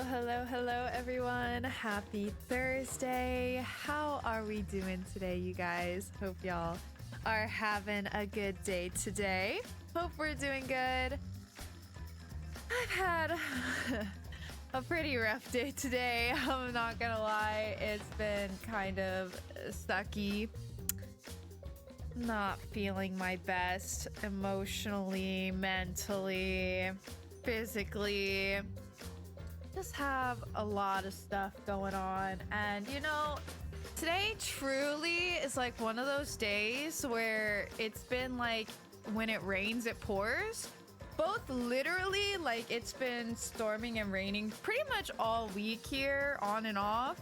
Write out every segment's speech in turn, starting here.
Hello, everyone. Happy Thursday. How are we doing today, you guys? Hope y'all are having a good day today. Hope we're doing good. I've had a pretty rough day today. I'm not gonna lie. It's been kind of sucky. Not feeling my best emotionally, mentally, physically. Just have a lot of stuff going on, and today truly is like one of those days where it's been like when it rains it pours, both literally, like it's been storming and raining pretty much all week here, on and off.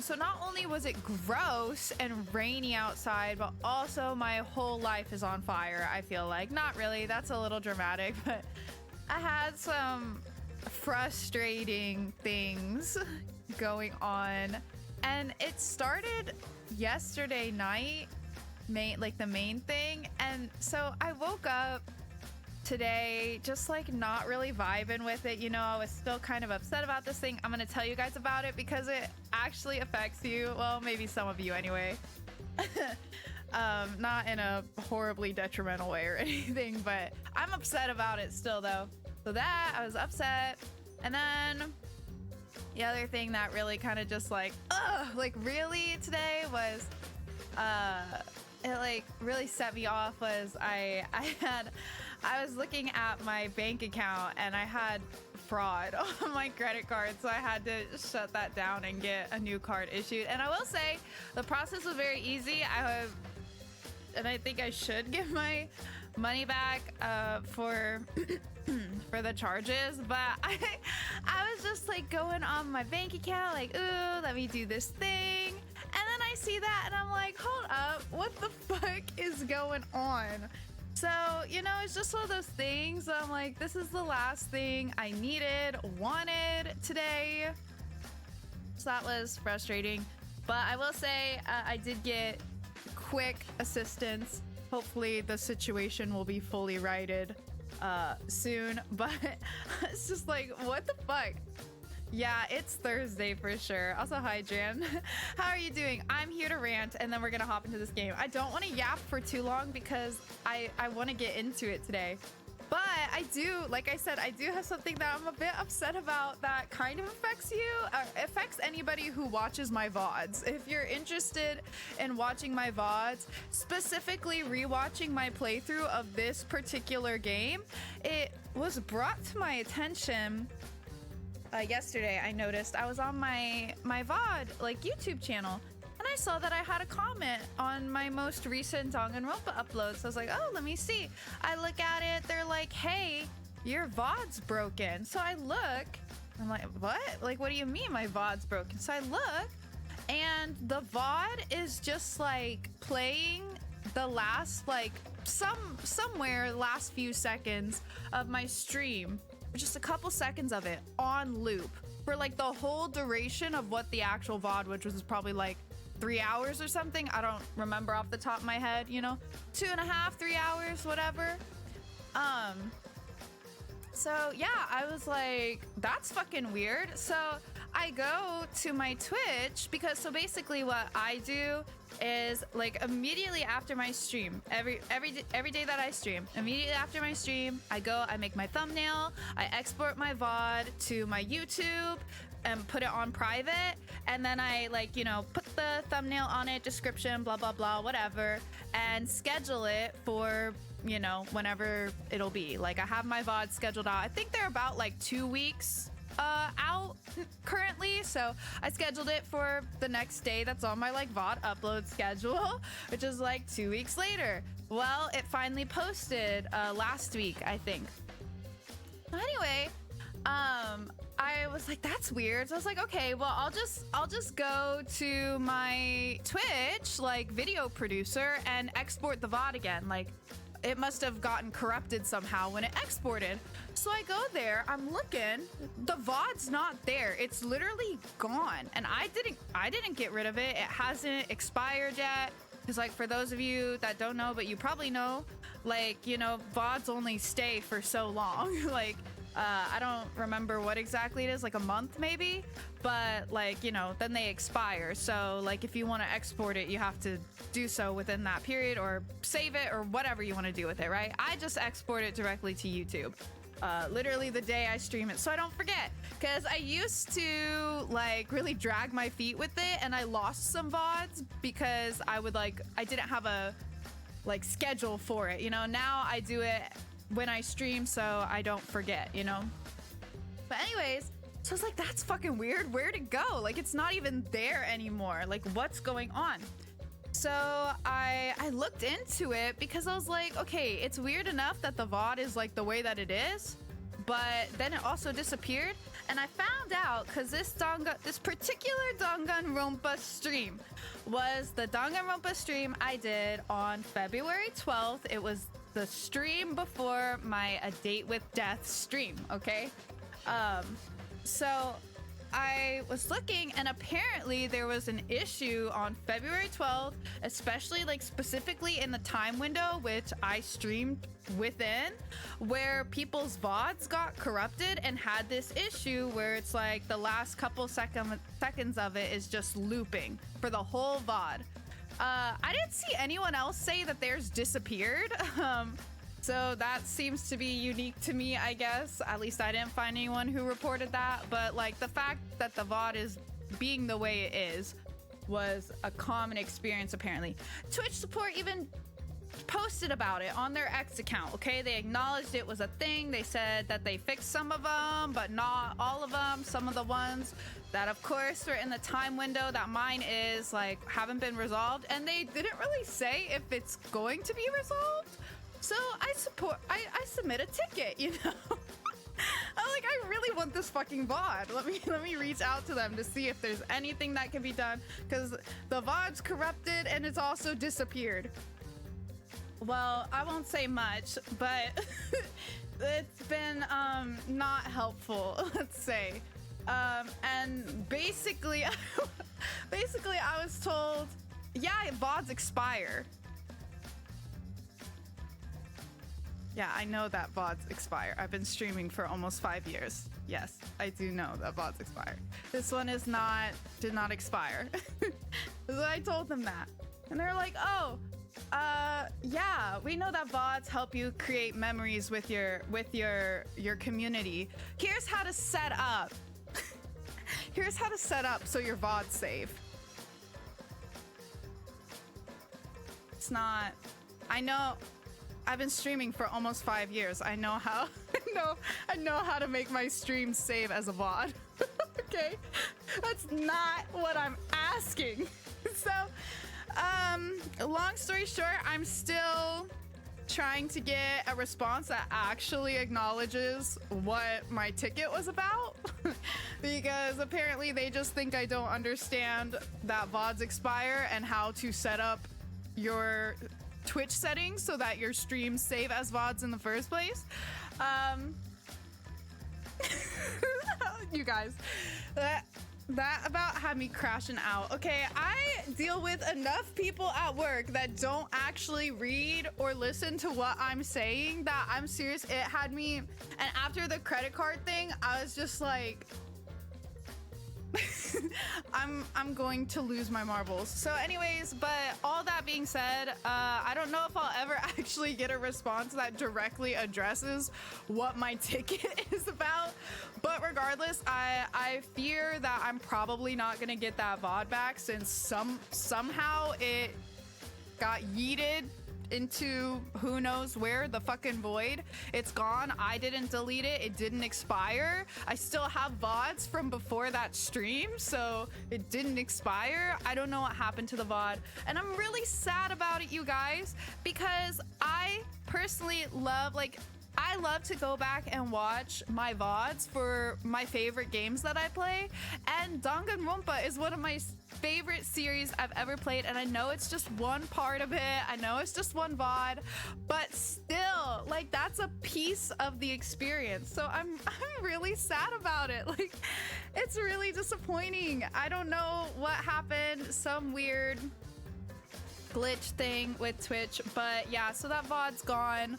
So not only was it gross and rainy outside, but also my whole life is on fire. I feel like, not really, that's a little dramatic, but I had some frustrating things going on, and it started yesterday night, the main thing. And so I woke up today just like not really vibing with it. I was still kind of upset about this thing. I'm gonna tell you guys about it because it actually affects you. Well, maybe some of you anyway. Not in a horribly detrimental way or anything, but I'm upset about it still though. So that, I was upset. And then the other thing that really kind of just really today was, it like really set me off was I was looking at my bank account and I had fraud on my credit card. So I had to shut that down and get a new card issued. And I will say the process was very easy. And I think I should give my money back for for the charges, but I was just like going on my bank account like, ooh, let me do this thing, and then I see that and I'm like, hold up, what the fuck is going on? So it's just one of those things. I'm like, this is the last thing I wanted today. So that was frustrating, but I will say I did get quick assistance. Hopefully the situation will be fully righted soon, but it's just like, what the fuck? Yeah, it's Thursday for sure. Also, hi Jan. How are you doing? I'm here to rant and then we're gonna hop into this game. I don't want to yap for too long because I want to get into it today. But I do, like I said, I do have something that I'm a bit upset about that kind of affects you, affects anybody who watches my VODs. If you're interested in watching my VODs, specifically rewatching my playthrough of this particular game, it was brought to my attention yesterday. I noticed I was on my VOD, like YouTube channel, and I saw that I had a comment on my most recent Danganronpa upload. So I was like, oh, let me see. I look at it. They're like, hey, your VOD's broken. So I look. I'm like, what? Like, what do you mean my VOD's broken? So I look, and the VOD is just like playing the last, like somewhere last few seconds of my stream. Just a couple seconds of it on loop for like the whole duration of what the actual VOD, which was probably like 3 hours or something. I don't remember off the top of my head, 2.5, 3 hours, whatever. So yeah, I was like, that's fucking weird. So I go to my Twitch because, so basically what I do is like immediately after my stream, every day that I stream, immediately after my stream, I go, I make my thumbnail, I export my VOD to my YouTube and put it on private, and then I put the thumbnail on it, description, blah blah blah, whatever, and schedule it for whenever it'll be. Like, I have my VOD scheduled out. I think they're about like 2 weeks out currently, so I scheduled it for the next day that's on my VOD upload schedule, which is like 2 weeks later. Well, it finally posted last week, I think. Anyway, I was like, that's weird. So I was like, okay, well, I'll just go to my Twitch video producer and export the VOD again. Like, it must have gotten corrupted somehow when it exported. So I go there, I'm looking, the VOD's not there. It's literally gone. And I didn't get rid of it. It hasn't expired yet. Because for those of you that don't know, but you probably know, VODs only stay for so long. I don't remember what exactly it is, like a month maybe, but like, you know, then they expire. So like if you want to export it, you have to do so within that period or save it or whatever you want to do with it, right? I just export it directly to YouTube. Literally the day I stream it, so I don't forget, because I used to like really drag my feet with it, and I lost some VODs because I didn't have a like schedule for it, you know. Now I do it when I stream so I don't forget, you know. But anyways, so it's like, that's fucking weird. Where'd it go? Like, it's not even there anymore. Like, what's going on? So I looked into it because I was like, okay, it's weird enough that the VOD is like the way that it is, but then it also disappeared. And I found out because this particular Danganronpa stream was the Danganronpa stream I did on February 12th. It was the stream before my A Date with Death stream, okay? So I was looking, and apparently there was an issue on February 12th, especially like specifically in the time window which I streamed within, where people's VODs got corrupted and had this issue where it's like the last couple seconds of it is just looping for the whole VOD. I didn't see anyone else say that theirs disappeared. So that seems to be unique to me, I guess. At least I didn't find anyone who reported that. But like the fact that the VOD is being the way it is was a common experience, apparently. Twitch support even posted about it on their X account, okay? They acknowledged it was a thing. They said that they fixed some of them, but not all of them. Some of the ones that, of course, were in the time window that mine is, like, haven't been resolved. And they didn't really say if it's going to be resolved. So I submit a ticket, you know? I'm like, I really want this fucking VOD. Let me reach out to them to see if there's anything that can be done, because the VOD's corrupted and it's also disappeared. Well, I won't say much, but it's been not helpful, let's say. And basically I was told, yeah, VODs expire. Yeah, I know that VODs expire. I've been streaming for almost 5 years. Yes, I do know that VODs expire. This one did not expire. So I told them that. And they're like, oh, yeah, we know that VODs help you create memories with your community. Here's how to set up. Here's how to set up so your VODs save. It's not, I know, I've been streaming for almost 5 years. I know how I know how to make my streams save as a VOD. Okay? That's not what I'm asking. So, long story short, I'm still trying to get a response that actually acknowledges what my ticket was about. Because apparently they just think I don't understand that VODs expire and how to set up your Twitch settings so that your streams save as VODs in the first place. You guys, that about had me crashing out. Okay, I deal with enough people at work that don't actually read or listen to what I'm saying that I'm serious. It had me, and after the credit card thing, I was just like, I'm going to lose my marbles. So anyways, but all that being said, I don't know if I'll ever actually get a response that directly addresses what my ticket is about. But regardless, I fear that I'm probably not gonna get that VOD back, since somehow it got yeeted into who knows where, the fucking void. It's gone. I didn't delete it. It didn't expire. I still have VODs from before that stream, so it didn't expire. I don't know what happened to the VOD, and I'm really sad about it, you guys, because I personally love, like, I love to go back and watch my VODs for my favorite games that I play, and Danganronpa is one of my favorite series I've ever played, and I know it's just one part of it, I know it's just one VOD, but still, like, that's a piece of the experience. So I'm really sad about it. Like, it's really disappointing. I don't know what happened, some weird glitch thing with Twitch, but yeah, so that VOD's gone.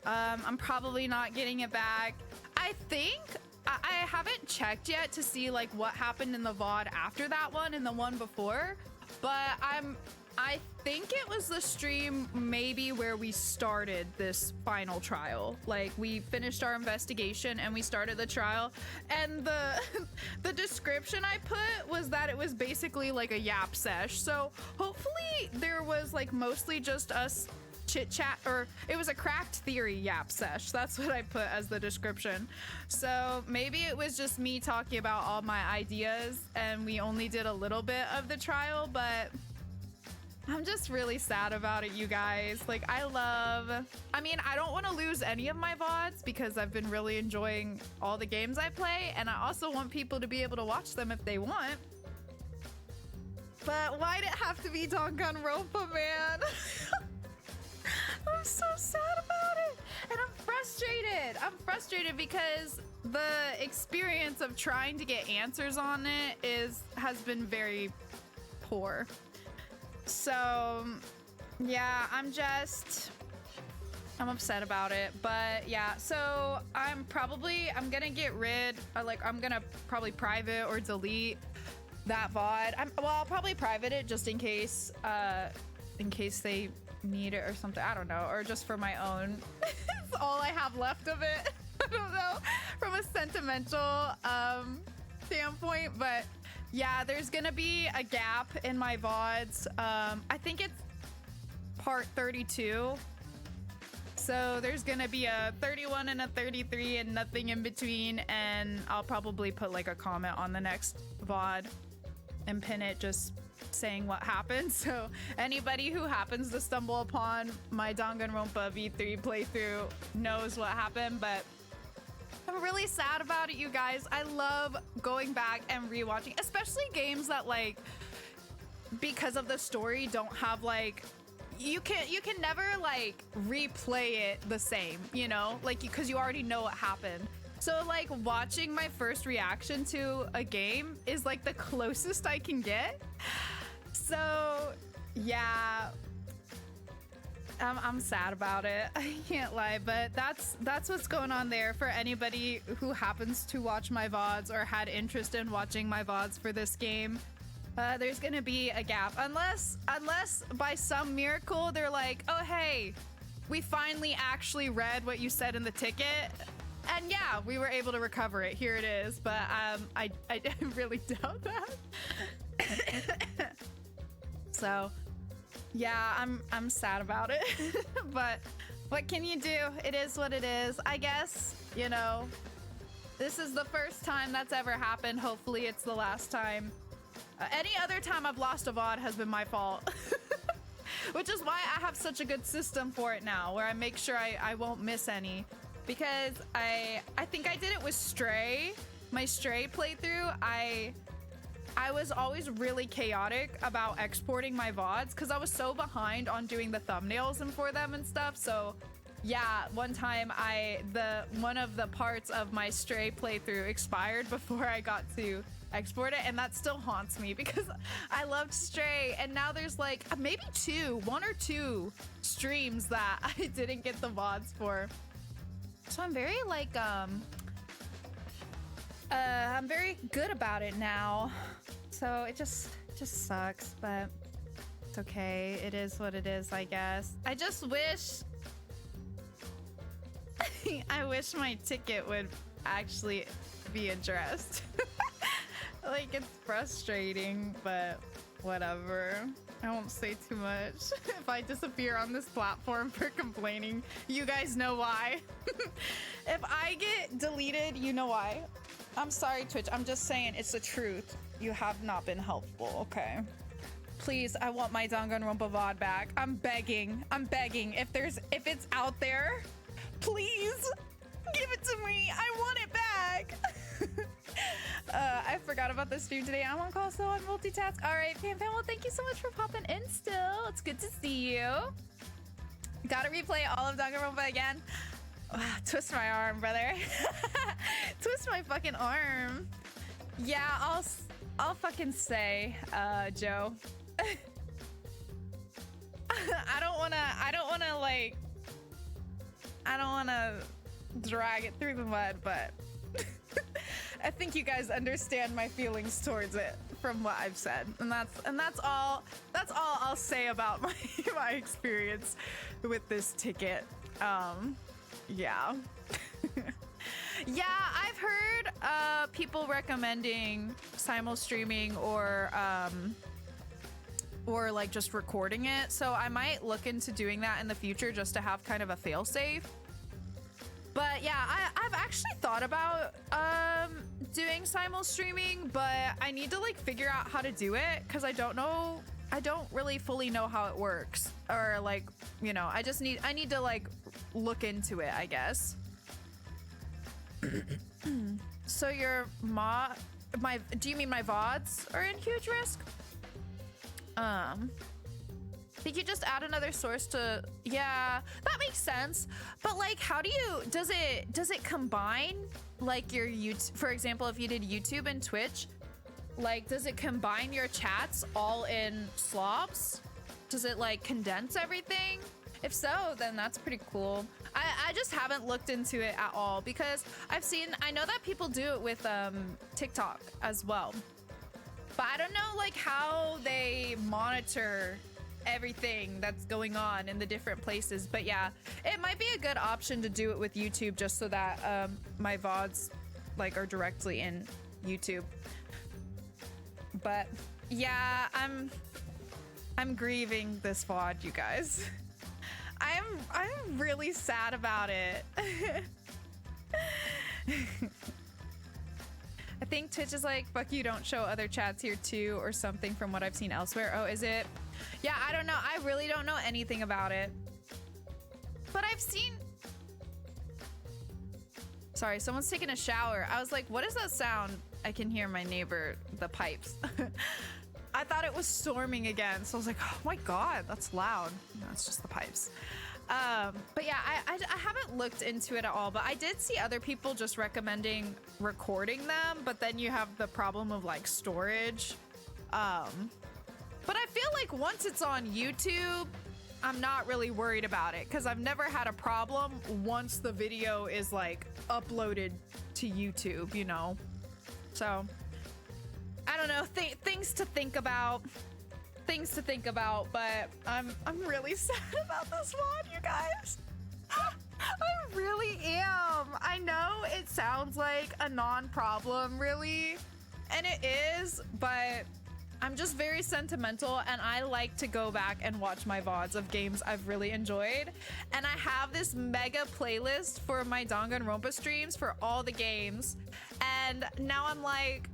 I'm probably not getting it back. I think I haven't checked yet to see like what happened in the VOD after that one and the one before, but I think it was the stream maybe where we started this final trial. Like we finished our investigation and we started the trial, and the description I put was that it was basically like a yap sesh. So hopefully there was like mostly just us chit chat, or it was a cracked theory yap sesh. That's what I put as the description. So maybe it was just me talking about all my ideas and we only did a little bit of the trial, but I'm just really sad about it, you guys. Like I don't want to lose any of my VODs because I've been really enjoying all the games I play, and I also want people to be able to watch them if they want. But why'd it have to be Danganronpa, man? I'm so sad about it, and I'm frustrated. I'm frustrated because the experience of trying to get answers on it has been very poor. So yeah, I'm upset about it. But yeah, so I'm gonna get rid, I'm gonna probably private or delete that VOD. I'll probably private it just in case they need it or something. I don't know, or just for my own. It's all I have left of it. I don't know, from a sentimental standpoint. But yeah, there's gonna be a gap in my VODs. I think it's part 32. So there's gonna be a 31 and a 33 and nothing in between, and I'll probably put like a comment on the next VOD and pin it just saying what happened. So anybody who happens to stumble upon my Danganronpa V3 playthrough knows what happened. But I'm really sad about it, you guys. I love going back and rewatching, especially games that, like, because of the story, don't have like, you can never like replay it the same, you know, like, because you already know what happened. So like watching my first reaction to a game is like the closest I can get. So yeah, I'm sad about it. I can't lie, but that's what's going on there for anybody who happens to watch my VODs or had interest in watching my VODs for this game. There's gonna be a gap unless by some miracle they're like, oh hey, we finally actually read what you said in the ticket, and yeah, we were able to recover it. Here it is. But I really doubt that. So yeah, I'm sad about it. But what can you do? It is what it is. I guess, you know, this is the first time that's ever happened. Hopefully it's the last time. Any other time I've lost a VOD has been my fault. Which is why I have such a good system for it now, where I make sure I won't miss any. Because I think I did it with Stray. My Stray playthrough, I was always really chaotic about exporting my VODs because I was so behind on doing the thumbnails and for them and stuff. So yeah, one time one of the parts of my Stray playthrough expired before I got to export it, and that still haunts me because I loved Stray, and now there's like maybe one or two streams that I didn't get the VODs for. So I'm very like I'm very good about it now. So it just sucks, but it's okay. It is what it is, I guess. I just wish I wish my ticket would actually be addressed. Like, it's frustrating, but whatever. I won't say too much. If I disappear on this platform for complaining, you guys know why. If I get deleted, you know why. I'm sorry, Twitch. I'm just saying it's the truth. You have not been helpful, okay? Please, I want my Danganronpa VOD back. I'm begging. I'm begging. If it's out there, please give it to me. I want it back. I forgot about the stream today. I'm on call, so I'm multitask. All right, Pam Pam. Well, thank you so much for popping in still. It's good to see you. Gotta replay all of Danganronpa again. Twist my arm, brother. Twist my fucking arm. Yeah, I'll fucking say, Joe. I don't wanna drag it through the mud, but I think you guys understand my feelings towards it from what I've said, and that's all I'll say about my experience with this ticket. Yeah. Yeah, I've heard people recommending simul streaming or like just recording it, so I might look into doing that in the future just to have kind of a fail-safe. But yeah, I've actually thought about doing simul streaming, but I need to like figure out how to do it because I don't really fully know how it works, or like, you know, I need to like look into it, I guess. So your do you mean my VODs are in huge risk? Think you just add another source to, yeah, that makes sense. But like, how do you, does it combine like your YouTube, for example, if you did YouTube and Twitch, like, does it combine your chats all in slobs? Does it like condense everything? If so, then that's pretty cool. I just haven't looked into it at all because I know that people do it with TikTok as well. But I don't know like how they monitor everything that's going on in the different places. But yeah, it might be a good option to do it with YouTube just so that my VODs like are directly in YouTube. But yeah, I'm grieving this VOD, you guys. I'm really sad about it. I think Twitch is like, fuck you, don't show other chats here too, or something from what I've seen elsewhere. Oh, is it? Yeah, I don't know. I really don't know anything about it. But I've seen... Sorry, someone's taking a shower. I was like, what is that sound? I can hear my neighbor, the pipes. I thought it was storming again, so I was like, oh my god, that's loud. No, it's just the pipes. But yeah, I haven't looked into it at all, but I did see other people just recommending recording them, but then you have the problem of like storage. But I feel like once it's on YouTube, I'm not really worried about it because I've never had a problem once the video is like uploaded to YouTube, you know? So I don't know, things to think about. Things to think about, but I'm really sad about this one, you guys. I really am. I know it sounds like a non-problem, really, and it is, but I'm just very sentimental, and I like to go back and watch my VODs of games I've really enjoyed, and I have this mega playlist for my Danganronpa streams for all the games, and now I'm like,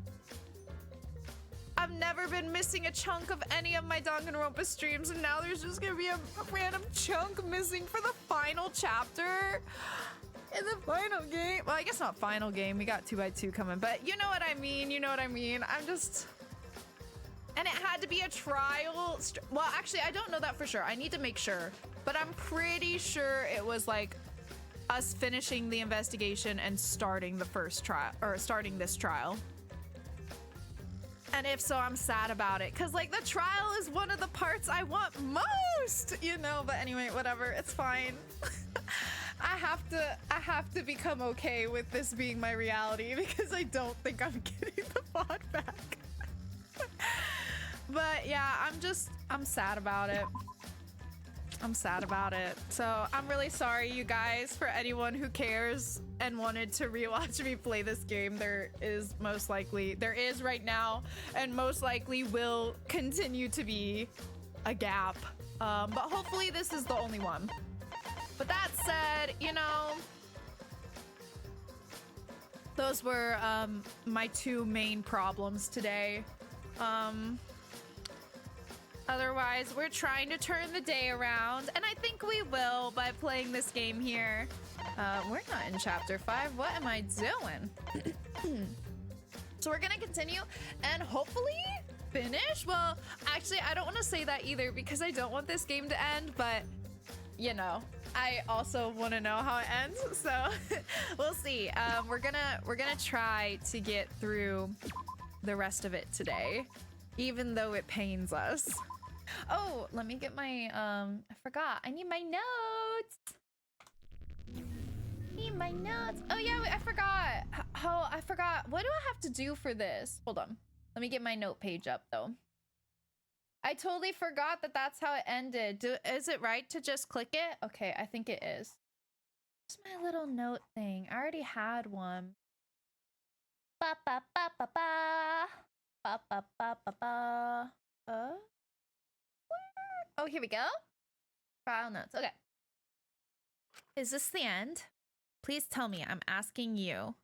I've never been missing a chunk of any of my Danganronpa streams, and now there's just gonna be a random chunk missing for the final chapter in the final game. Well, I guess not final game. We got 2x2 coming, but you know what I mean. You know what I mean. I'm just... And it had to be a trial. Well, actually, I don't know that for sure. I need to make sure, but I'm pretty sure it was like us finishing the investigation and starting the first trial, or starting this trial. And if so, I'm sad about it because like the trial is one of the parts I want most, you know. But anyway, whatever, it's fine. I have to become okay with this being my reality because I don't think I'm getting the VOD back. But yeah, I'm sad about it. I'm sad about it. So I'm really sorry, you guys, for anyone who cares and wanted to rewatch me play this game. There is right now, and most likely will continue to be a gap. But hopefully this is the only one. But that said, you know, those were my two main problems today. Otherwise, we're trying to turn the day around, and I think we will by playing this game here. We're not in chapter 5. What am I doing? So we're gonna continue and hopefully finish. Well, actually, I don't want to say that either because I don't want this game to end, but you know, I also want to know how it ends. So we'll see. We're gonna try to get through the rest of it today, even though it pains us. Oh, let me get my I forgot. I need my notes. Need my notes. Oh yeah, wait, I forgot. Oh, I forgot. What do I have to do for this? Hold on. Let me get my note page up though. I totally forgot that that's how it ended. Is it right to just click it? Okay, I think it is. What's my little note thing? I already had one. Ba ba ba ba ba. Ba ba ba ba ba. Where? Oh, here we go. File notes. Okay. Is this the end? Please tell me. I'm asking you.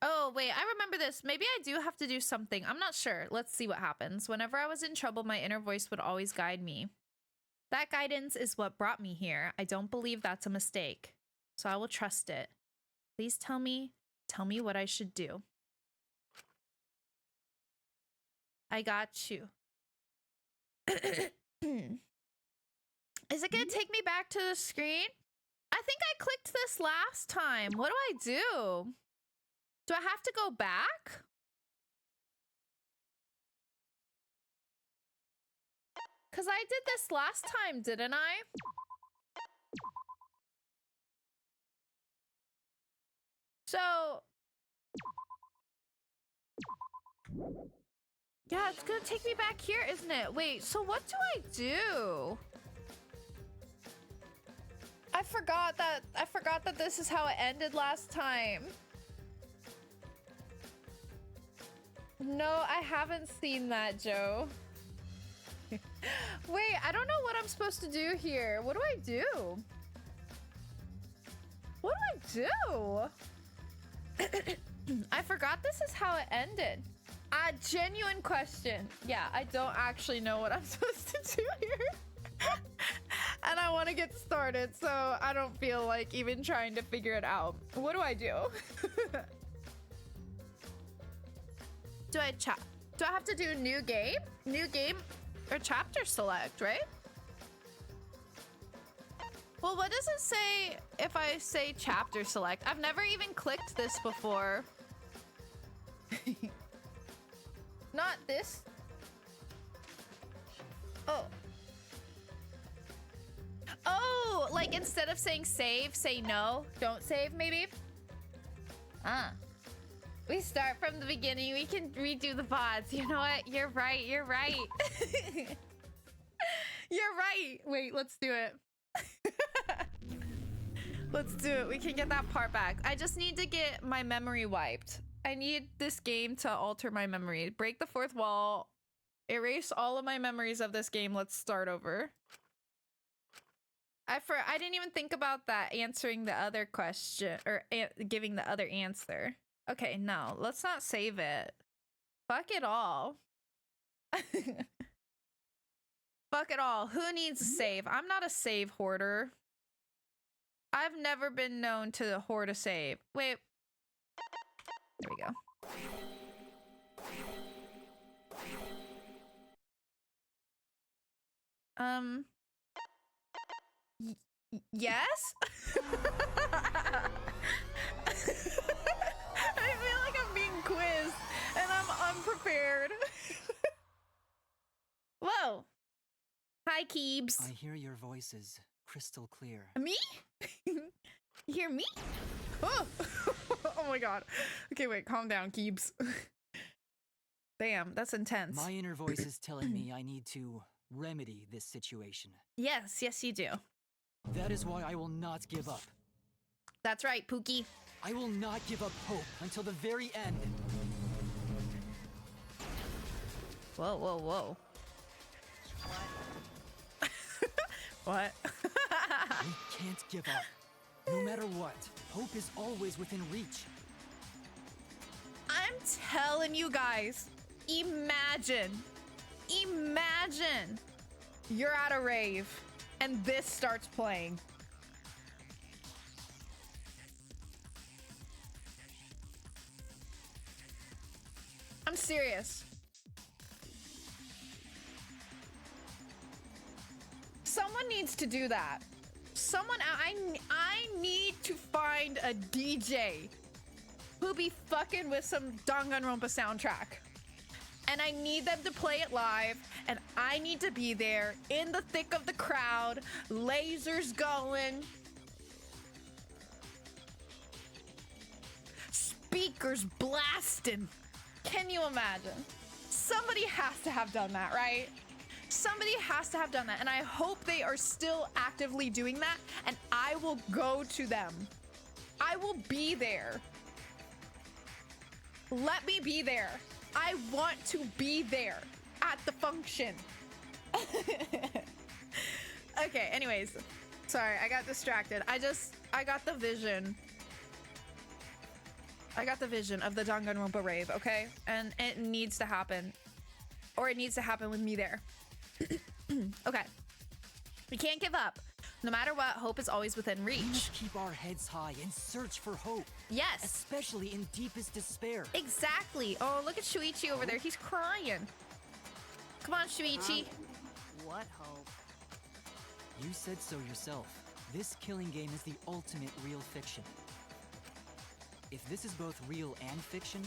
Oh, wait. I remember this. Maybe I do have to do something. I'm not sure. Let's see what happens. Whenever I was in trouble, my inner voice would always guide me. That guidance is what brought me here. I don't believe that's a mistake. So I will trust it. Please tell me what I should do. I got you. Is it gonna take me back to the screen? I think I clicked this last time. What do I do? Do I have to go back? Because I did this last time, didn't I? So... yeah, it's gonna take me back here, isn't it? Wait, so what do I do? I forgot that this is how it ended last time. No, I haven't seen that, Joe. Wait, I don't know what I'm supposed to do here. What do I do? What do I do? I forgot this is how it ended. A genuine question. Yeah, I don't actually know what I'm supposed to do here. And I want to get started, so I don't feel like even trying to figure it out. What do I do? Do I have to do new game? New game or chapter select, right? Well, what does it say if I say chapter select? I've never even clicked this before. Not this. Oh. Oh, like instead of saying save, say no. Don't save, maybe? Ah. We start from the beginning. We can redo the VODs. You know what? You're right. You're right. You're right. Wait, let's do it. Let's do it. We can get that part back. I just need to get my memory wiped. I need this game to alter my memory. Break the fourth wall. Erase all of my memories of this game. Let's start over. I didn't even think about that, answering the other question or giving the other answer. Okay, no, let's not save it. Fuck it all. Fuck it all. Who needs a save? I'm not a save hoarder. I've never been known to hoard a save. Wait. There we go. Yes? I feel like I'm being quizzed and I'm unprepared. Whoa. Hi, Keebs. I hear your voices crystal clear. Me? You hear me? Oh. Oh my god. Okay, wait, calm down, Keebs. Damn, that's intense. My inner voice is telling me I need to remedy this situation. Yes, yes you do. That is why I will not give up. That's right, Pookie. I will not give up hope until the very end. Whoa, whoa, whoa. What? We can't give up. No matter what, hope is always within reach. I'm telling you guys, imagine you're at a rave and this starts playing. I'm serious. Someone needs to do that. Someone, I need to find a DJ who be fucking with some Danganronpa soundtrack. And I need them to play it live, and I need to be there in the thick of the crowd, lasers going. speakers blasting. Can you imagine? Somebody has to have done that, right? Somebody has to have done that, and I hope they are still actively doing that, and I will go to them. I will be there. Let me be there. I want to be there at the function. Okay, anyways. Sorry, I got distracted. I got the vision. I got the vision of the Danganronpa rave, okay? And it needs to happen. Or it needs to happen with me there. Okay. We can't give up. No matter what, hope is always within reach. We must keep our heads high and search for hope. Yes. Especially in deepest despair. Exactly. Oh, look at Shuichi over there. He's crying. Come on, Shuichi. What hope? You said so yourself. This killing game is the ultimate real fiction. If this is both real and fiction,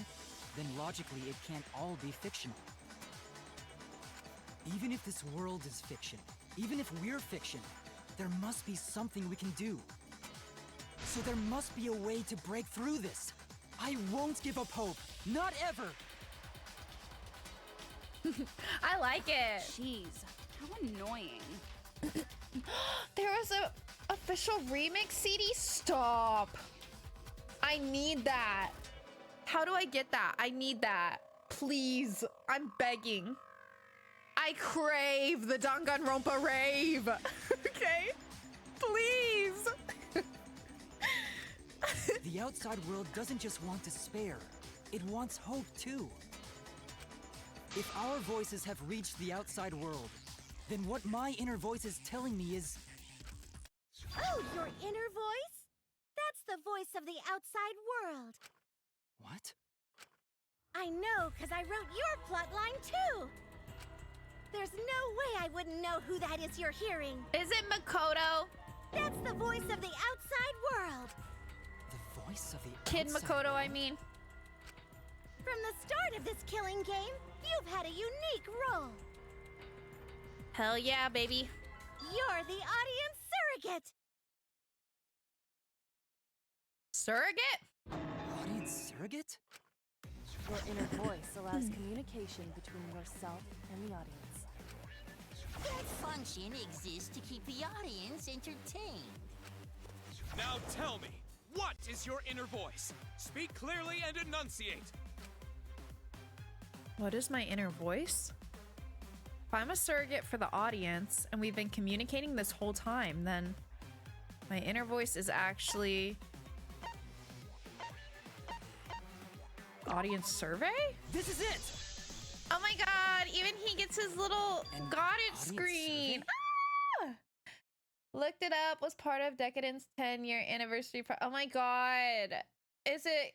then logically it can't all be fictional. Even if this world is fiction, even if we're fiction, there must be something we can do. So there must be a way to break through this. I won't give up hope. Not ever. I like it. Jeez, how annoying. There was a official remix CD? Stop. I need that. How do I get that? I need that. Please. I'm begging. I crave the Danganronpa rave. Okay? Please. The outside world doesn't just want despair. It wants hope too. If our voices have reached the outside world, then what my inner voice is telling me is... Oh, your inner voice? That's the voice of the outside world. What? I know, because I wrote your plotline too. There's no way I wouldn't know who that is you're hearing. Is it Makoto? That's the voice of the outside world. The voice of the Kid outside Makoto, world? I mean. From the start of this killing game, you've had a unique role. Hell yeah, baby. You're the audience surrogate. Surrogate? Audience surrogate? Your inner voice allows communication between yourself and the audience. That function exists to keep the audience entertained. Now tell me, what is your inner voice? Speak clearly and enunciate. What is my inner voice? If I'm a surrogate for the audience and we've been communicating this whole time, then my inner voice is actually audience survey? This is it! Oh my god, even he gets his little An got it audience screen. Ah! Looked it up, was part of Decadence 10-year anniversary. Oh my god.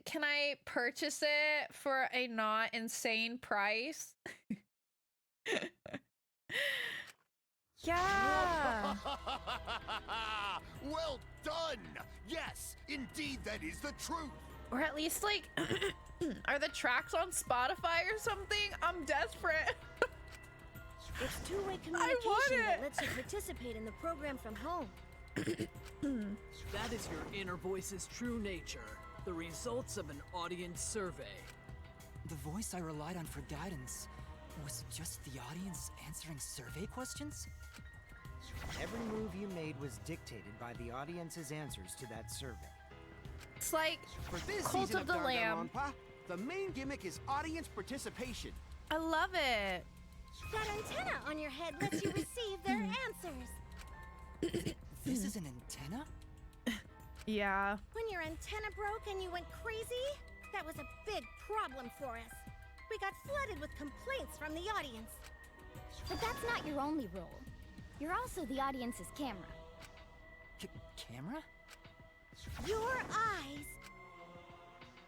Can I purchase it for a not insane price? Yeah. Well done! Yes, indeed that is the truth! Or at least like, are the tracks on Spotify or something? I'm desperate. It's two-way want communication that it. lets you participate in the program from home. That is your inner voice's true nature. The results of an audience survey. The voice I relied on for guidance was just the audience answering survey questions? Every move you made was dictated by the audience's answers to that survey. It's like For this Cult season of the Lamb. Danganronpa, the main gimmick is audience participation. I love it. That antenna on your head lets you receive their answers. This is an antenna? Yeah. When your antenna broke and you went crazy, that was a big problem for us. We got flooded with complaints from the audience. But that's not your only role. You're also the audience's camera. Camera? Your eyes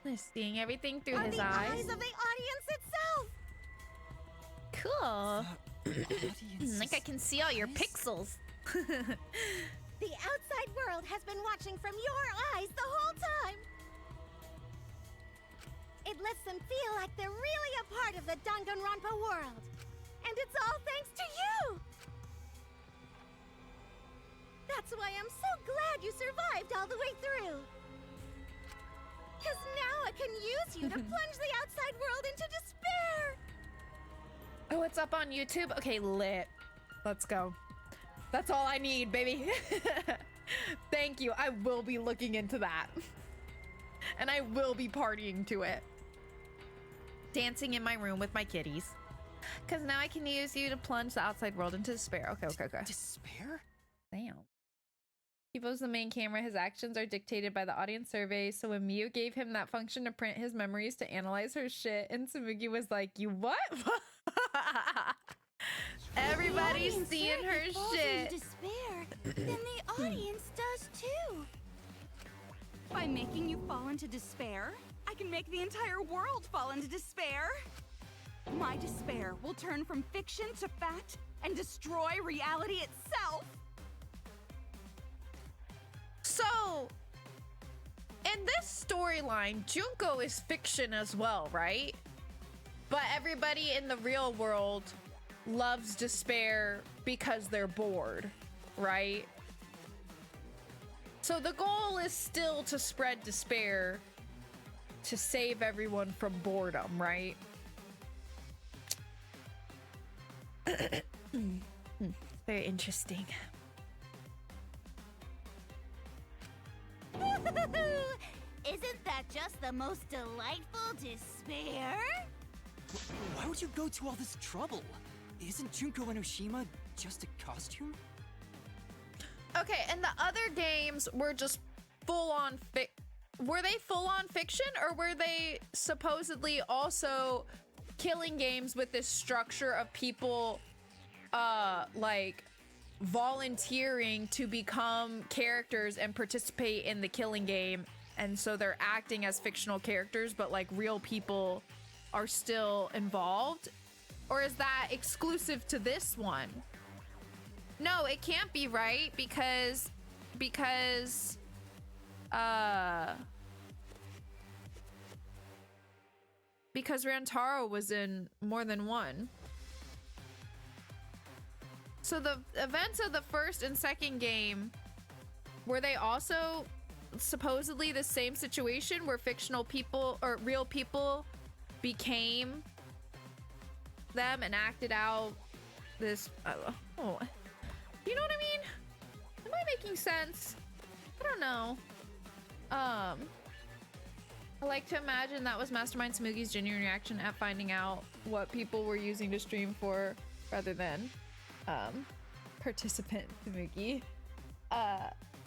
He's seeing everything through are his the eyes. eyes of the audience itself. Cool. Audience's Like I can see all your eyes? pixels. The outside world has been watching from your eyes the whole time. It lets them feel like they're really a part of the Danganronpa world. And it's all thanks to you! That's why I'm so glad you survived all the way through. Because now I can use you to plunge the outside world into despair! Oh, it's up on YouTube? Okay, lit. Let's go. That's all I need, baby. Thank you. I will be looking into that. And I will be partying to it. Dancing in my room with my kitties. Because now I can use you to plunge the outside world into despair. Okay, okay, okay. Despair? Damn. Kibo's the main camera. His actions are dictated by the audience survey. So when Miyu gave him that function to print his memories to analyze her shit, and Tsumugi was like, you what? Everybody's seeing her shit. Despair, then the audience does too. By making you fall into despair, I can make the entire world fall into despair. My despair will turn from fiction to fact and destroy reality itself. So, in this storyline, Junko is fiction as well, right? But everybody in the real world loves despair because they're bored, right? So the goal is still to spread despair to save everyone from boredom, right? Very interesting. Isn't that just the most delightful despair? Why would you go to all this trouble? Isn't Junko Enoshima just a costume? Okay, and the other games were just full-on were they full-on fiction, or were they supposedly also killing games with this structure of people like volunteering to become characters and participate in the killing game, and so they're acting as fictional characters but like real people are still involved? Or is that exclusive to this one? No, it can't be, right? Because Rantaro was in more than one. So the events of the first and second game, were they also supposedly the same situation where fictional people or real people became them and acted out this oh, you know what I mean? Am I making sense? I don't know. I like to imagine that was Mastermind Tsumugi's genuine reaction at finding out what people were using to stream for rather than participant Tsumugi.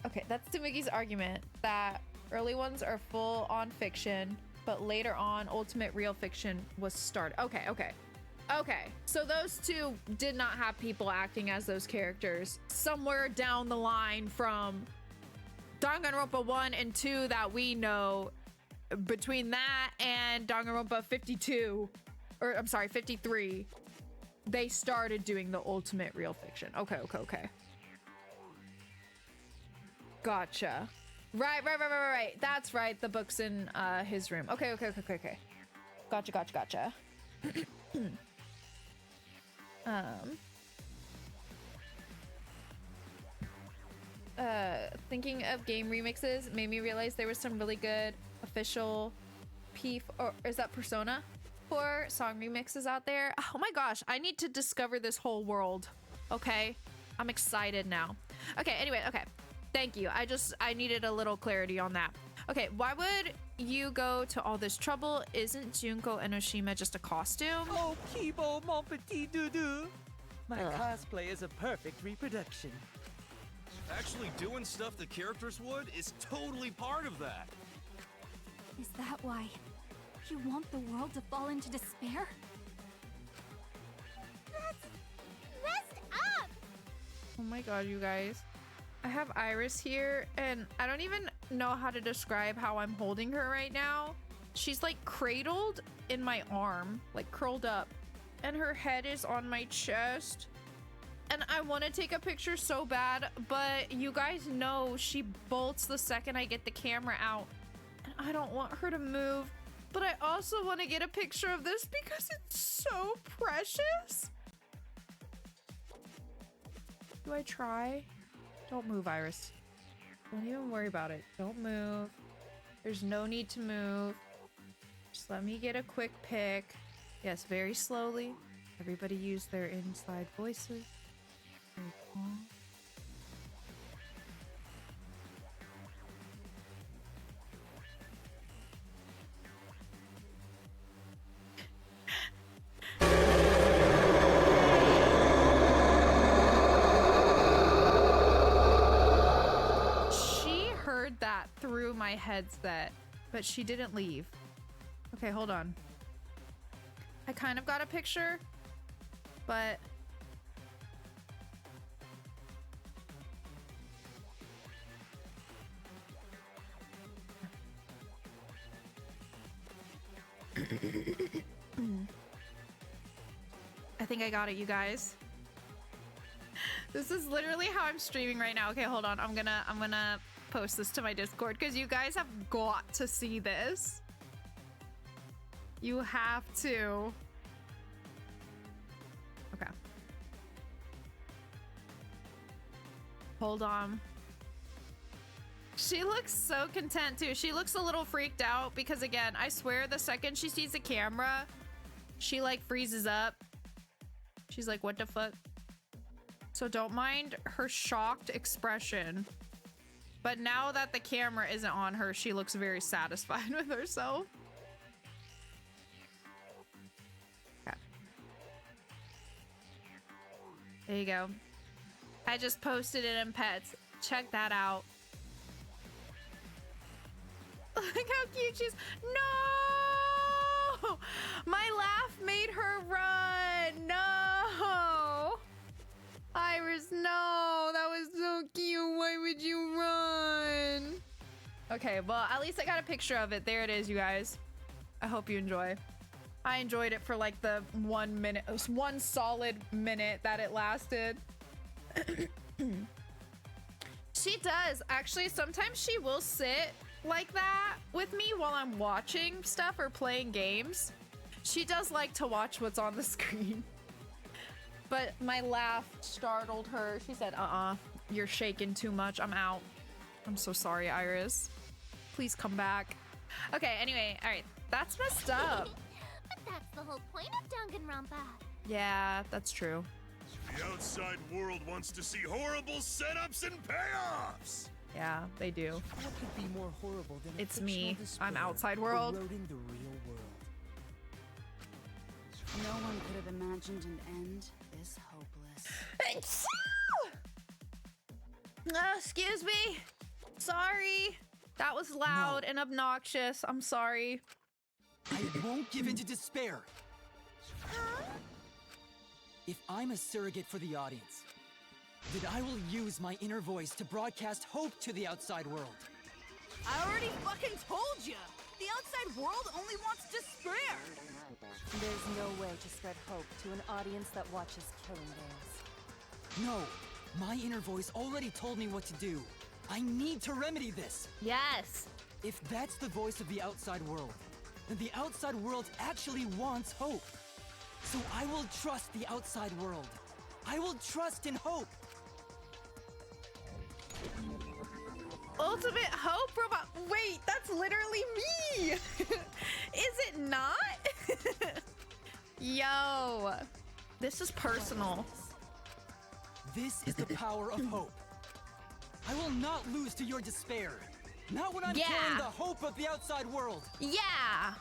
Okay, that's Tsumugi's argument that early ones are full on fiction, but later on ultimate real fiction was started. Okay, so those two did not have people acting as those characters somewhere down the line from Danganronpa 1 and 2 that we know. Between that and Danganronpa 52, or I'm sorry, 53, they started doing the ultimate real fiction. Okay. Gotcha. Right. That's right. The book's in his room. Okay. Gotcha. Thinking of game remixes made me realize there was some really good official or is that Persona 4 song remixes out there. Oh my gosh, I need to discover this whole world. Okay, I'm excited now. Okay, anyway, okay, thank you. I needed a little clarity on that. Okay, why would you go to all this trouble? Isn't Junko Enoshima just a costume? Oh, Kibo, mon petit doudou. My cosplay is a perfect reproduction. Actually doing stuff the characters would is totally part of that. Is that why you want the world to fall into despair? That's messed up! Oh my god, you guys. I have Iris here, and I don't even know how to describe how I'm holding her right now. She's like cradled in my arm, like curled up, and her head is on my chest. And I want to take a picture so bad, but you guys know she bolts the second I get the camera out. And I don't want her to move, but I also want to get a picture of this because it's so precious. Do I try? Don't move, Iris. Don't even worry about it. Don't move. There's no need to move. Just let me get a quick pick. Yes, very slowly. Everybody use their inside voices. Very calm. She heard that through my headset, but she didn't leave. Okay, hold on. I kind of got a picture, but I think I got it, you guys. This is literally how I'm streaming right now. Okay, hold on. I'm gonna post this to my Discord because you guys have got to see this. You have to. Okay. Hold on. She looks so content too. She looks a little freaked out because again, I swear the second she sees the camera, she like freezes up. She's like, what the fuck? So don't mind her shocked expression. But now that the camera isn't on her, she looks very satisfied with herself. Okay. There you go. I just posted it in Pets. Check that out. Look how cute she is. No! My laugh made her run. No! Iris, no! That was so cute. Why would you run? Okay, well, at least I got a picture of it. There it is, you guys. I hope you enjoy. I enjoyed it for like the 1 minute, one solid minute that it lasted. She does. Actually, sometimes she will sit like that with me while I'm watching stuff or playing games. She does like to watch what's on the screen. But my laugh startled her. She said, you're shaking too much. I'm out. I'm so sorry, Iris. Please come back. Okay, anyway, all right. That's messed up. But that's the whole point of Danganronpa. Yeah, that's true. The outside world wants to see horrible setups and payoffs. Yeah, they do. What could be more horrible than It's me. I'm outside world. Eroding the real world. No one could have imagined an end this hopeless. Excuse me. Sorry. That was loud and obnoxious. I'm sorry. I won't give in to despair. If I'm a surrogate for the audience, then I will use my inner voice to broadcast hope to the outside world. I already fucking told you! The outside world only wants despair! There's no way to spread hope to an audience that watches killing games. No, my inner voice already told me what to do. I need to remedy this. Yes. If that's the voice of the outside world, then the outside world actually wants hope. So I will trust the outside world. I will trust in hope. Ultimate Hope Robot. Wait, that's literally me. Is it not? Yo, this is personal. This is the power of hope. I will not lose to your despair. Not when I'm carrying the hope of the outside world. Yeah.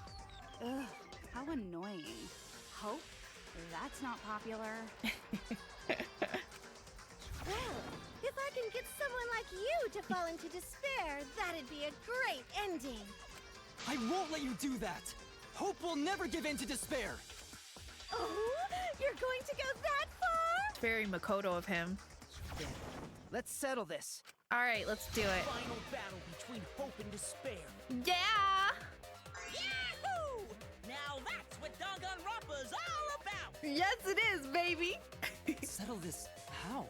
Ugh, how annoying. Hope? That's not popular. Well, if I can get someone like you to fall into despair, that'd be a great ending. I won't let you do that. Hope will never give in to despair. Oh, you're going to go that far? It's very Makoto of him. Yeah. Let's settle this. All right, let's do it. Final battle between hope and despair. Yeah. Yahoo! Now that's what Danganronpa's all about. Yes, it is, baby. Settle this how?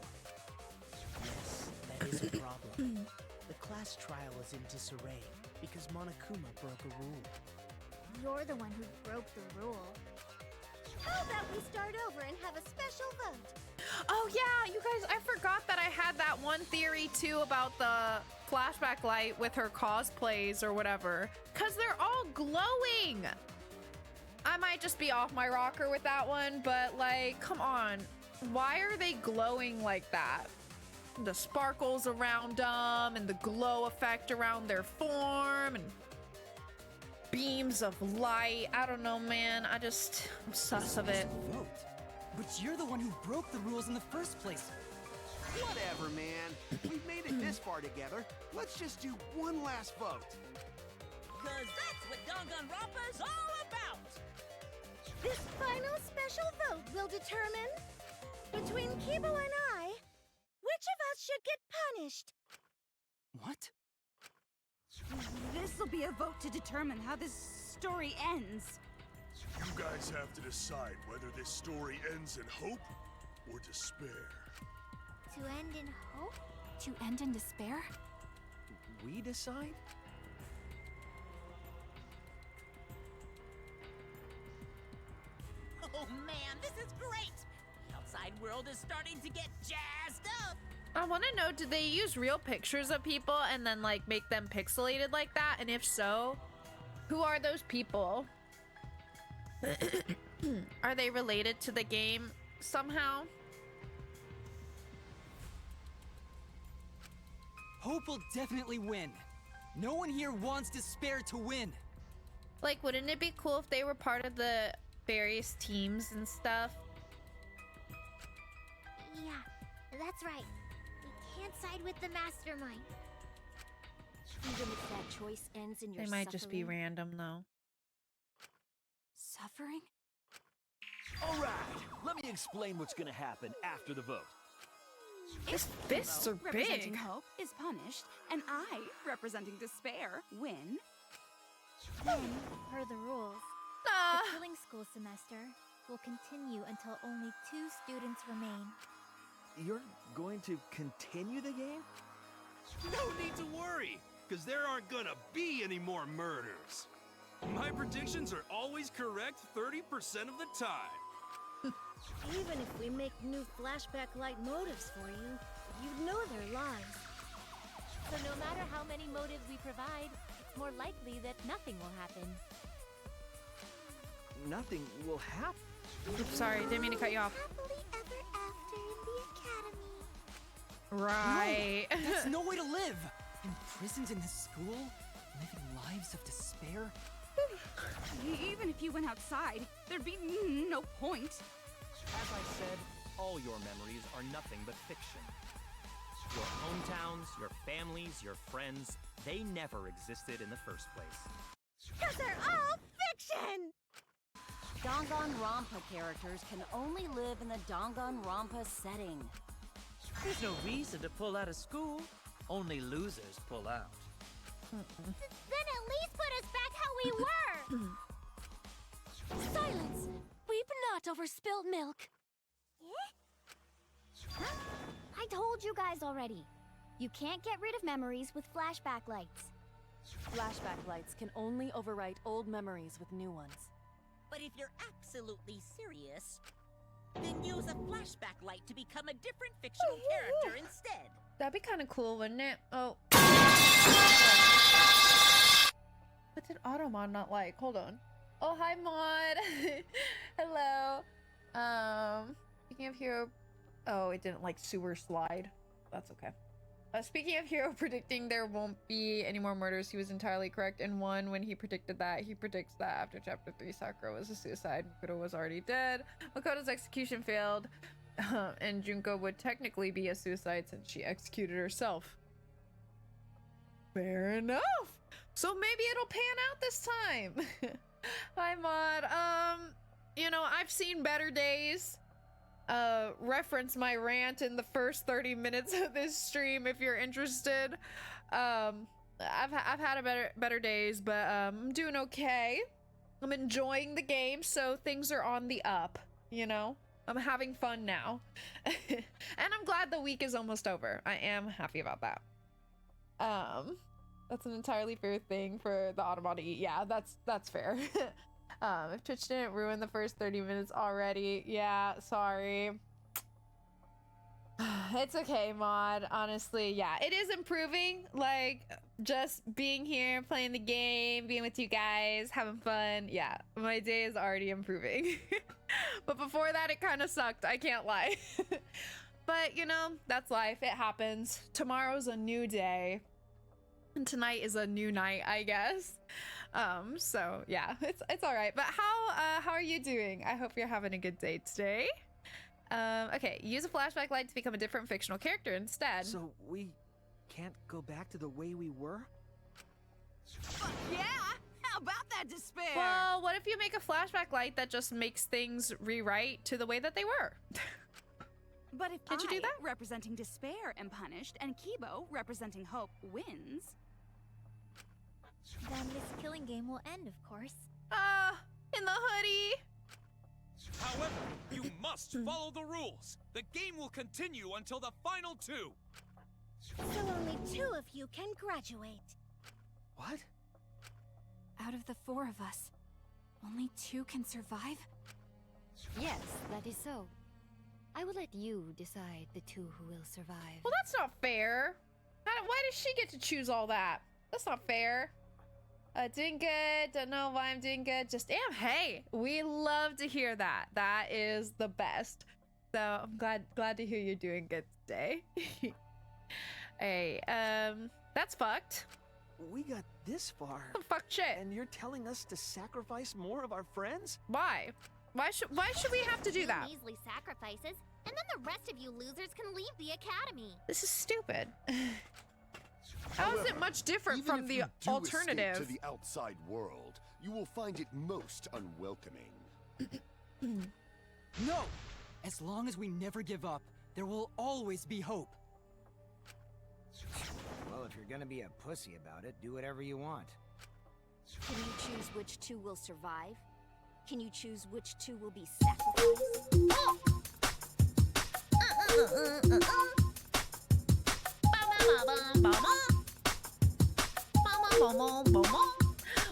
Yes, that is a problem. The class trial is in disarray because Monokuma broke a rule. You're the one who broke the rule. How about we start over and have a special vote? Oh yeah, you guys, I forgot that I had that one theory too about the flashback light with her cosplays or whatever, because they're all glowing. I might just be off my rocker with that one, but like, come on. Why are they glowing like that? The sparkles around them and the glow effect around their form and beams of light. I don't know, man. I'm sus of it. Vote. But you're the one who broke the rules in the first place. Whatever, man. We've made it this far together. Let's just do one last vote. Cause that's what Danganronpa's all about! This final special vote will determine, between Kibo and I, which of us should get punished. What? This'll be a vote to determine how this story ends. You guys have to decide whether this story ends in hope or despair. To end in hope? To end in despair? We decide? Oh man, this is great! The outside world is starting to get jazzed up! I want to know, did they use real pictures of people and then like make them pixelated like that? And if so, who are those people? Are they related to the game somehow? Hope will definitely win. No one here wants despair to win. Like, wouldn't it be cool if they were part of the various teams and stuff? Yeah, that's right. We can't side with the mastermind. Even if that choice ends in your They might just be suffering. random though. Suffering? All right, let me explain what's gonna happen after the vote. His fists are representing big. hope is punished, and I, representing despair, win. Then, per the rules, the killing school semester will continue until only 2 students remain. You're going to continue the game? No need to worry, because there aren't gonna be any more murders. My predictions are always correct 30% of the time. Even if we make new flashback light motives for you, you'd know their lies. So no matter how many motives we provide, it's more likely that nothing will happen. Nothing will happen. Oops, sorry, didn't mean to cut you off. Happily ever after in the academy. Right. No, that's no way to live. Imprisoned in this school, living lives of despair. Even if you went outside, there'd be no point. As I said, all your memories are nothing but fiction. Your hometowns, your families, your friends, they never existed in the first place. Because they're all fiction! Danganronpa characters can only live in the Danganronpa setting. There's no reason to pull out of school. Only losers pull out. Then at least put us back how we were! Silence! Weep not over spilled milk. I told you guys already. You can't get rid of memories with flashback lights. Flashback lights can only overwrite old memories with new ones. But if you're absolutely serious, then use a flashback light to become a different fictional character instead. That'd be kind of cool, wouldn't it? Oh. What did Automod not like? Hold on. Oh, hi, Mod. Hello. Speaking of hero... Oh, it didn't like sewer slide. That's okay. Speaking of hero predicting there won't be any more murders, he was entirely correct in one when he predicted that. He predicts that after chapter 3, Sakura was a suicide. Makoto was already dead. Makoto's execution failed. And Junko would technically be a suicide since she executed herself. Fair enough. So maybe it'll pan out this time. Hi, Mod. You know, I've seen better days. Reference my rant in the first 30 minutes of this stream if you're interested. I've had a better days, but I'm doing okay. I'm enjoying the game, so things are on the up, you know? I'm having fun now. And I'm glad the week is almost over. I am happy about that. That's an entirely fair thing for the Automata to eat. Yeah, that's fair. If Twitch didn't ruin the first 30 minutes already, yeah, sorry. It's okay, Mod. Honestly, yeah, it is improving. Like, just being here, playing the game, being with you guys, having fun. Yeah, my day is already improving. But before that, it kind of sucked. I can't lie. But, you know, that's life. It happens. Tomorrow's a new day. And tonight is a new night, I guess. So yeah, it's all right. But how are you doing? I hope you're having a good day today. Okay, use a flashback light to become a different fictional character instead. So we can't go back to the way we were? Yeah! How about that despair? Well, what if you make a flashback light that just makes things rewrite to the way that they were? But if Can't you do that? representing despair, am punished, and Kibo, representing hope, wins... Then this killing game will end, of course. In the hoodie! However, you must follow the rules. The game will continue until the final two. So only 2 of you can graduate. What? Out of the 4 of us, only 2 can survive? Yes, that is so. I will let you decide the 2 who will survive. Well, that's not fair. Why does she get to choose all that? That's not fair. Doing good. Don't know why I'm doing good. Just am. Hey, we love to hear that. That is the best. So I'm glad to hear you're doing good today. Hey, that's fucked. We got this far. Fuck shit. And you're telling us to sacrifice more of our friends? Why? Why should we have to do that? Measly sacrifices, and then the rest of you losers can leave the academy. This is stupid. How is it much different from the alternative? To the outside world, you will find it most unwelcoming. No! As long as we never give up, there will always be hope. Well, if you're gonna be a pussy about it, do whatever you want. Can you choose which 2 will survive? Can you choose which 2 will be sacrificed?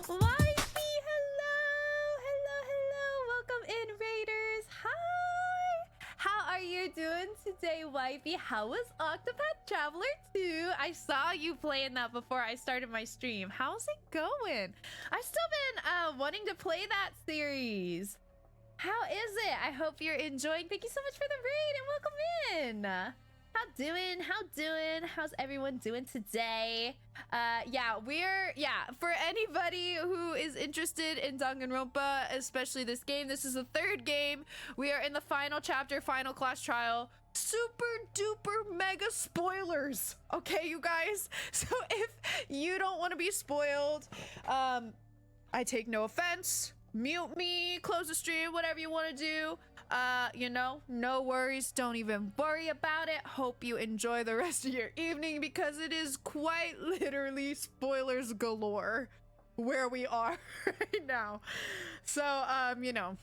Wifey, hello, welcome in, Raiders. Hi, how are you doing today, Wifey? How was Octopath Traveler 2? I saw you playing that before I started my stream. How's it going? I've still been wanting to play that series. How is it? I hope you're enjoying. Thank you so much for the raid and welcome in. How doing? How's everyone doing today? For anybody who is interested in Danganronpa, especially this game, this is the 3rd game. We are in the final chapter, final class trial. Super duper mega spoilers. Okay, you guys? So if you don't want to be spoiled, I take no offense. Mute me, close the stream, whatever you want to do. You know, no worries. Don't even worry about it. Hope you enjoy the rest of your evening because it is quite literally spoilers galore where we are right now. So, you know,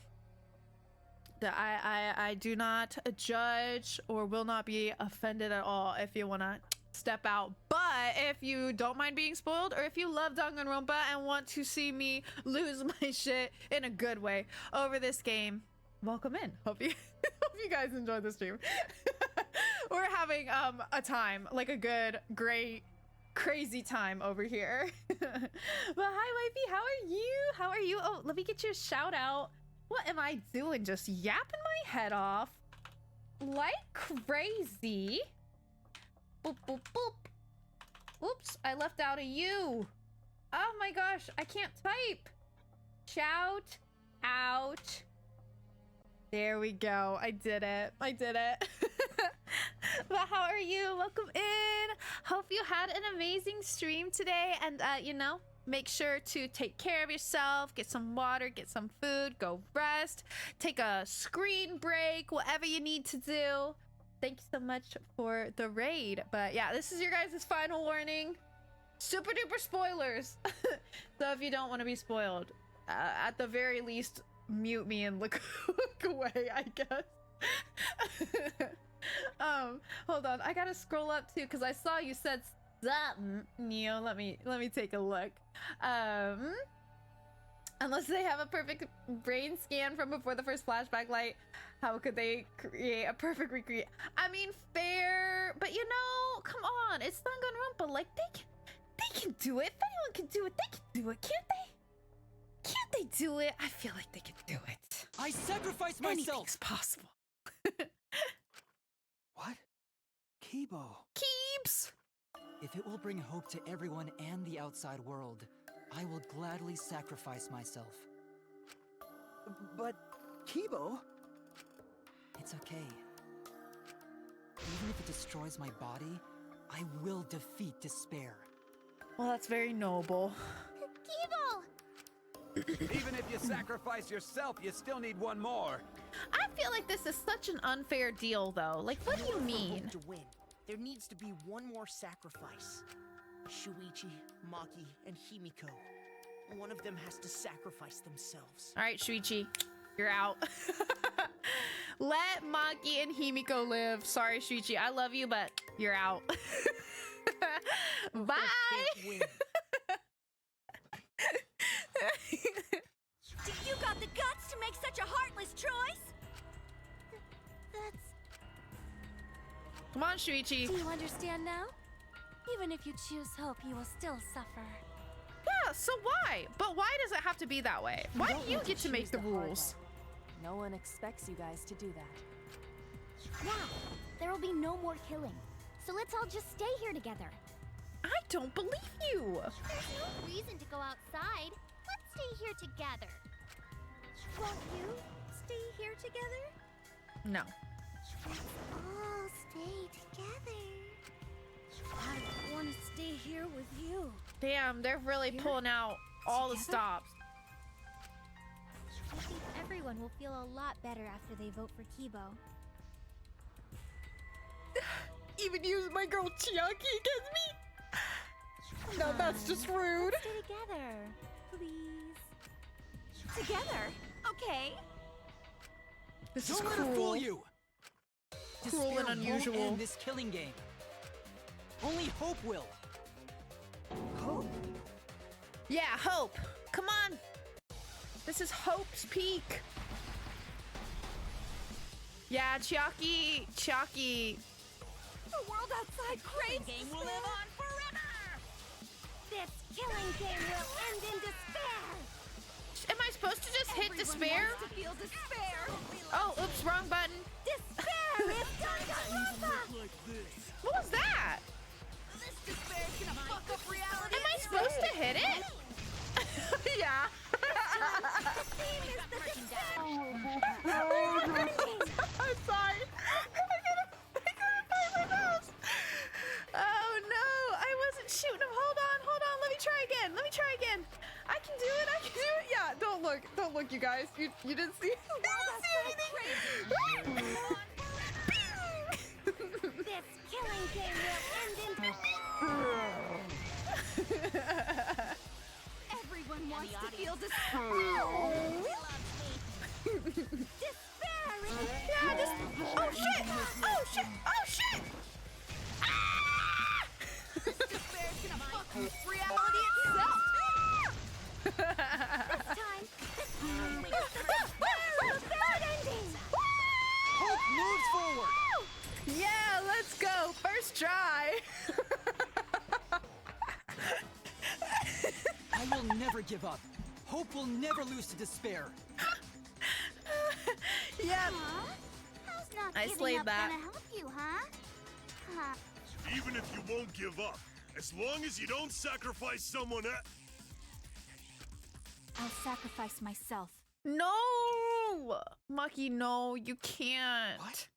I do not judge or will not be offended at all if you want to step out. But if you don't mind being spoiled, or if you love Danganronpa and want to see me lose my shit in a good way over this game, welcome in. Hope you guys enjoy the stream. We're having a time, like a good, great, crazy time over here. But hi, Wifey, how are you? Oh, let me get you a shout out. What am I doing? Just yapping my head off like crazy. Boop, boop, boop. Oops, I left out a U. Oh my gosh, I can't type. Shout out. There we go. I did it. But how are you? Welcome in. Hope you had an amazing stream today. And, you know, make sure to take care of yourself. Get some water, get some food, go rest. Take a screen break, whatever you need to do. Thank you so much for the raid. But yeah, this is your guys' final warning. Super duper spoilers. So if you don't want to be spoiled, at the very least, mute me and look away, I guess. Hold on, I gotta scroll up too because I saw you said something. Neo, let me take a look. Unless they have a perfect brain scan from before the first flashback light. How could they create a perfect recreate? I mean, fair, but you know, come on, it's Danganronpa. Like they can do it. If anyone can do it, they can do it, can't they? Can't they do it? I feel like they can do it. I sacrificed myself. Anything's possible. What? Kibo. Keeps. If it will bring hope to everyone and the outside world, I will gladly sacrifice myself. But, Kibo... It's okay. Even if it destroys my body, I will defeat despair. Well, that's very noble. Kibo! Even if you sacrifice yourself, you still need one more. I feel like this is such an unfair deal, though. Like, what do you mean? To win, there needs to be one more sacrifice. Shuichi, Maki, and Himiko. One of them has to sacrifice themselves. All right, Shuichi, you're out. Let Maki and Himiko live. Sorry, Shuichi, I love you, but you're out. Bye. You got the guts to make such a heartless choice? That's... Come on, Shuichi. Do you understand now? Even if you choose hope, you will still suffer. Yeah, so why? But why does it have to be that way? Why do you get to make the rules? No one expects you guys to do that. Yeah, there will be no more killing. So let's all just stay here together. I don't believe you. There's no reason to go outside. Let's stay here together. Won't you stay here together? No. Let's all stay together. I want to stay here with you. Damn, they're really pulling out all the stops. I think everyone will feel a lot better after they vote for Kibo. Even use my girl Chiaki against me? No, that's just rude. Let's stay together, please. Together? Okay. This Don't is let her cruel. fool you. Cruel and Despair unusual. won't end this killing game. Only hope will. Hope? Yeah, hope. Come on. This is Hope's peak. Yeah, Chiaki. The world outside craves game will live on forever! This killing game will end in despair. Am I supposed to just hit Everyone despair? wants to feel despair. Oh, oops, wrong button. Despair is Danganronpa. What was that? This despair's gonna fuck up reality. Am I supposed to hit it? Yeah. The theme is the despair. I'm sorry. I couldn't find my mouse. Oh no, I wasn't shooting him. Hold on. Let me try again. I can do it. Yeah, don't look, you guys. You didn't see. This killing game will end in Everyone wants to feel despair. despair. Yeah, just. Oh shit. Ah! This despair's gonna fuck up reality itself. This time, the third ending. Hope moves forward. Yeah, let's go. First try. I will never give up. Hope will never lose to despair. Yeah. How's not I giving slayed up that. gonna help you, huh? Huh. Even if you won't give up, as long as you don't sacrifice someone else. I'll sacrifice myself. No, Maki, no, you can't. What?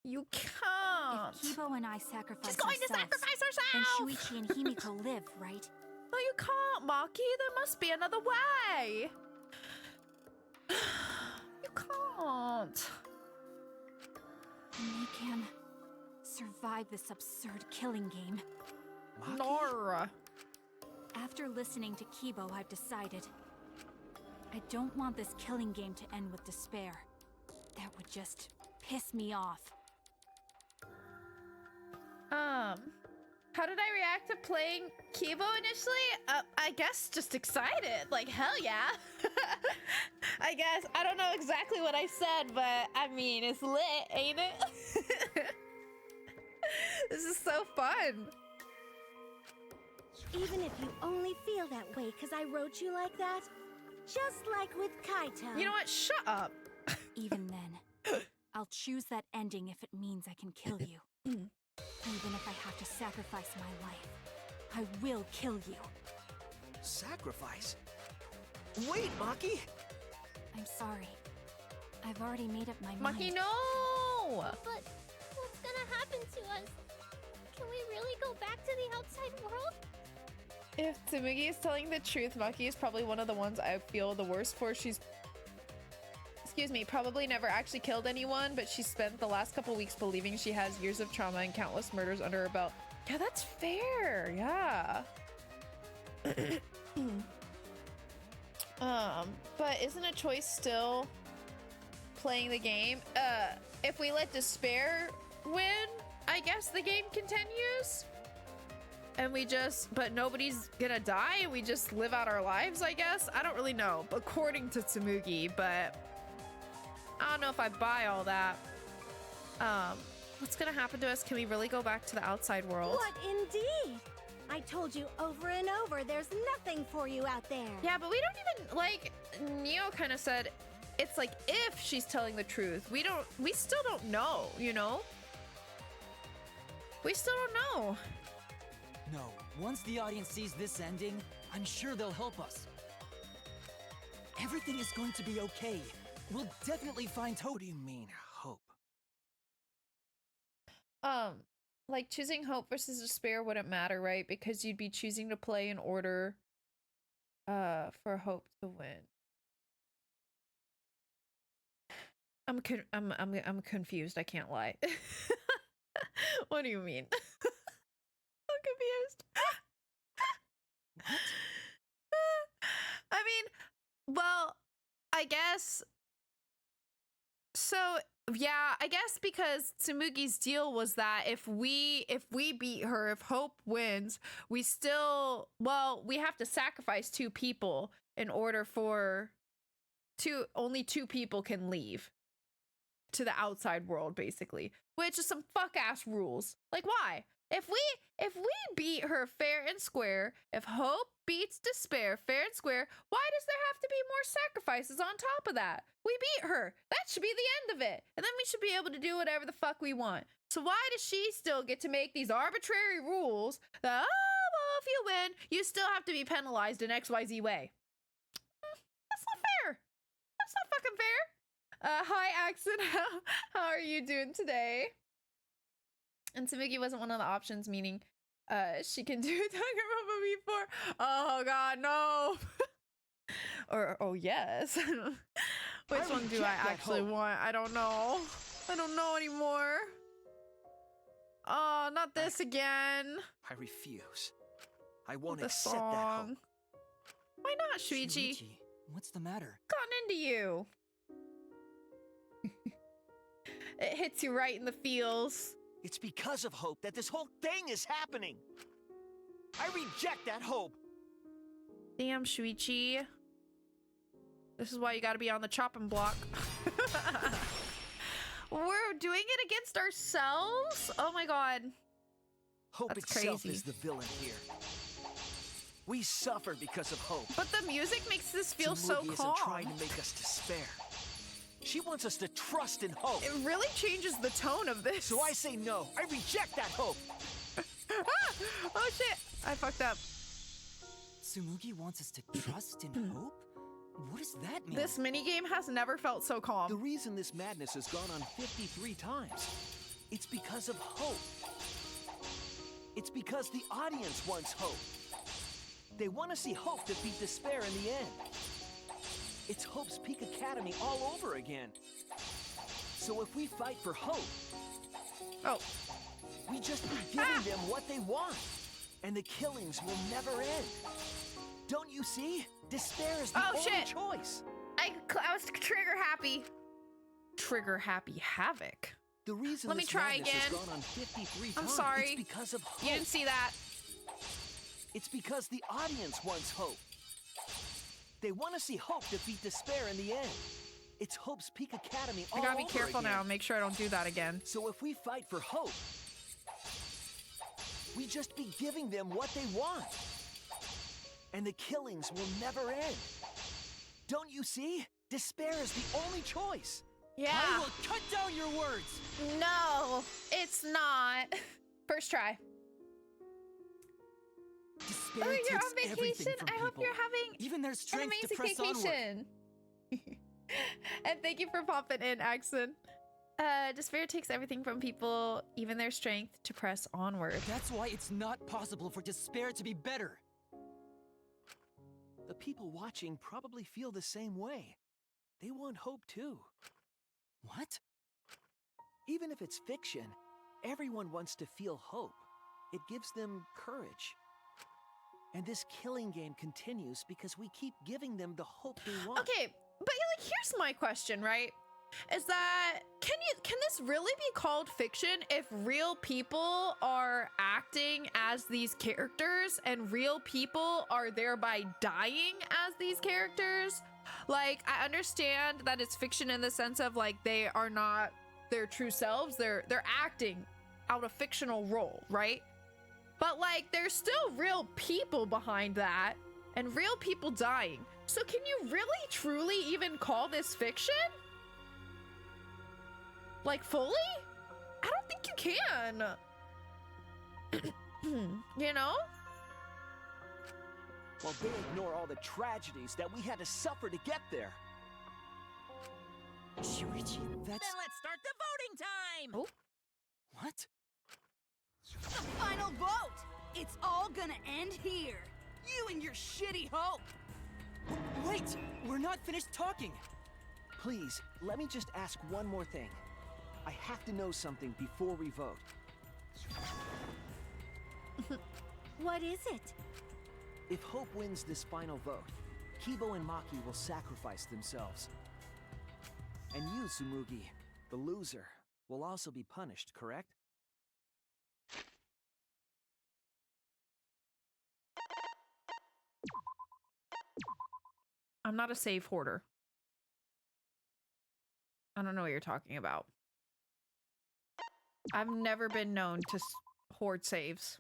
You can't. If Kibo and I sacrifice She's going to ourselves, sacrifice then herself. Shuichi and Himiko live, right? No, you can't, Maki. There must be another way. You can't. And they can survive this absurd killing game. Nor. After listening to Kibo, I've decided I don't want this killing game to end with despair. That would just piss me off. How did I react to playing Kibo initially? I guess just excited. Like, hell yeah. I guess. I don't know exactly what I said, but I mean, it's lit, ain't it? This is so fun. Even if you only feel that way because I wrote you like that, just like with Kaito. You know what? Shut up. Even then, I'll choose that ending if it means I can kill you. Even if I have to sacrifice my life, I will kill you. Sacrifice? Wait, Maki! I'm sorry. I've already made up my mind. Maki, no! But what's gonna happen to us? Can we really go back to the outside world? If Tsumugi is telling the truth, Maki is probably one of the ones I feel the worst for. She's, excuse me, probably never actually killed anyone, but she spent the last couple weeks believing she has years of trauma and countless murders under her belt. Yeah, that's fair. Yeah. But isn't a choice still playing the game? If we let despair win, I guess the game continues. And we just, but nobody's gonna die and we just live out our lives, I guess? I don't really know, according to Tsumugi, but I don't know if I buy all that. What's gonna happen to us? Can we really go back to the outside world? What indeed? I told you over and over, there's nothing for you out there. Yeah, but we don't even, like, Neo kind of said, it's like if she's telling the truth. We still don't know, you know? We still don't know. No, once the audience sees this ending, I'm sure they'll help us. Everything is going to be okay. We'll definitely find hope. What do you mean, hope? Like choosing hope versus despair wouldn't matter, right? Because you'd be choosing to play in order for hope to win. I'm confused, I can't lie. What do you mean? I'm confused. I mean, well, I guess so. Yeah, I guess because Tsumugi's deal was that if we beat her, if Hope wins, we still, well, we have to sacrifice 2 people in order for only 2 people can leave to the outside world, basically, which is some fuck ass rules. Like, why? If we beat her fair and square, if Hope beats despair fair and square, why does there have to be more sacrifices on top of that? We beat her. That should be the end of it. And then we should be able to do whatever the fuck we want. So why does she still get to make these arbitrary rules that, oh, well, if you win, you still have to be penalized in XYZ way? That's not fair. That's not fucking fair. Hi, Axon. How are you doing today? And Tsumugi wasn't one of the options, meaning she can do Danganronpa before. Oh god, no. Or oh yes. Which one do I actually want? I don't know. I don't know anymore. Oh, not this again. I refuse. I won't The accept that song. hope. Why not, Shuichi? What's the matter? Gotten into you. It hits you right in the feels. It's because of hope that this whole thing is happening. I reject that hope. Damn, Shuichi. This is why you gotta be on the chopping block. We're doing it against ourselves? Oh my god. Hope That's itself crazy. is the villain here. We suffer because of hope. But the music makes this feel so Tsumugi calm. isn't trying to make us despair. She wants us to trust in hope. It really changes the tone of this. So I say no. I reject that hope. Oh shit. I fucked up. Tsumugi wants us to trust in hope? What does that mean? This minigame has never felt so calm. The reason this madness has gone on 53 times, it's because of hope. It's because the audience wants hope. They want to see hope defeat despair in the end. It's Hope's Peak Academy all over again. So if we fight for hope, we just be giving them what they want, and the killings will never end. Don't you see? Despair is the only choice. I was trigger happy. Trigger happy havoc. The reason Let me this try madness has again. gone on 53 I'm times, sorry. it's because of hope. You didn't see that. It's because the audience wants hope. They want to see hope defeat despair in the end. It's Hope's Peak Academy all I gotta be over careful again. now. Make sure I don't do that again. So if we fight for hope, we just be giving them what they want. And the killings will never end. Don't you see? Despair is the only choice. Yeah. I will cut down your words. No, it's not. First try. Despair Oh, you're takes on everything vacation? from I hope people. you're having even their an strength to amazing press onward. vacation. And thank you for popping in, Axon. Despair takes everything from people, even their strength, to press onward. That's why it's not possible for despair to be better. The people watching probably feel the same way. They want hope too. What? Even if it's fiction, everyone wants to feel hope. It gives them courage. And this killing game continues because we keep giving them the hope they want. Okay, but like, here's my question, right? Is that can this really be called fiction if real people are acting as these characters and real people are thereby dying as these characters? Like, I understand that it's fiction in the sense of like they are not their true selves, they're acting out a fictional role, right? But like there's still real people behind that and real people dying. So can you really truly even call this fiction? Like fully? I don't think you can. You know? While they ignore all the tragedies that we had to suffer to get there. Shuichi, that's... Then let's start the voting time! Oh. What? The final vote! It's all gonna end here. You and your shitty hope. Wait! We're not finished talking! Please, let me just ask one more thing. I have to know something before we vote. What is it? If Hope wins this final vote, Kibo and Maki will sacrifice themselves. And you, Tsumugi, the loser, will also be punished, correct? I'm not a save hoarder. I don't know what you're talking about. I've never been known to hoard saves.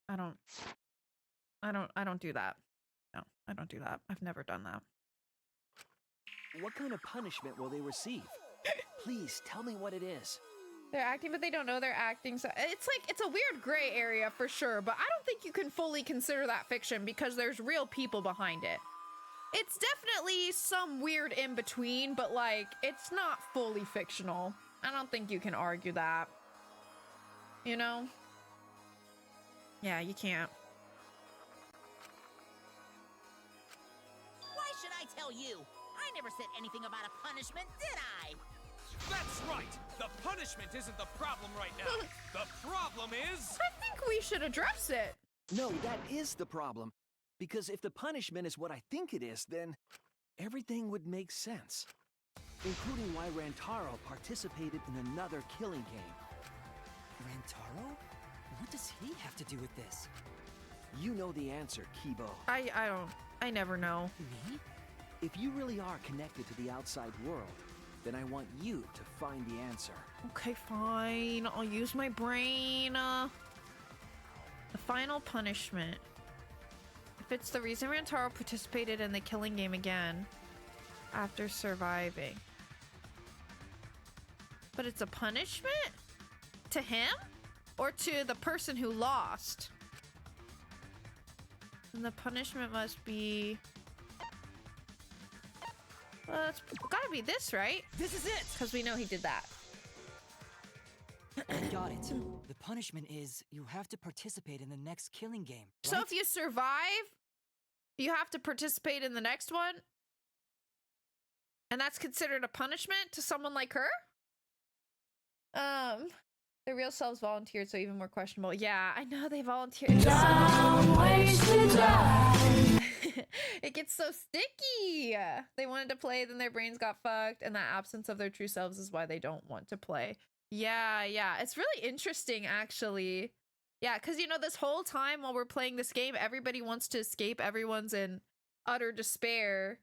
I don't do that. No, I don't do that. I've never done that. What kind of punishment will they receive? Please, tell me what it is. They're acting, but they don't know they're acting. So it's like, it's a weird gray area for sure, but I don't think you can fully consider that fiction because there's real people behind it. It's definitely some weird in between, but like, it's not fully fictional. I don't think you can argue that. You know? Yeah, you can't. Why should I tell you? I never said anything about a punishment, did I? That's right! The punishment isn't the problem right now. The problem is... I think we should address it. No, that is the problem. Because if the punishment is what I think it is, then everything would make sense. Including why Rantaro participated in another killing game. Rantaro? What does he have to do with this? You know the answer, Kibo. I never know. Me? If you really are connected to the outside world, then I want you to find the answer. Okay, fine. I'll use my brain. The final punishment. If it's the reason Rantaro participated in the killing game again after surviving. But it's a punishment? To him? Or to the person who lost? And the punishment must be... Well, it's gotta be this, right? This is it! Because we know he did that. I got it. The punishment is you have to participate in the next killing game. Right? So if you survive, you have to participate in the next one? And that's considered a punishment to someone like her? Their real selves volunteered, so even more questionable. Yeah, I know they volunteered. It gets so sticky. They wanted to play, then their brains got fucked, and that absence of their true selves is why they don't want to play. Yeah, it's really interesting, actually. Yeah, because, you know, this whole time while we're playing this game, everybody wants to escape. Everyone's in utter despair,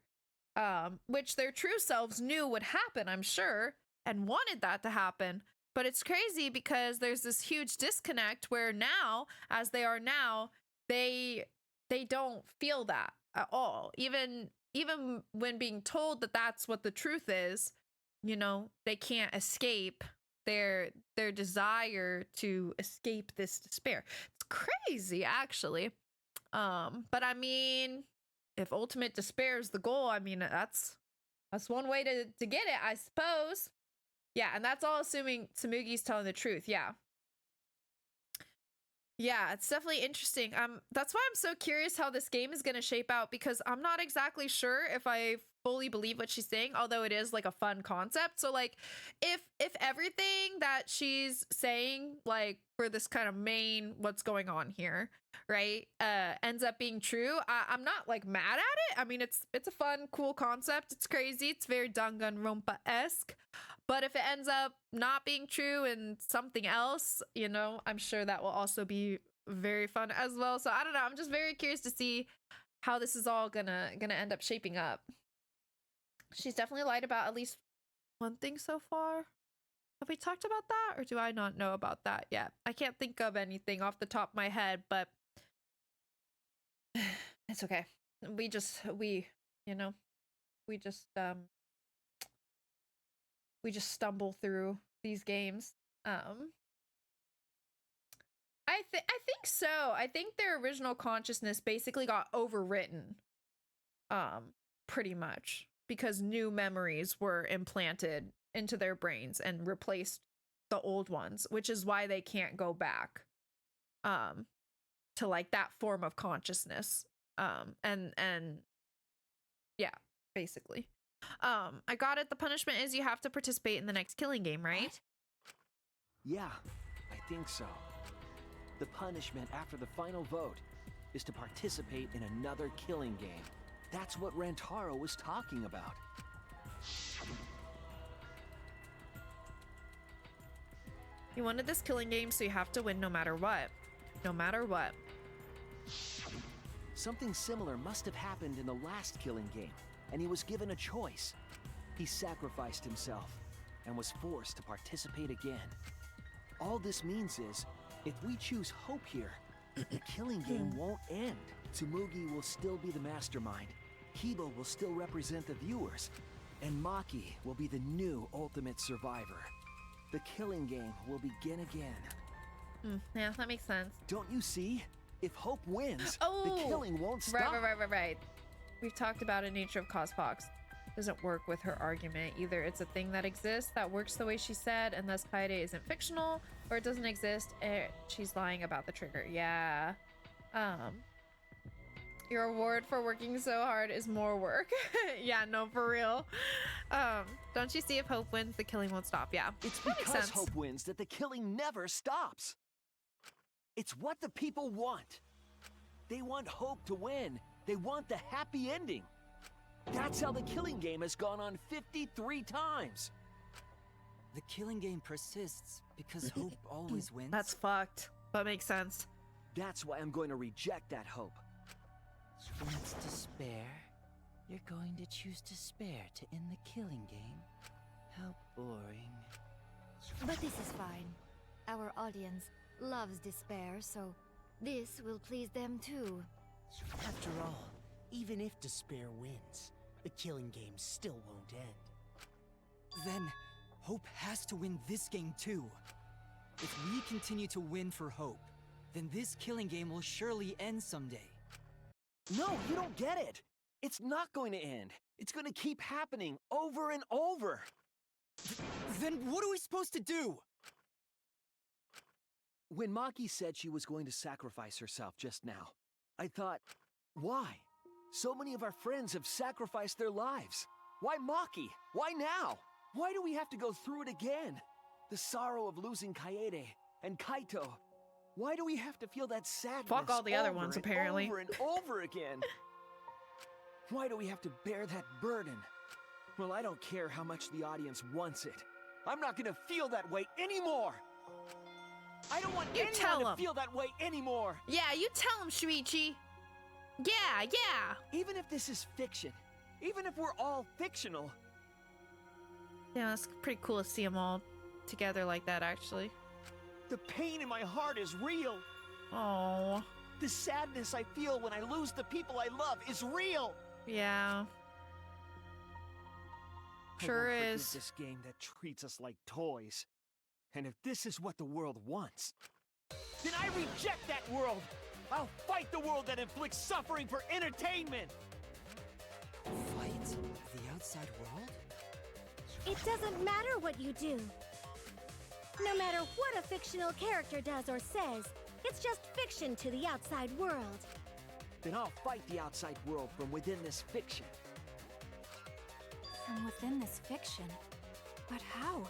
which their true selves knew would happen, I'm sure, and wanted that to happen. But it's crazy because there's this huge disconnect where now, as they are now, they don't feel that at all. Even when being told that that's what the truth is, you know, they can't escape their desire to escape this despair. It's crazy, actually. But I mean, if ultimate despair is the goal, I mean, that's one way to get it, I suppose. Yeah, and that's all assuming Tsurugi's telling the truth. Yeah, it's definitely interesting. That's why I'm so curious how this game is going to shape out, because I'm not exactly sure if I fully believe what she's saying, although it is like a fun concept. So like if everything that she's saying, like for this kind of main what's going on here, right, ends up being true, I'm not like mad at it. I mean, it's a fun, cool concept. It's crazy. It's very Danganronpa-esque. But if it ends up not being true and something else, you know, I'm sure that will also be very fun as well. So I don't know. I'm just very curious to see how this is all gonna end up shaping up. She's definitely lied about at least one thing so far. Have we talked about that, or do I not know about that yet? I can't think of anything off the top of my head, but it's okay. We just stumble through these games. I think so. I think their original consciousness basically got overwritten, pretty much, because new memories were implanted into their brains and replaced the old ones, which is why they can't go back to like that form of consciousness. And yeah, basically. I got it. The punishment is you have to participate in the next killing game, right? Yeah, I think so. The punishment after the final vote is to participate in another killing game. That's what Rantaro was talking about. You wanted this killing game, so you have to win no matter what. No matter what. Something similar must have happened in the last killing game, and he was given a choice. He sacrificed himself and was forced to participate again. All this means is, if we choose hope here, the killing game won't end. Tsurugi will still be the mastermind, Kiba will still represent the viewers, and Maki will be the new ultimate survivor. The killing game will begin again. Yeah, that makes sense. Don't you see? If hope wins, the killing won't stop. Right. We've talked about the nature of Cospox. Doesn't work with her argument. Either it's a thing that exists that works the way she said, and thus Kaede isn't fictional, or it doesn't exist and she's lying about the trigger. Yeah. Your reward for working so hard is more work. Yeah, no, for real. Don't you see if hope wins, the killing won't stop? Yeah. It's because hope wins that the killing never stops. It's what the people want. They want hope to win. They want the happy ending. That's how the killing game has gone on 53 times. The killing game persists because hope always wins. That's fucked, but makes sense. That's why I'm going to reject that hope. When it's despair, you're going to choose despair to end the killing game? How boring. But this is fine. Our audience loves despair, so this will please them too. After all, even if despair wins, the killing game still won't end. Then, hope has to win this game too. If we continue to win for hope, then this killing game will surely end someday. No, you don't get it. It's not going to end. It's going to keep happening over and over. Then what are we supposed to do? When Maki said she was going to sacrifice herself just now, I thought, why? So many of our friends have sacrificed their lives. Why Maki? Why now? Why do we have to go through it again? The sorrow of losing Kaede and Kaito. Why do we have to feel that sadness? Fuck all the other ones, apparently. Over and over again. Why do we have to bear that burden? Well, I don't care how much the audience wants it. I'm not gonna feel that way anymore! I don't want anyone to feel that way anymore! Yeah, you tell him, Shuichi. Yeah. Even if this is fiction, even if we're all fictional. Yeah, it's pretty cool to see them all together like that, actually. The pain in my heart is real. Oh. The sadness I feel when I lose the people I love is real. Yeah. Sure I won't is. forgive this game that treats us like toys. And if this is what the world wants, then I reject that world. I'll fight the world that inflicts suffering for entertainment. Fight the outside world? It doesn't matter what you do. No matter what a fictional character does or says, it's just fiction to the outside world. Then I'll fight the outside world from within this fiction. From within this fiction? But how?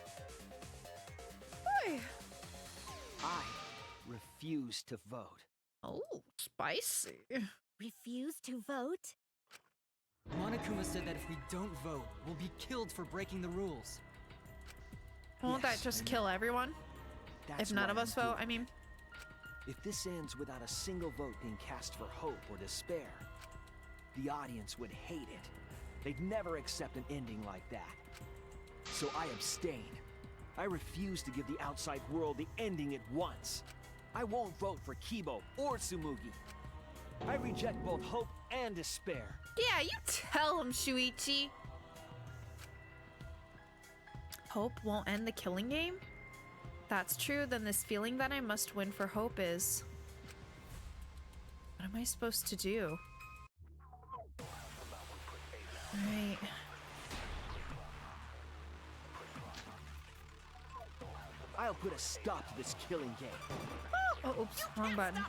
I refuse to vote. Oh, spicy. Refuse to vote? Monokuma said that if we don't vote, we'll be killed for breaking the rules. Won't that just kill everyone? That's If none why of us I'm vote, doing I mean. If this ends without a single vote being cast for hope or despair, the audience would hate it. They'd never accept an ending like that. So I abstain. I refuse to give the outside world the ending it wants. I won't vote for Kibo or Tsumugi. I reject both hope and despair. Yeah, you tell him, Shuichi. Hope won't end the killing game? That's true, then this feeling that I must win for hope is... What am I supposed to do? Alright. I'll put a stop to this killing game. Oh, oops, wrong button.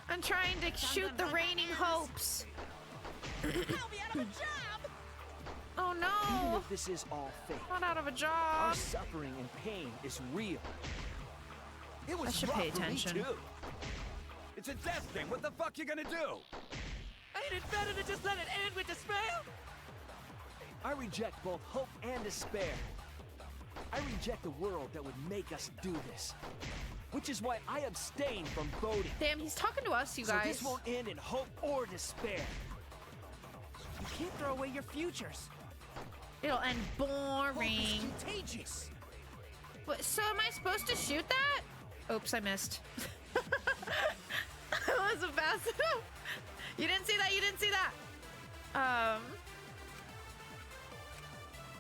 I'm trying to shoot the raining hopes. I'll be out of a job! Oh Even no! if this is all fake, Not out of a our job. suffering and pain is real. It was I should rough pay for me attention. too. It's a death thing. What the fuck you gonna do? Ain't it better to just let it end with despair? I reject both hope and despair. I reject a world that would make us do this. Which is why I abstain from voting. Damn, he's talking to us, you So guys. this won't end in hope or despair. You can't throw away your futures. It'll end Hope boring. is contagious. What, so am I supposed to shoot that? Oops, I missed. I wasn't fast enough. You didn't see that? You didn't see that?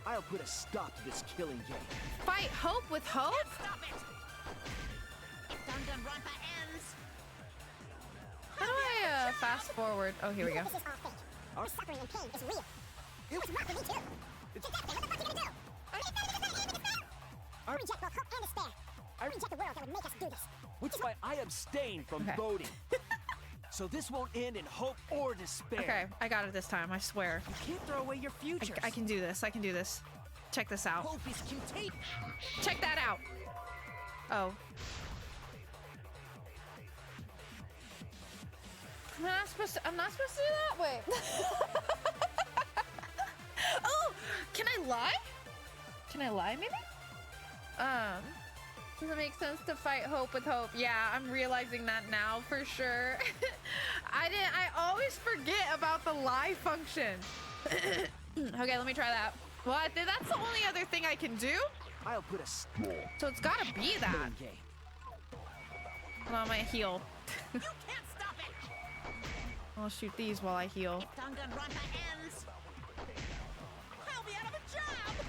I'll put a stop to this killing game. Fight hope with hope? Stop it! If Danganronpa ends, How do I fast forward? Oh, here we go. This is all fake. Our suffering and pain is real. It's rough for me too. It's death thing. What the fuck are you gonna do? I reject both hope and despair. I reject the world that would make us do this. Which is why I abstain from voting. So this won't end in hope or despair. Okay, I got it this time, I swear. You can't throw away your futures. I can do this. I can do this. Check this out. Hope is contagious. Check that out. Oh. I'm not supposed to do that? Wait. Oh, can I lie? Can I lie, maybe? Does it make sense to fight hope with hope? Yeah, I'm realizing that now for sure. I always forget about the lie function. Okay, let me try that. Well, I think that's the only other thing I can do. I'll put a stop. So it's gotta be that. Game. Hold on, I might heal. you can't stop it! I'll shoot these while I heal. If Danganronpa ends, I'll be out of a job!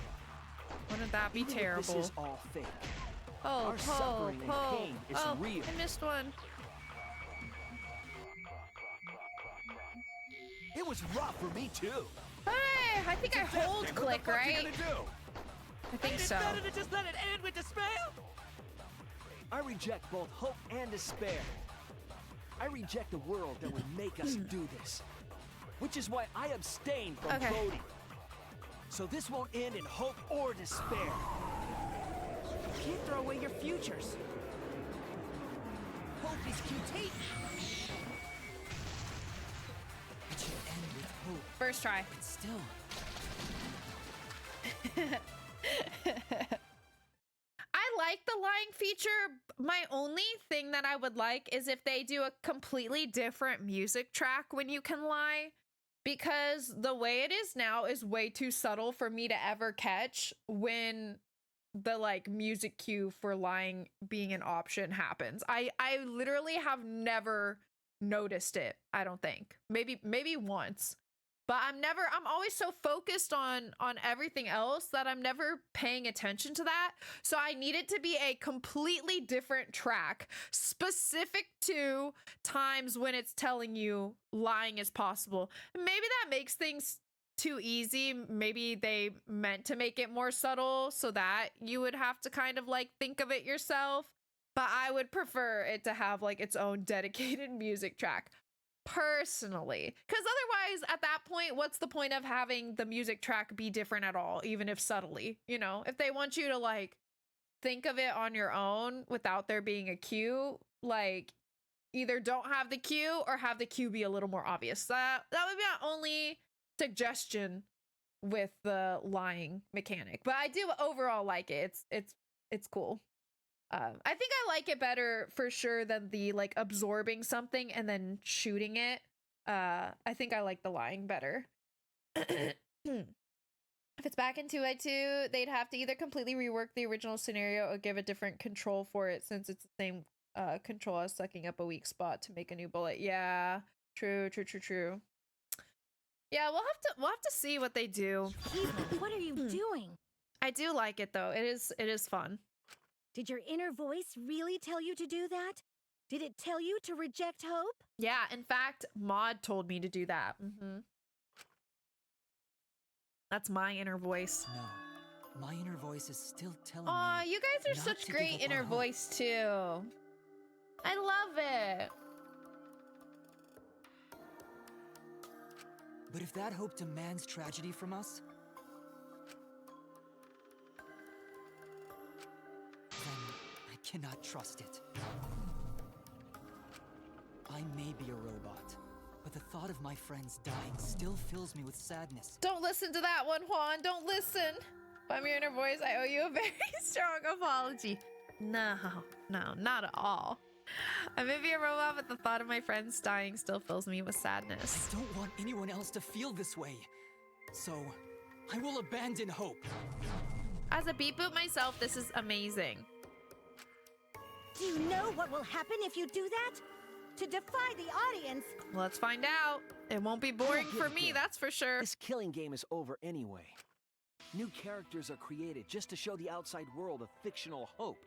Wouldn't that be Even if terrible? This is all fake. Oh, Our suffering and pain is real. I missed one. It was rough for me too. Hey, I think I hold click, What right? you gonna do? I think Ain't it so. better to just let it end with despair? I reject both hope and despair. I reject a world that would make us do this. Which is why I abstain from voting. So this won't end in hope or despair. You can't throw away your futures. Hope is contagious. It should end with hope. First try. But still. I like the lying feature. My only thing that I would like is if they do a completely different music track when you can lie, because the way it is now is way too subtle for me to ever catch when the like music cue for lying being an option happens. I literally have never noticed it. I don't think. Maybe once. But I'm always so focused on everything else that I'm never paying attention to that. So I need it to be a completely different track specific to times when it's telling you lying is possible. Maybe that makes things too easy. Maybe they meant to make it more subtle so that you would have to kind of like think of it yourself. But I would prefer it to have like its own dedicated music track. Personally, because otherwise at that point, what's the point of having the music track be different at all, even if subtly? You know, if they want you to like think of it on your own without there being a cue, like either don't have the cue or have the cue be a little more obvious. That would be my only suggestion with the lying mechanic. But I do overall like it. It's cool. I think I like it better for sure than the like absorbing something and then shooting it. I think I like the lying better. If it's back in 2i2, they'd have to either completely rework the original scenario or give a different control for it, since it's the same control as sucking up a weak spot to make a new bullet. Yeah, true. Yeah, we'll have to see what they do. What are you doing? I do like it though. It is fun. Did your inner voice really tell you to do that? Did it tell you to reject hope? Yeah, in fact, Maud told me to do that. That's my inner voice. No, my inner voice is still telling me. Aw, you guys are not such to great give up inner on hope. voice too. I love it. But if that hope demands tragedy from us, then I cannot trust it. I may be a robot, but the thought of my friends dying still fills me with sadness. Don't listen to that one, Juan. Don't listen. If I'm your inner voice, I owe you a very strong apology. No, not at all. I may be a robot, but the thought of my friends dying still fills me with sadness. I don't want anyone else to feel this way, so I will abandon hope. As a beat boot myself, this is amazing. Do you know what will happen if you do that? To defy the audience. Let's find out. It won't be boring for me, that's for sure. This killing game is over anyway. New characters are created just to show the outside world a fictional hope.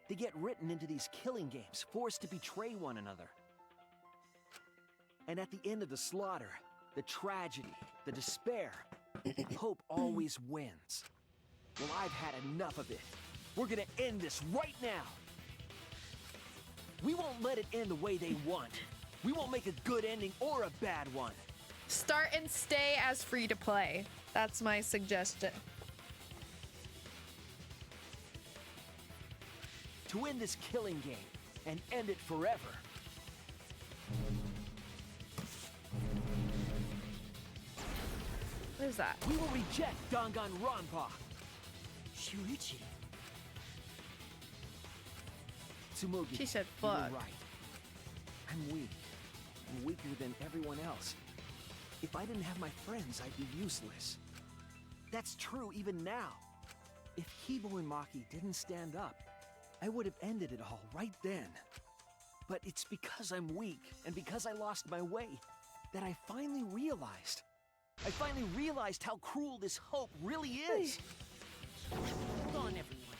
They get written into these killing games, forced to betray one another. And at the end of the slaughter, the tragedy, the despair, hope always wins. Well, I've had enough of it. We're gonna end this right now. We won't let it end the way they want. We won't make a good ending or a bad one. Start and stay as free to play. That's my suggestion. To win this killing game and end it forever. What is that? We will reject Danganronpa. Shuichi. Tsumugi, She said, you were fuck. right. I'm weak. I'm weaker than everyone else. If I didn't have my friends, I'd be useless. That's true even now. If Hibo and Maki didn't stand up, I would have ended it all right then. But it's because I'm weak and because I lost my way that I finally realized. I finally realized how cruel this hope really is. Hold on, everyone.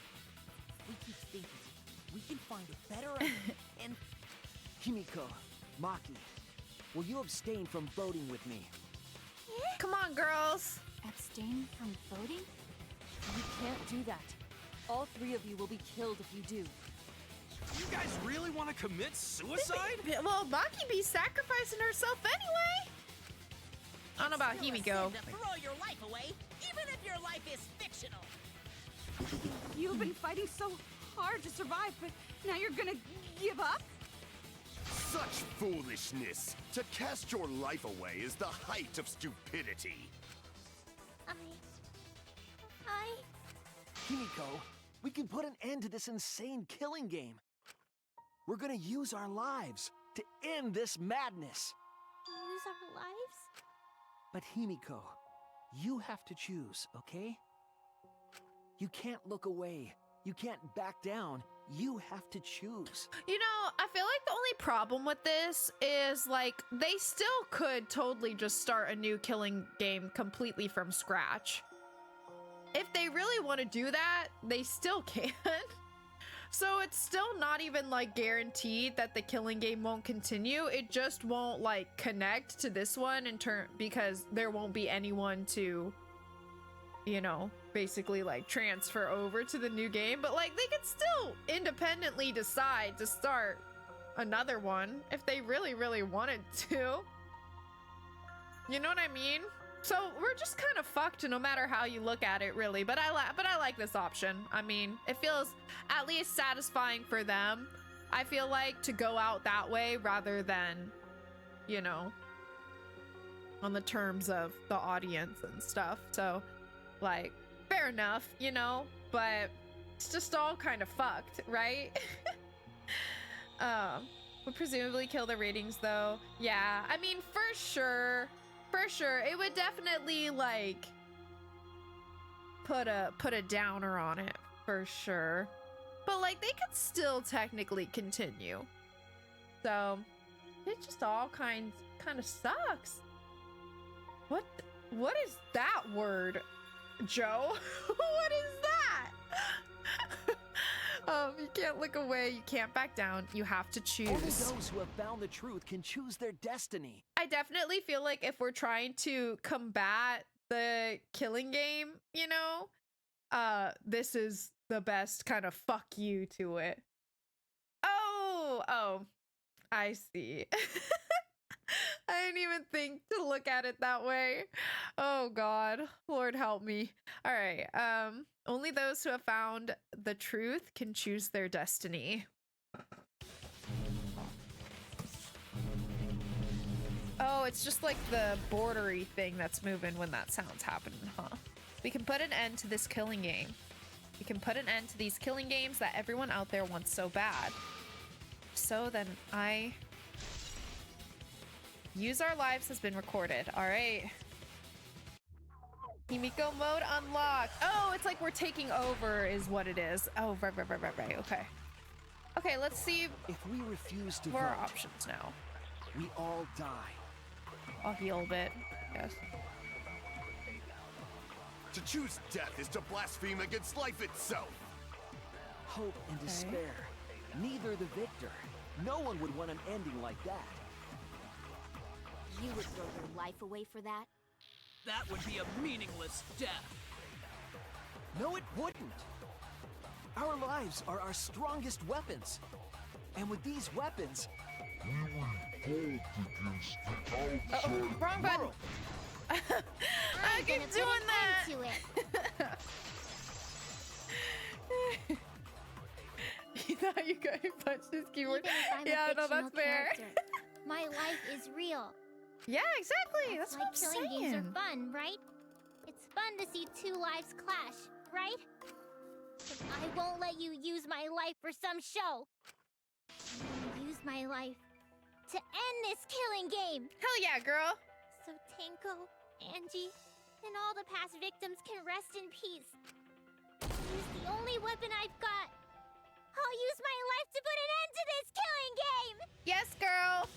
We keep thinking we can find a better and Himiko, Maki, will you abstain from voting with me? Come on, girls. Abstain from voting? You can't do that. All three of you will be killed if you do. You guys really want to commit suicide? Well, Maki be sacrificing herself anyway. I don't know about still a Himiko. sin to throw your life away, even if your life is fictional. You've been fighting so hard to survive, but now you're gonna give up? Such foolishness! To cast your life away is the height of stupidity. Himiko, we can put an end to this insane killing game. We're gonna use our lives to end this madness. Use our lives? But Himiko, you have to choose, okay? You can't look away. You can't back down. You have to choose. You know, I feel like the only problem with this is like they still could totally just start a new killing game completely from scratch. If they really want to do that, they still can. So it's still not even like guaranteed that the killing game won't continue. It just won't like connect to this one in turn because there won't be anyone to, you know, basically like transfer over to the new game. But like they could still independently decide to start another one if they really, really wanted to. You know what I mean? So we're just kind of fucked no matter how you look at it, really. But I like this option. I mean, it feels at least satisfying for them. I feel like to go out that way rather than, you know, on the terms of the audience and stuff. So, like, fair enough, you know, but it's just all kind of fucked, right? Would presumably kill the ratings though. Yeah, I mean, for sure, it would definitely like put a downer on it for sure. But like they could still technically continue. So it just all kind of sucks. What is that word, Joe? What is that? You can't look away, you can't back down, you have to choose. Only those who have found the truth can choose their destiny. I definitely feel like if we're trying to combat the killing game, you know, this is the best kind of fuck you to it. Oh, I see. I didn't even think to look at it that way. Oh God, Lord help me. All right, only those who have found the truth can choose their destiny. Oh, it's just like the bordery thing that's moving when that sound's happening, huh? We can put an end to this killing game. We can put an end to these killing games that everyone out there wants so bad. So then Use Our Lives has been recorded. All right. Himiko mode unlocked. Oh, it's like we're taking over is what it is. Oh, right. Okay. Okay, let's see. If we refuse to what vote, are our options now? We all die. I'll heal a bit, yes. To choose death is to blaspheme against life itself. Hope and despair. Neither the victor. No one would want an ending like that. You would throw your life away for that? That would be a meaningless death. No, it wouldn't. Our lives are our strongest weapons. And with these weapons, we will hold against the outside wrong button. I keep doing that. You thought you could punch this keyboard? Yeah, no, that's fair. My life is real. Yeah, exactly. That's what I'm killing saying. games are fun, right? It's fun to see two lives clash, right? But I won't let you use my life for some show. I'm gonna use my life to end this killing game. Hell yeah, girl. So Tenko, Angie, and all the past victims can rest in peace. Use the only weapon I've got. I'll use my life to put an end to this killing game. Yes, girl.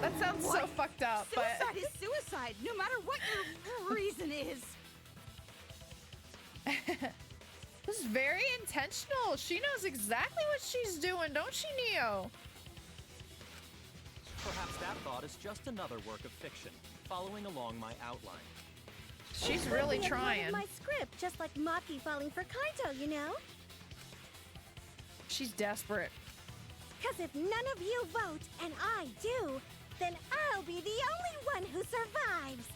That sounds so fucked up, Suicide is suicide, no matter what your reason is. This is very intentional. She knows exactly what she's doing, don't she, Neo? Perhaps that thought is just another work of fiction, following along my outline. She's really trying. My script, just like Maki falling for Kaito, you know? She's desperate. Because if none of you vote, and I do, then I'll be the only one who survives.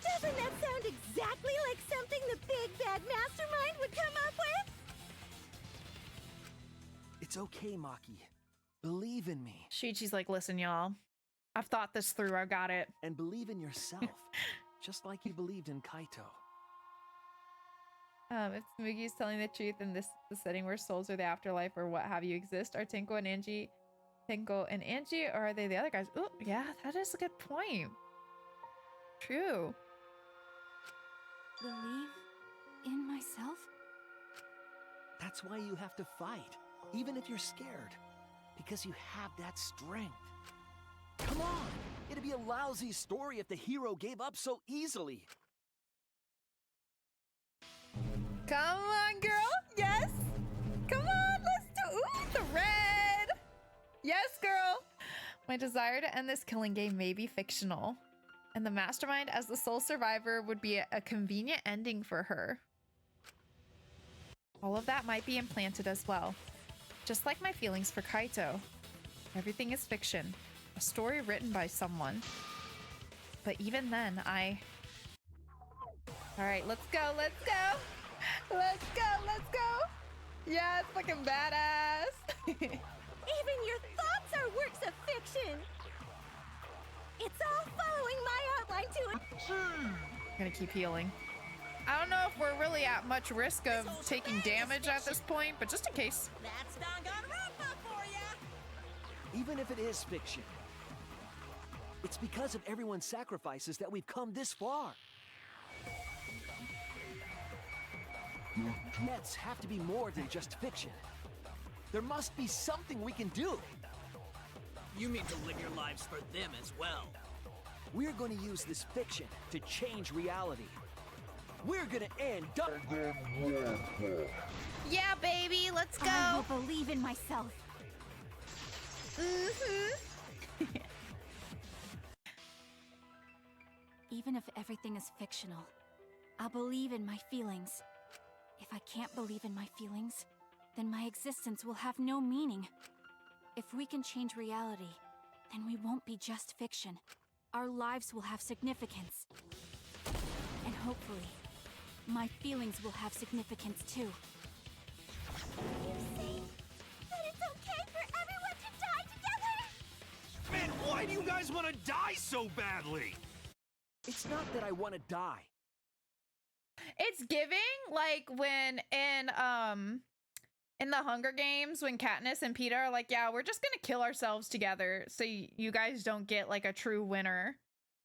Doesn't that sound exactly like something the big bad mastermind would come up with? It's okay, Maki. Believe in me. Shuichi's like, listen, y'all. I've thought this through. I got it. And believe in yourself. Just like you believed in Kaito. If Tsumugi is telling the truth in the setting where souls or the afterlife or what have you exist, are Tenko and Angie or are they the other guys? Oh, yeah, that is a good point. True. Believe in myself? That's why you have to fight, even if you're scared. Because you have that strength. Come on! It'd be a lousy story if the hero gave up so easily. Come on, girl. Yes. Come on, let's do the red. Yes, girl. My desire to end this killing game may be fictional. And the mastermind as the sole survivor would be a convenient ending for her. All of that might be implanted as well. Just like my feelings for Kaito. Everything is fiction. A story written by someone. But even then, Alright, let's go, let's go! Let's go, let's go! Yeah, it's fucking badass! Even your thoughts are works of fiction! It's all following my outline to it. I'm gonna keep healing. I don't know if we're really at much risk of taking damage at this point, but just in case. That's Danganronpa for ya! Even if it is fiction, it's because of everyone's sacrifices that we've come this far. Nets have to be more than just fiction. There must be something we can do. You mean to live your lives for them as well. We're going to use this fiction to change reality. We're going to end Danganronpa. Yeah, baby, let's go. I will believe in myself. Even if everything is fictional, I'll believe in my feelings. If I can't believe in my feelings, then my existence will have no meaning. If we can change reality, then we won't be just fiction. Our lives will have significance. And hopefully, my feelings will have significance too. You say that it's okay for everyone to die together? Man, why do you guys want to die so badly? It's not that I want to die. It's giving like when in the Hunger Games when Katniss and Peeta are like, yeah, we're just gonna kill ourselves together so you guys don't get like a true winner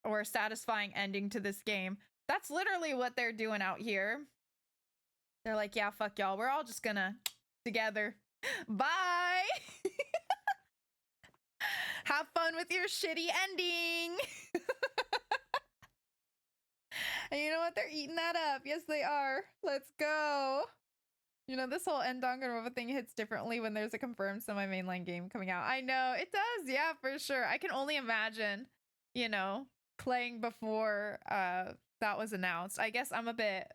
or a satisfying ending to this game. That's literally what they're doing out here. They're like, yeah, fuck y'all, we're all just gonna together. Bye. Have fun with your shitty ending. And you know what? They're eating that up. Yes, they are. Let's go. You know, this whole end Danganronpa thing hits differently when there's a confirmed semi-mainline game coming out. I know, it does. Yeah, for sure. I can only imagine, you know, playing before that was announced. I guess I'm a bit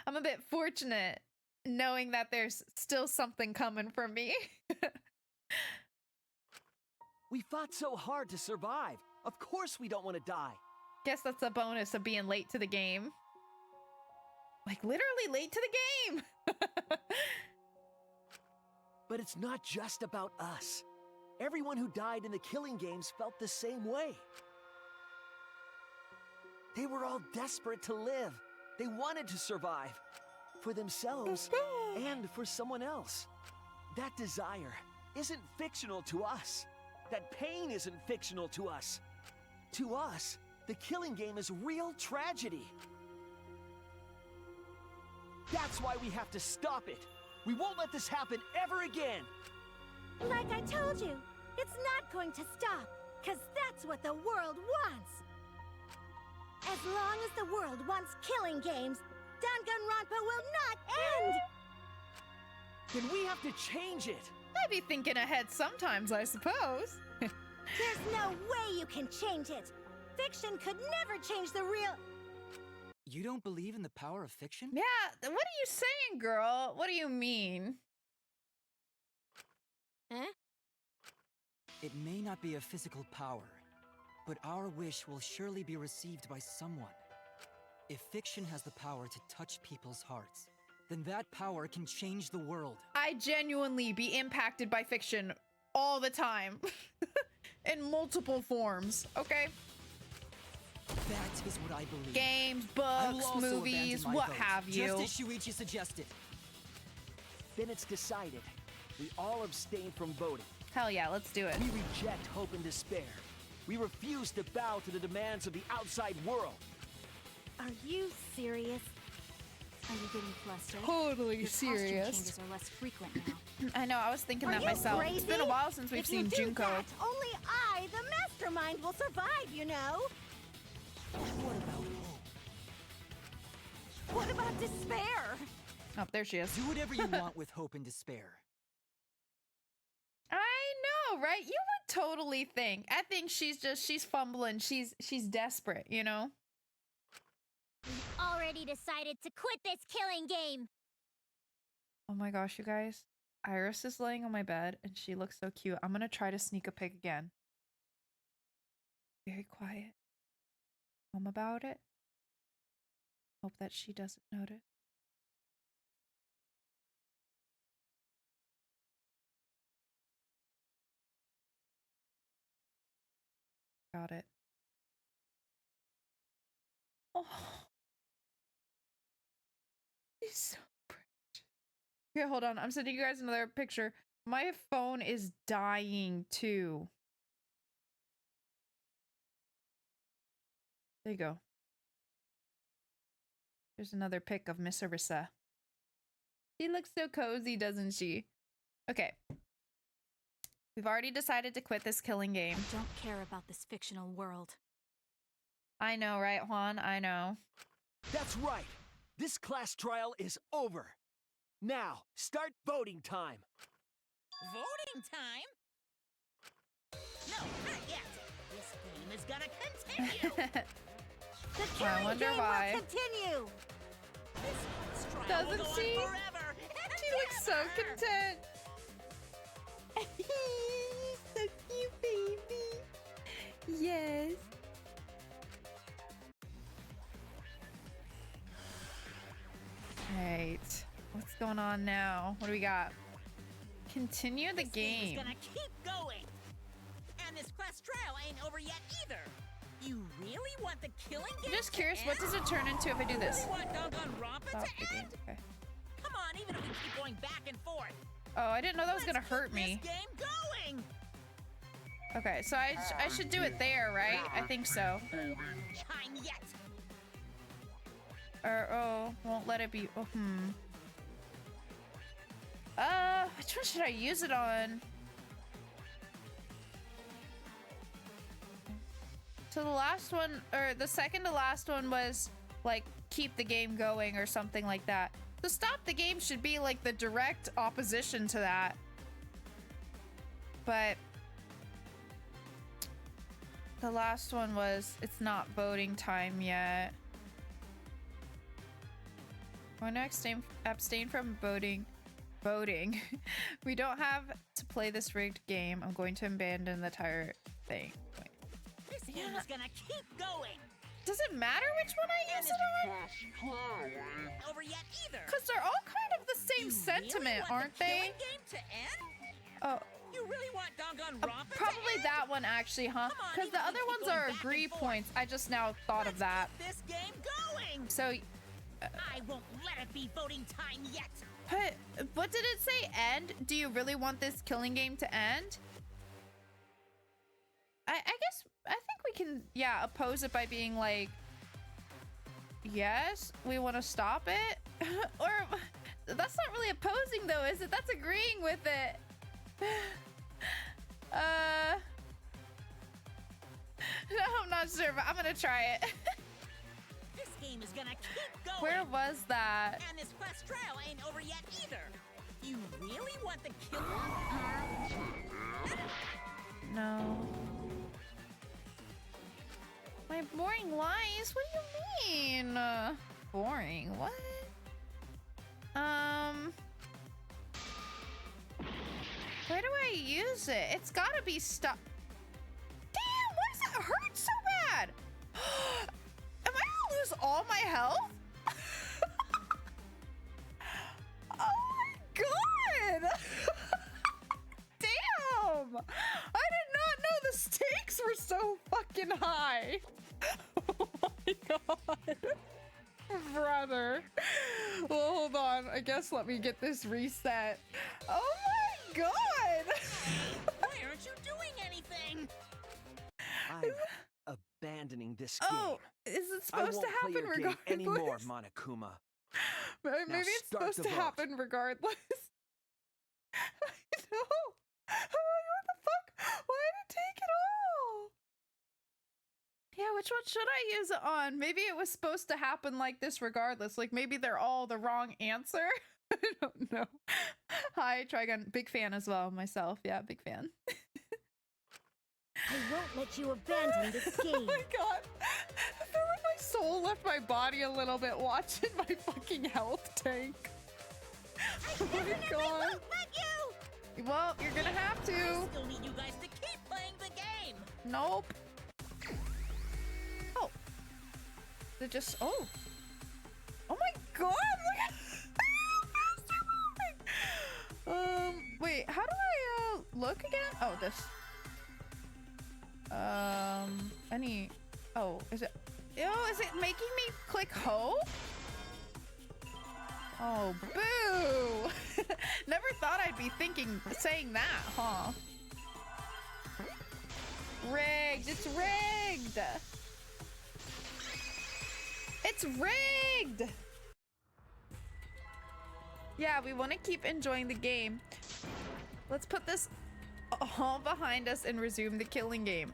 I'm a bit fortunate knowing that there's still something coming for me. We fought so hard to survive. Of course we don't want to die. Guess that's a bonus of being late to the game. Like literally late to the game. But it's not just about us. Everyone who died in the Killing Games felt the same way. They were all desperate to live. They wanted to survive. For themselves and for someone else. That desire isn't fictional to us. That pain isn't fictional to us. To us, the Killing Game is real tragedy. That's why we have to stop it. We won't let this happen ever again. Like I told you, it's not going to stop, because that's what the world wants. As long as the world wants Killing Games, Danganronpa will not end! Then we have to change it. I'd be thinking ahead sometimes, I suppose. There's no way you can change it. Fiction could never change the real... You don't believe in the power of fiction? Yeah, what are you saying, girl? What do you mean? Huh? It may not be a physical power, but our wish will surely be received by someone. If fiction has the power to touch people's hearts, then that power can change the world. I genuinely be impacted by fiction all the time. In multiple forms, okay? That is what I believe. Games, I will books, also movies, abandon my what vote, have you. Just as Shuichi suggested. Then it's decided. We all abstain from voting. Hell yeah, let's do it. We reject hope and despair. We refuse to bow to the demands of the outside world. Are you serious? Are you getting flustered? Totally Your serious. Costume changes are less frequent now. I know, I was thinking Are that you myself. crazy? It's been a while since we've If seen you do Junko. that, only I, the mastermind, will survive, you know. What about hope? What about despair? Oh, there she is. Do whatever you want with hope and despair. I know, right? You would totally think. I think she's fumbling. She's desperate, you know? We've already decided to quit this killing game. Oh my gosh, you guys. Iris is laying on my bed and she looks so cute. I'm gonna try to sneak a pic again. Very quiet. Calm about it. Hope that she doesn't notice. Got it. Oh. She's so pretty. Okay, hold on. I'm sending you guys another picture. My phone is dying too. There you go. There's another pic of Miss Arissa. She looks so cozy, doesn't she? Okay. We've already decided to quit this killing game. I don't care about this fictional world. I know, right, Juan? I know. That's right. This class trial is over. Now, start voting time. Voting time? No, not yet. This game is gonna continue. The killing I wonder game why. will continue. This trial will Doesn't go she? on forever. She looks so content. So cute, baby. Yes. Right. What's going on now? What do we got? Continue the This game. is gonna keep going. And this class trial ain't over yet either. You really want the killing game? I'm just curious, to what end? does it turn into if I do this? You really want Danganronpa Stop to the game. end? Okay. Come on, even if we keep going back and forth. Oh, I didn't know that was gonna Let's hurt keep me. This game going. Okay, so I should do it there, right? I think so. Time yet. Or won't let it be. Oh, which one should I use it on? So the last one, or the second to last one was like keep the game going or something like that. So stop the game should be like the direct opposition to that. But the last one was it's not voting time yet. I'm going to abstain from voting. We don't have to play this rigged game. I'm going to abandon the entire thing. Wait. This game is gonna keep going. Does it matter which one I use it on? Over yet either. Because they're all kind of the same sentiment, want aren't the they? killing game to end? Oh. You really want Danganronpa to Probably end? that one actually, huh? Come on, Because the even if other we keep ones going are back agree and forth. points. I just now thought of that. Keep this game going. So, I won't let it be voting time yet. but what did it say? End? Do you really want this killing game to end? I guess I think we can, yeah, oppose it by being like, yes, we want to stop it. Or that's not really opposing though, is it? That's agreeing with it. No, I'm not sure, but I'm gonna try it. This game is gonna keep going. Where was that? And this class trial ain't over yet either. You really want the killing? No. My boring lies? What do you mean? Boring? What? Where do I use it? It's gotta be stuck. Damn, why does that hurt so bad? Am I gonna lose all my health? Oh my god! Damn! high. Oh my god. Brother. Well, hold on. I guess let me get this reset. Oh my god. Why aren't you doing anything? I'm abandoning this game. Oh, is it supposed to happen regardless? regardless? Anymore, Monokuma. Maybe it's start supposed the to vote. happen regardless. No. What the fuck? Why did it take it all? Yeah, which one should I use it on? Maybe it was supposed to happen like this regardless. Like maybe they're all the wrong answer. I don't know. Hi, Trigon. Big fan as well myself. Yeah, big fan. I won't let you abandon this game. Oh my god. I feel like my soul left my body a little bit watching my fucking health tank. Oh my god. Won't let you! Well, you're gonna have to. I still need you guys to keep playing the game. Nope. Oh. They just. Oh. Oh my god. Look at how fast you're moving. Wait. How do I look again? Oh, this. Any. Oh, is it? Oh, is it making me click hope? Oh, boo! Never thought I'd be saying that, huh? Rigged! It's rigged! It's rigged! Yeah, we want to keep enjoying the game. Let's put this all behind us and resume the killing game.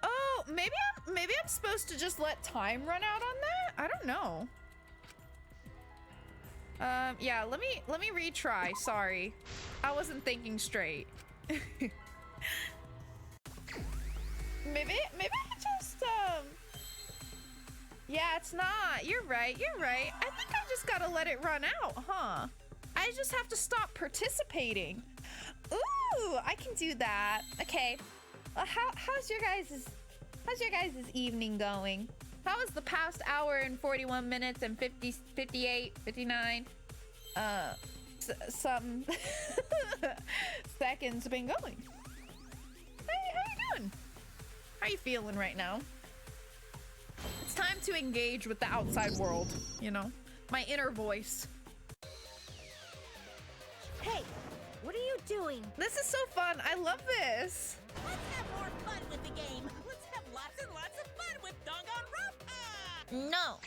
Oh, maybe I'm supposed to just let time run out on that? I don't know. Yeah, let me retry. Sorry. I wasn't thinking straight. maybe I just yeah, it's not. You're right. I think I just gotta let it run out, huh? I just have to stop participating. Ooh, I can do that. Okay. How's your guys' evening going? How was the past hour and 41 minutes and 58, 59 some seconds been going? Hey, how you doing? How you feeling right now? It's time to engage with the outside world, you know? My inner voice. Hey, what are you doing? This is so fun. I love this. Let's have more fun with the game. Let's have lots and lots of fun with Danganronpa. No.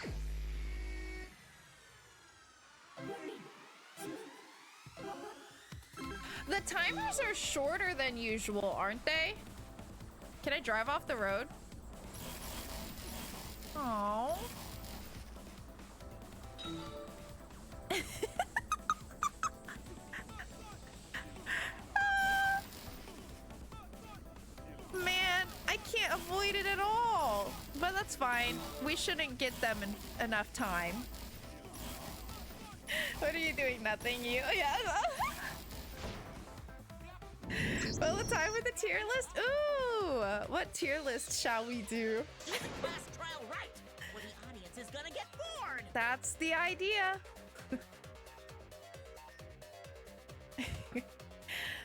The timers are shorter than usual, aren't they? Can I drive off the road? Oh. Man, I can't avoid it at all. But that's fine. We shouldn't get them in enough time. What are you doing? Nothing, you? Yeah. Well, the time with the tier list. Ooh, what tier list shall we do? Do the class trial right, or the audience is gonna get bored. That's the idea.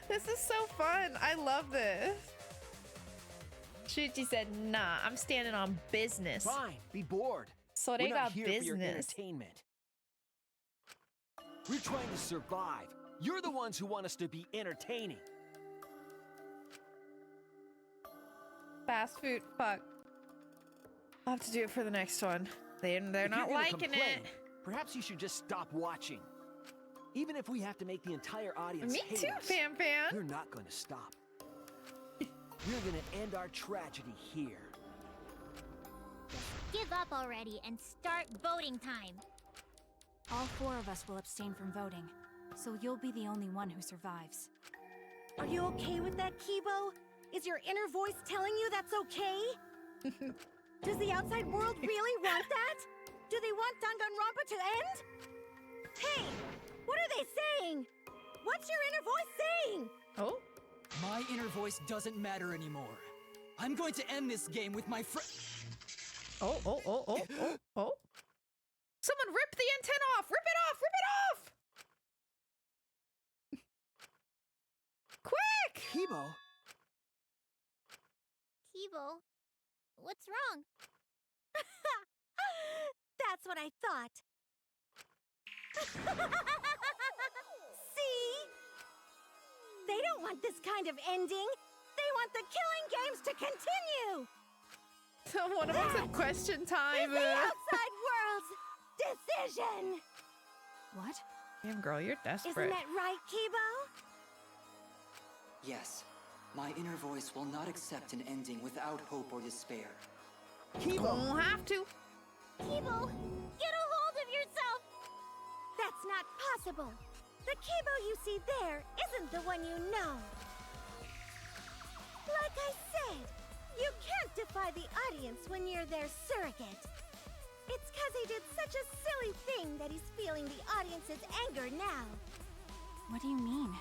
This is so fun. I love this. Shuchi said, nah, I'm standing on business. Fine, be bored. So they We're not got here for your business. entertainment. We're trying to survive. You're the ones who want us to be entertaining. Fast food, fuck. I'll have to do it for the next one. They're If not you're gonna liking complain, it. Perhaps you should just stop watching. Even if we have to make the entire audience Me hate too, us, Fan Fan. we're not going to stop. We're going to end our tragedy here. Give up already and start voting time. All 4 of us will abstain from voting, so you'll be the only one who survives. Are you okay with that, Kibo? Is your inner voice telling you that's okay? Does the outside world really want that? Do they want Danganronpa to end? Hey, what are they saying? What's your inner voice saying? Oh? My inner voice doesn't matter anymore. I'm going to end this game with my friend. Oh. Someone rip the antenna off! Rip it off! Rip it off! Quick! Kibo? Kibo, What's wrong? That's what I thought. See? They don't want this kind of ending. They want the killing games to continue. One of them said question time. Is the outside world's decision. What? Damn, girl, you're desperate. Isn't that right, Kibo? Yes. My inner voice will not accept an ending without hope or despair. Don't have to. Kibo, get a hold of yourself! That's not possible. The Kibo you see there isn't the one you know. Like I said, you can't defy the audience when you're their surrogate. It's because he did such a silly thing that he's feeling the audience's anger now. What do you mean?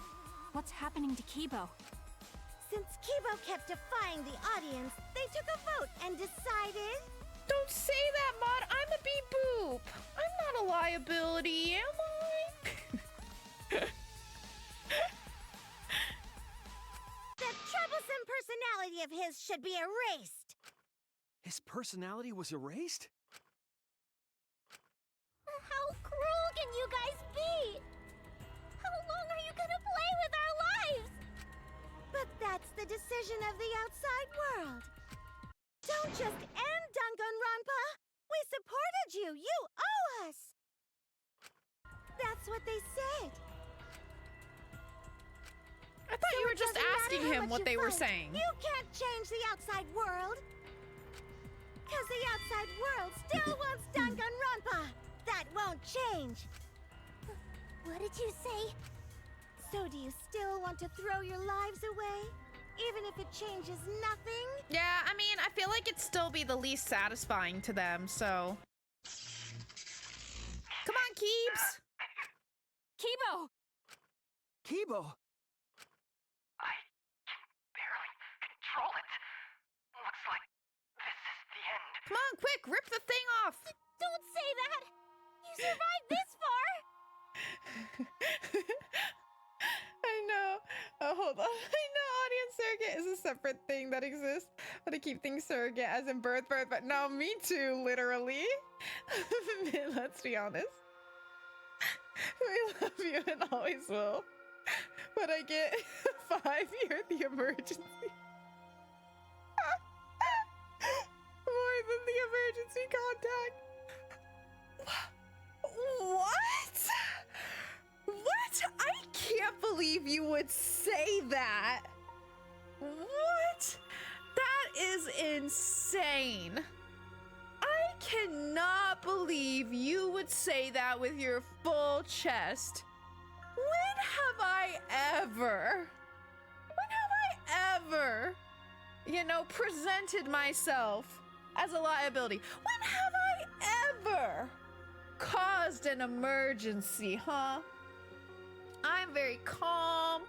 What's happening to Kibo? Since Kibo kept defying the audience, they took a vote and decided... Don't say that, Mod. I'm a beep boop. I'm not a liability, am I? That troublesome personality of his should be erased. His personality was erased? How cruel can you guys be? How long are you gonna play with our lives? But that's the decision of the outside world. Don't just end Danganronpa. We supported you. You owe us. That's what they said. I thought you were just asking him what they were saying. You can't change the outside world. Because the outside world still wants Danganronpa. That won't change. What did you say? So do you still want to throw your lives away? Even if it changes nothing? Yeah, I mean, I feel like it'd still be the least satisfying to them, so... Come on, Keebs! Kibo! Kibo! I can barely control it. Looks like this is the end. Come on, quick, rip the thing off! Don't say that! You survived this far! I know. Oh, hold on. I know audience surrogate is a separate thing that exists, but I keep things surrogate as in birth, but no, me too, literally. Let's be honest. We love you and always will. But I get 5 year the emergency. More than the emergency contact. What? What? I can't believe you would say that. What? That is insane. I cannot believe you would say that with your full chest. When have I ever, presented myself as a liability? When have I ever caused an emergency, huh? I'm very calm,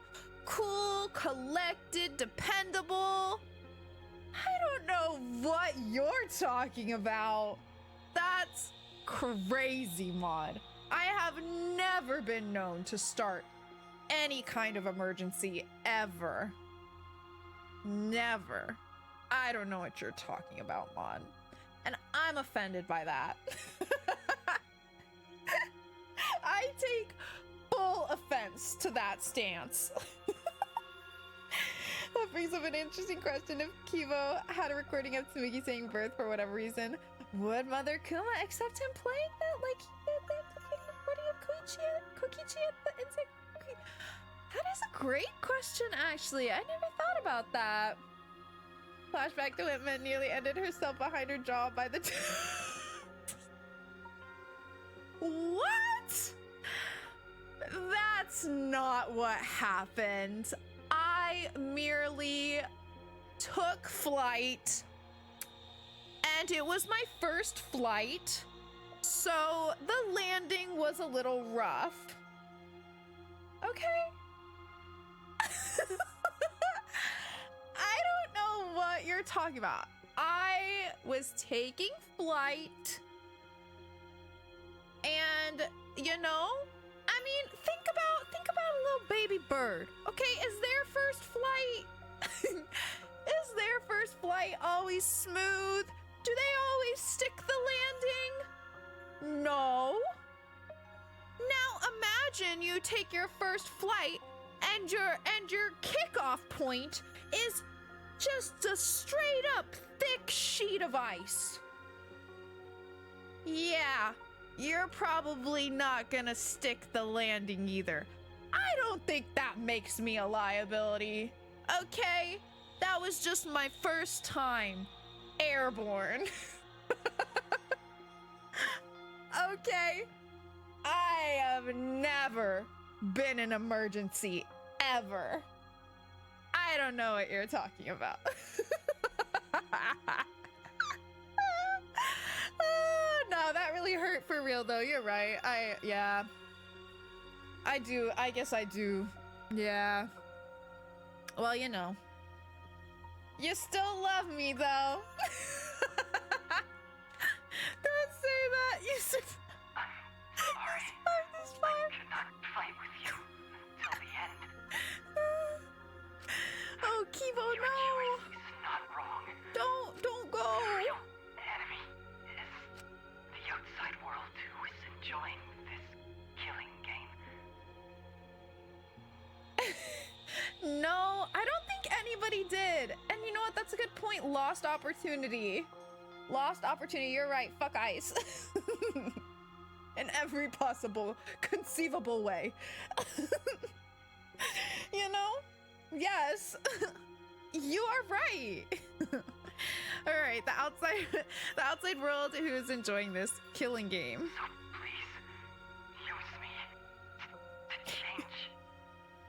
cool, collected, dependable. I don't know what you're talking about. That's crazy, Mod. I have never been known to start any kind of emergency ever. Never. I don't know what you're talking about, Mod. And I'm offended by that. I take full offense to that stance. That brings up an interesting question. If Kibo had a recording of Tsumugi saying birth for whatever reason, would Mother Kuma accept him playing that like he did the recording of Kokichi at the insect? That is a great question, actually. I never thought about that. Flashback to Whitman nearly ended herself behind her jaw by the... What? That's not what happened. I merely took flight, and it was my first flight, so the landing was a little rough. Okay. I don't know what you're talking about. I was taking flight, and you know, I mean, think about a little baby bird. Okay, is their first flight flight always smooth? Do they always stick the landing? No. Now imagine you take your first flight and your kickoff point is just a straight up thick sheet of ice. Yeah, you're probably not gonna stick the landing either. I don't think that makes me a liability. Okay, that was just my first time airborne. Okay, I have never been in an emergency ever. I don't know what you're talking about. No, that really hurt for real though. You're right. Yeah. I do. I guess I do. Yeah. Well, you know. You still love me though. Don't say that. You survived this far. I cannot fight with you till the end. Oh, Kibo, Your no. choice is not wrong. Don't go. The real enemy is the outside world who is enjoying this killing game. No, I don't think anybody did. And you know what? That's a good point. Lost opportunity. Lost opportunity. You're right. Fuck ice. In every possible, conceivable way. You know? Yes. You are right. All right, the outside world who is enjoying this killing game. So please, use me to change.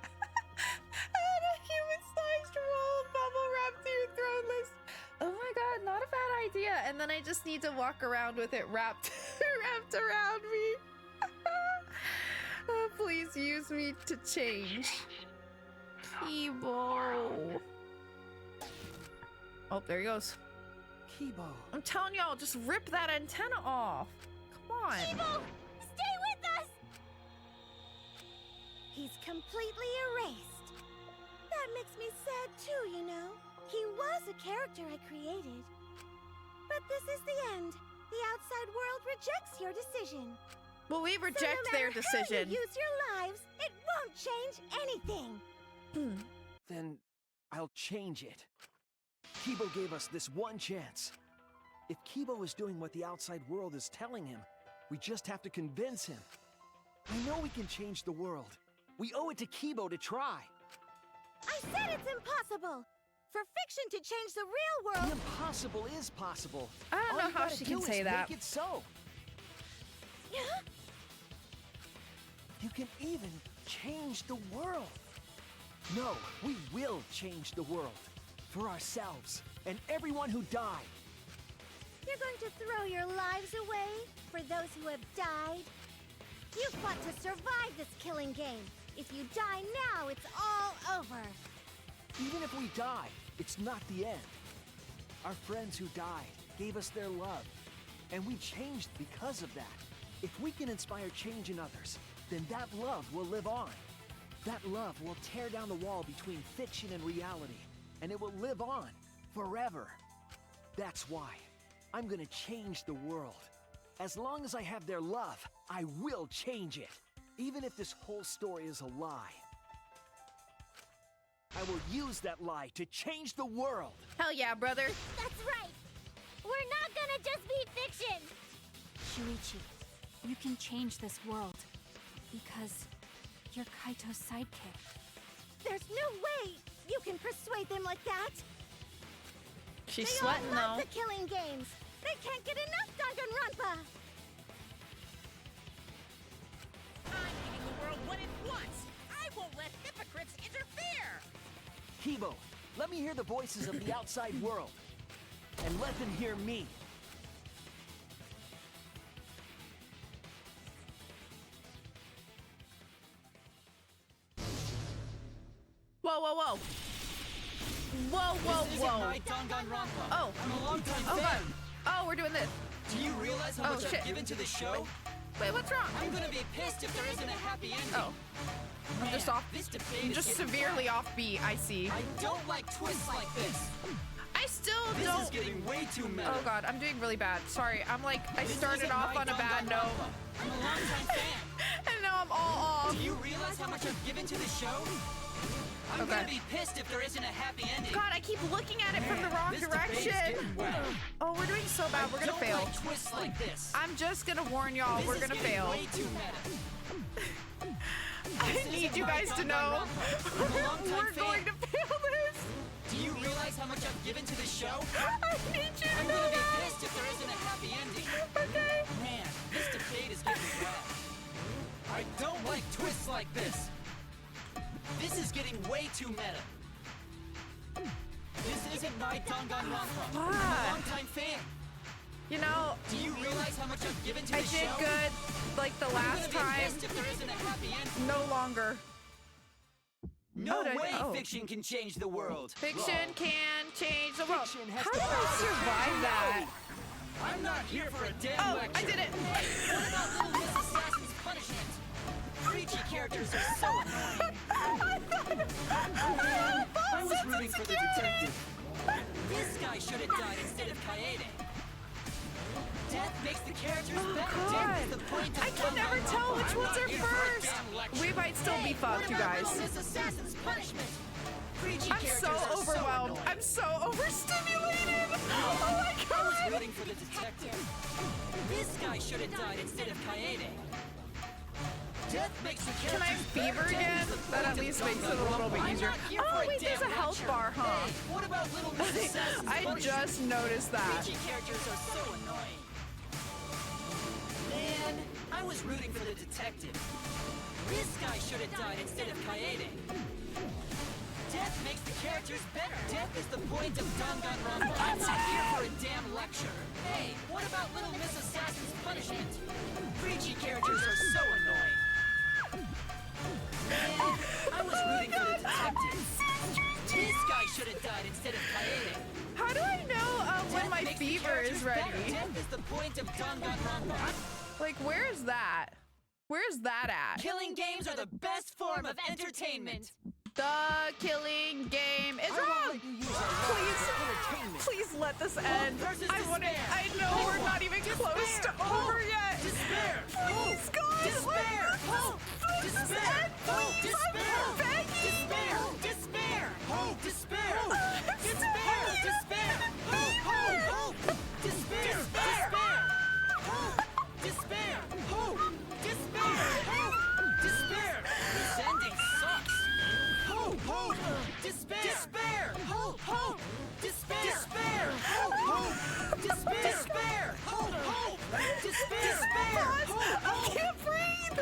Add a human-sized roll bubble wrap to your throatless. Oh my god, not a bad idea. And then I just need to walk around with it wrapped around me. Oh, please use me to change. Kibo. Oh, there he goes. Kibo. I'm telling y'all, just rip that antenna off. Come on. Kibo, stay with us! He's completely erased. That makes me sad too, you know. He was a character I created. But this is the end. The outside world rejects your decision. Well, we reject so no their matter decision. How you use your lives, it won't change anything. Then I'll change it. Kibo gave us this one chance. If Kibo is doing what the outside world is telling him, we just have to convince him. I know we can change the world. We owe it to Kibo to try. I said it's impossible. For fiction to change the real world. The impossible is possible. I don't All know you how gotta she do can is say that. Make it so. You can even change the world. No, we will change the world. For ourselves and everyone who died. You're going to throw your lives away for those who have died? You fought to survive this killing game. If you die now, it's all over. Even if we die, it's not the end. Our friends who died gave us their love, and we changed because of that. If we can inspire change in others, then that love will live on. That love will tear down the wall between fiction and reality, and it will live on forever. That's why I'm gonna change the world. As long as I have their love, I will change it, even if this whole story is a lie. I will use that lie to change the world. Hell yeah, brother. That's right. We're not gonna just be fiction. Shuichi, you can change this world. Because you're Kaito's sidekick. There's no way you can persuade them like that. She's they sweating all love though. the killing games. They can't get enough Danganronpa. I'm leading the world when it wants. I won't let hypocrites interfere. Kibo, let me hear the voices of the outside world. And let them hear me. Whoa, whoa, whoa. Whoa, whoa, This whoa. isn't my Danganronpa. Oh. I'm a longtime Oh, fan. God. Oh, we're doing this. Do you realize how Oh, much shit. I've given to the show? Wait, what's wrong? I'm gonna be pissed if there isn't a happy ending. Oh. I'm just Man, off. This debate I'm is just getting severely wild. offbeat, I see. I don't like twists like this. I still This don't. is getting way too meta. Oh god, I'm doing really bad. Sorry, I'm like, I This started isn't off my on a bad note. Danganronpa. I'm a longtime fan. And now I'm all off. Do you realize how much I've given to the show? I'm Okay. gonna be pissed if there isn't a happy ending. God, I keep looking at it from the wrong this debate's direction. getting wet. Oh, we're doing so bad. We're gonna don't fail. like twists like this. I'm just gonna warn y'all, This we're is gonna getting fail. way too meta. I This need isn't you my guys to know Danganronpa. I'm a longtime we're fan. going to fail this. Do you realize how much I've given to the show? I need you to I'm know gonna be that. pissed if there isn't a happy ending. Okay. Man, this debate is getting wet. I don't like twists like this. This is getting way too meta. This isn't my Danganronpa. I'm a longtime fan. You know, Do you realize how much I've given to I the did show? good like the I'm last gonna be time. pissed if there isn't a happy ending. No longer. No Oh, did I- way oh. fiction can change the world. Fiction can change the world. Fiction has How the did I power to survive change that? I'm not here for a damn Oh, lecture. I did it. What about Little Miss Assassin's punishment? Preachy characters are so annoying. I was rooting for the detective. This guy should have died instead of Kaede. Death makes the characters better. Death is the point of I can never Danganronpa. tell which I'm ones not are here for a first. damn lecture. We might still be Hey, fucked, you what about guys. Little Miss Assassin's punishment? Preachy I'm characters so are overwhelmed. annoying. I'm so overstimulated. Oh my I was god. rooting for the detective. This guy should have died instead of Kaede. Death makes the Can I characters fever better. again? Death is the That at point of least makes it a Danganronpa. little bit I'm easier. not here Oh, for wait, there's damn a health lecture. bar, huh? Hey, what about Little Miss Assassin's I punishment? just noticed that. Preachy characters are so annoying. Man, I was rooting for the detective. This guy should have died instead of Kaede. Death makes the characters better. Death is the point of Danganronpa. I'm not here for a damn lecture. Hey, what about Little Miss Assassin's punishment? Preachy characters are so annoying. Man, I was rooting for the detective. This guy should have died instead of Kaede. How do I know when Death my makes the fever characters is better. ready? Death is the point of Danganronpa. Like, where's that? Where's that at? Killing games are the best form of entertainment. The killing game is wrong. Please let this end. I want it. I know we're not even close to over yet. Despair. Please, God. Despair. Hope. Please, this Despair. end. Hope. Please, Despair. I'm begging. Despair. Despair. Hope. Despair. I'm Despair. begging. Despair. Hope. Hope. Hope. Despair. Despair. Hope. Despair. Hope. Despair. Hope. Despair. This ending sucks. Hope. Hope. Despair. Despair. Hope. Hope. Despair. Despair. Hope. Hope. Despair. Despair. Hope. Hope. Despair. Despair. Hope. I can't breathe.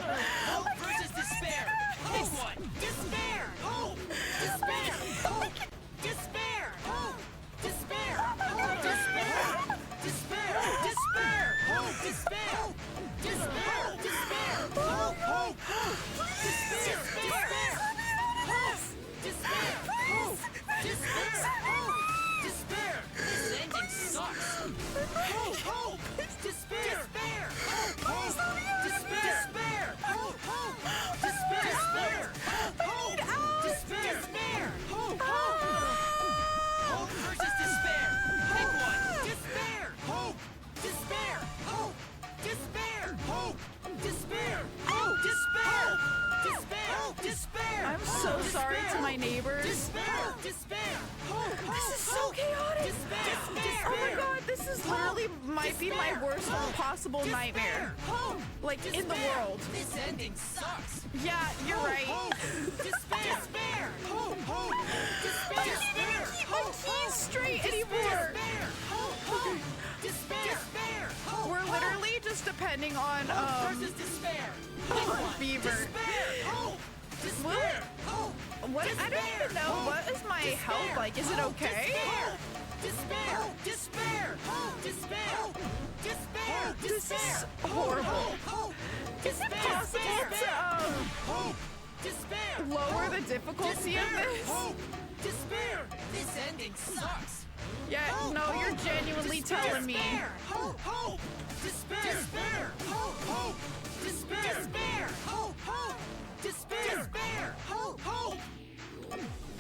Hope versus despair. Pick one. Despair. Hope. Despair. Hope. Despair. Hope. Despair. Hope. Despair. Despair. Despair. Hope. Despair. Despair. Despair. Hope. Hope. Despair. Despair. Hope. Despair. Hope. Despair. Hope. Despair. This ending sucks. Hope. Hope. Despair. Despair. Hope. Hope. Despair. Despair. Hope. Hope. Despair. Despair. Hope. Despair. Despair. Hope. Hope. Hope versus despair. Pick one. Despair. Hope. Despair. Hope. Despair. Hope. Despair. Hope. Despair. Despair. Despair. I'm so sorry to my neighbors. Despair. Despair. Hope. This is so chaotic. Despair. Oh my god, this is literally might be my worst possible nightmare. Like in the world. This ending sucks. Yeah, you're right. Despair. Despair. Hope. Hope. Despair. Despair. I can't keep my keys straight anymore. Despair. Hope. Hope. Despair. Despair. Hope. We're literally just depending on versus despair. fever. Despair. Hope. Despair. Hope. What? I don't even know. What is my health like? Is it okay? Despair. Despair. Hope. Despair. Despair. This Despair. is horrible. Is it possible to lower the difficulty of this? Despair. This ending sucks. Yeah, no, you're genuinely telling me. Hope. Hope. Despair. Despair. Hope. Hope. Despair. Despair. Hope. Hope. Despair. Despair. Hope. Hope.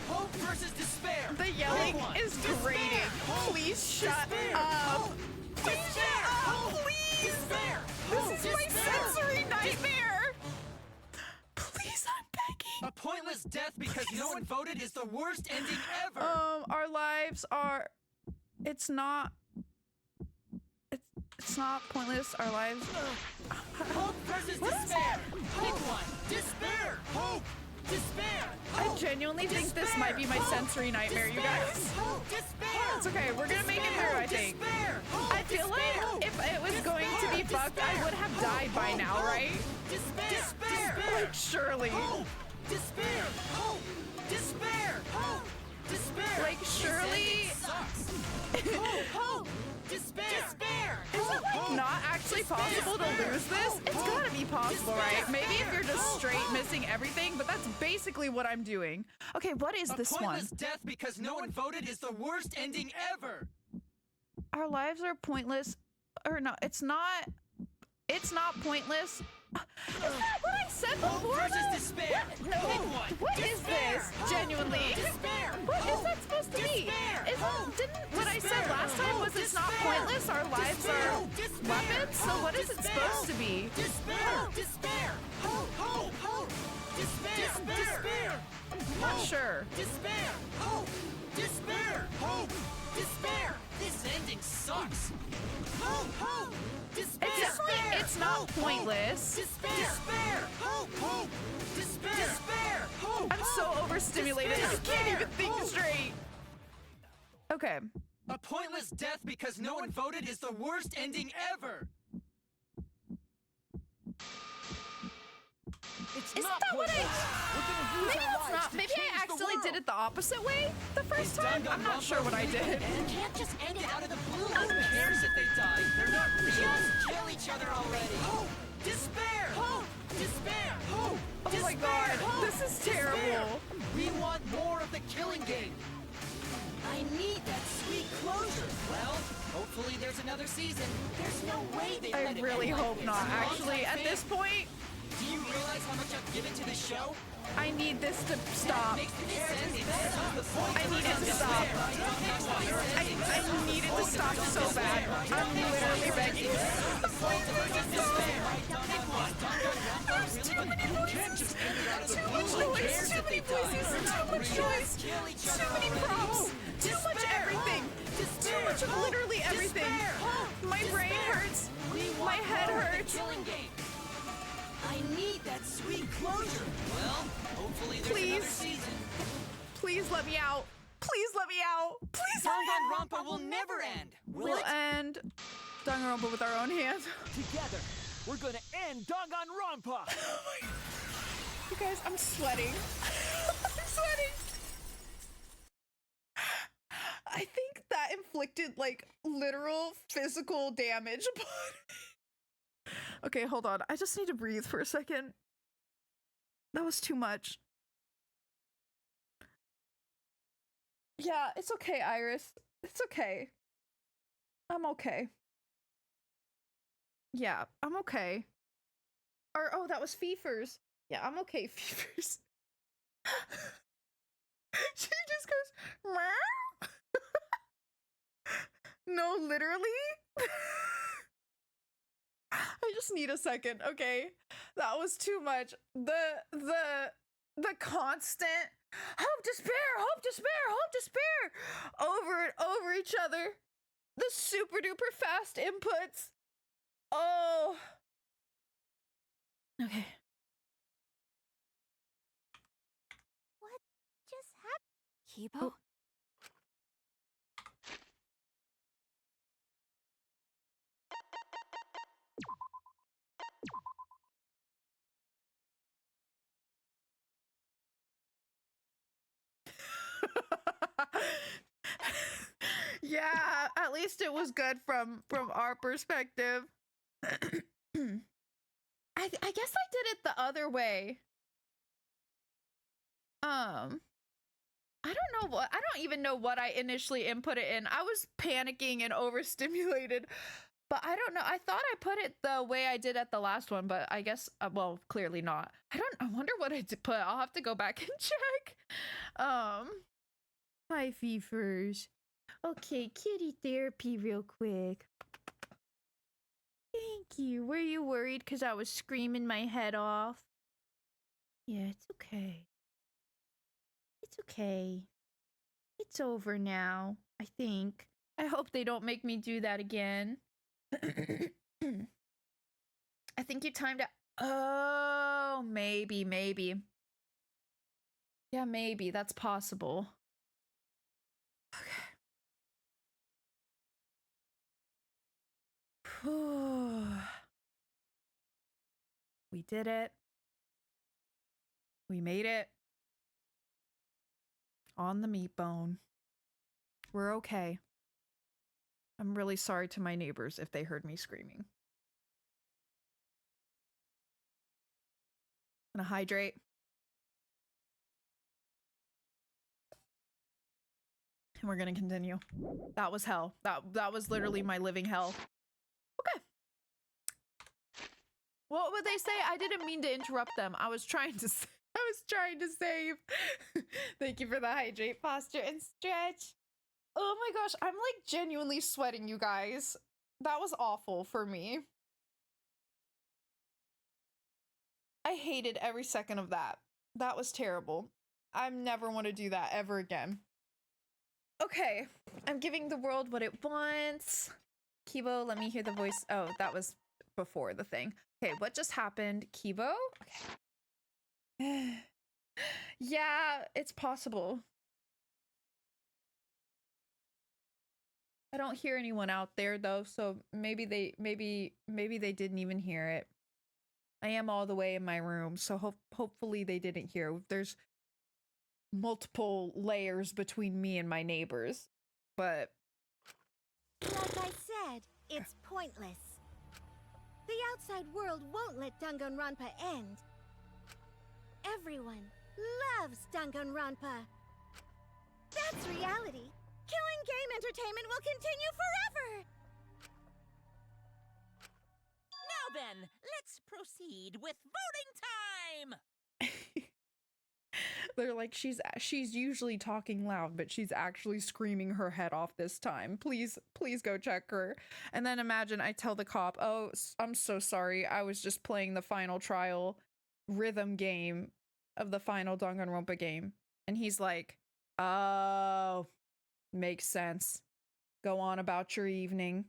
Hope versus despair. The yelling is grating. Please shut up. Please shut up, please. Despair. This is my sensory nightmare. Please, I'm begging. A pointless death because no one voted is the worst ending ever. Our lives are. It's not. It's not pointless. Our lives. Hope versus despair. Pick one. Despair. Hope. Despair. I genuinely think this might be my sensory nightmare, you guys. Despair. It's okay. We're gonna make it through, I think. I feel like if it was going to be fucked, I would have died by now, right? Despair. Like, surely. Despair. Hope. Despair. Hope. Despair. Like, surely. Hope. Despair. Is it like not actually possible to lose this? It's gotta be possible, right? Maybe if you're just straight missing everything, but that's basically what I'm doing. Okay, what is this A one? pointless death because no one voted is the worst ending ever. Our lives are pointless. Or no, it's not. It's not pointless. Is that what I said before? Versus despair. No. What is this? Genuinely. Despair. What is that supposed to be? Didn't what I said last time was it's not pointless? Our lives are weapons. So what is it supposed to be? Despair. Despair. Hope. Despair. Despair. I'm not sure. Despair. Hope. Despair. Hope. Despair. This ending sucks. Hope. Despair. It's not pointless. Despair. Hope. Despair. Hope. I'm so overstimulated. I can't even think straight. Okay. A pointless death because no one voted is the worst ending ever. Isn't that what I... Maybe that's not... Maybe I accidentally did it the opposite way the first time? I'm not sure what I did. You can't just end it out of the blue. Who cares if they die? They're not real. Just kill each other already. Hope. Despair. Hope. Despair. Hope. Oh my god. This is terrible. We want more of the killing game. I need that sweet closure. Well, hopefully there's another season. There's no way they I really hope not. Actually, at this point... Do you realize how much I've given to the show? I need this to stop. I need it to stop. I need it to stop so bad. I'm literally begging. There's too many voices. Too much noise. Too many voices. Too much noise. Too many props. Too much everything. Too much of literally everything. My brain hurts. My head hurts. I need that sweet closure. Well, hopefully there's another season. Please let me out. Please let me out. Please let me out. Danganronpa will never end. We'll end Danganronpa with our own hands. Together, we're gonna end Danganronpa. You guys, I'm sweating. I'm sweating. I think that inflicted like literal physical damage upon me. Okay, hold on. I just need to breathe for a second. That was too much. Yeah, it's okay, Iris. It's okay. I'm okay. Yeah, I'm okay. Or, oh, that was Feefers. Yeah, I'm okay, Feefers. She just goes, meow. No, literally? I just need a second, okay? That was too much. The constant hope, despair, over and over each other. The super duper fast inputs. Oh. Okay. What just happened? Kibo? Yeah, at least it was good from our perspective. I guess I did it the other way. I don't even know what I initially input it in. I was panicking and overstimulated, but I don't know. I thought I put it the way I did at the last one, but I guess, well, clearly not. I wonder what I did put. I'll have to go back and check. Hi, Feefers. Okay, kitty therapy real quick. Thank you. Were you worried because I was screaming my head off? Yeah, it's okay. It's okay. It's over now, I think. I hope they don't make me do that again. I think you timed out. Oh, maybe. Yeah, maybe. That's possible. Okay. We did it. We made it. On the meat bone. We're okay. I'm really sorry to my neighbors if they heard me screaming. Gonna hydrate. And we're gonna continue. That was hell. That was literally my living hell. Okay. What would they say? I didn't mean to interrupt them. I was trying to save. Thank you for the hydrate, posture, and stretch. Oh my gosh, I'm like genuinely sweating, you guys. That was awful for me. I hated every second of that. That was terrible. I never want to do that ever again. Okay, I'm giving the world what it wants. Kibo, let me hear the voice. Oh, that was before the thing. Okay, what just happened? Kibo? Okay. Yeah, it's possible. I don't hear anyone out there though, so maybe they didn't even hear it. I am all the way in my room, so hopefully they didn't hear. There's multiple layers between me and my neighbors, but like I said, it's pointless. The outside world won't let Danganronpa end. Everyone loves Danganronpa. That's reality. Killing game entertainment will continue forever! Now then, let's proceed with voting time! they're like, she's usually talking loud, but she's actually screaming her head off this time. Please go check her. And then imagine I tell the cop, oh, I'm so sorry. I was just playing the final trial rhythm game of the final Danganronpa game. And he's like, oh, makes sense. Go on about your evening.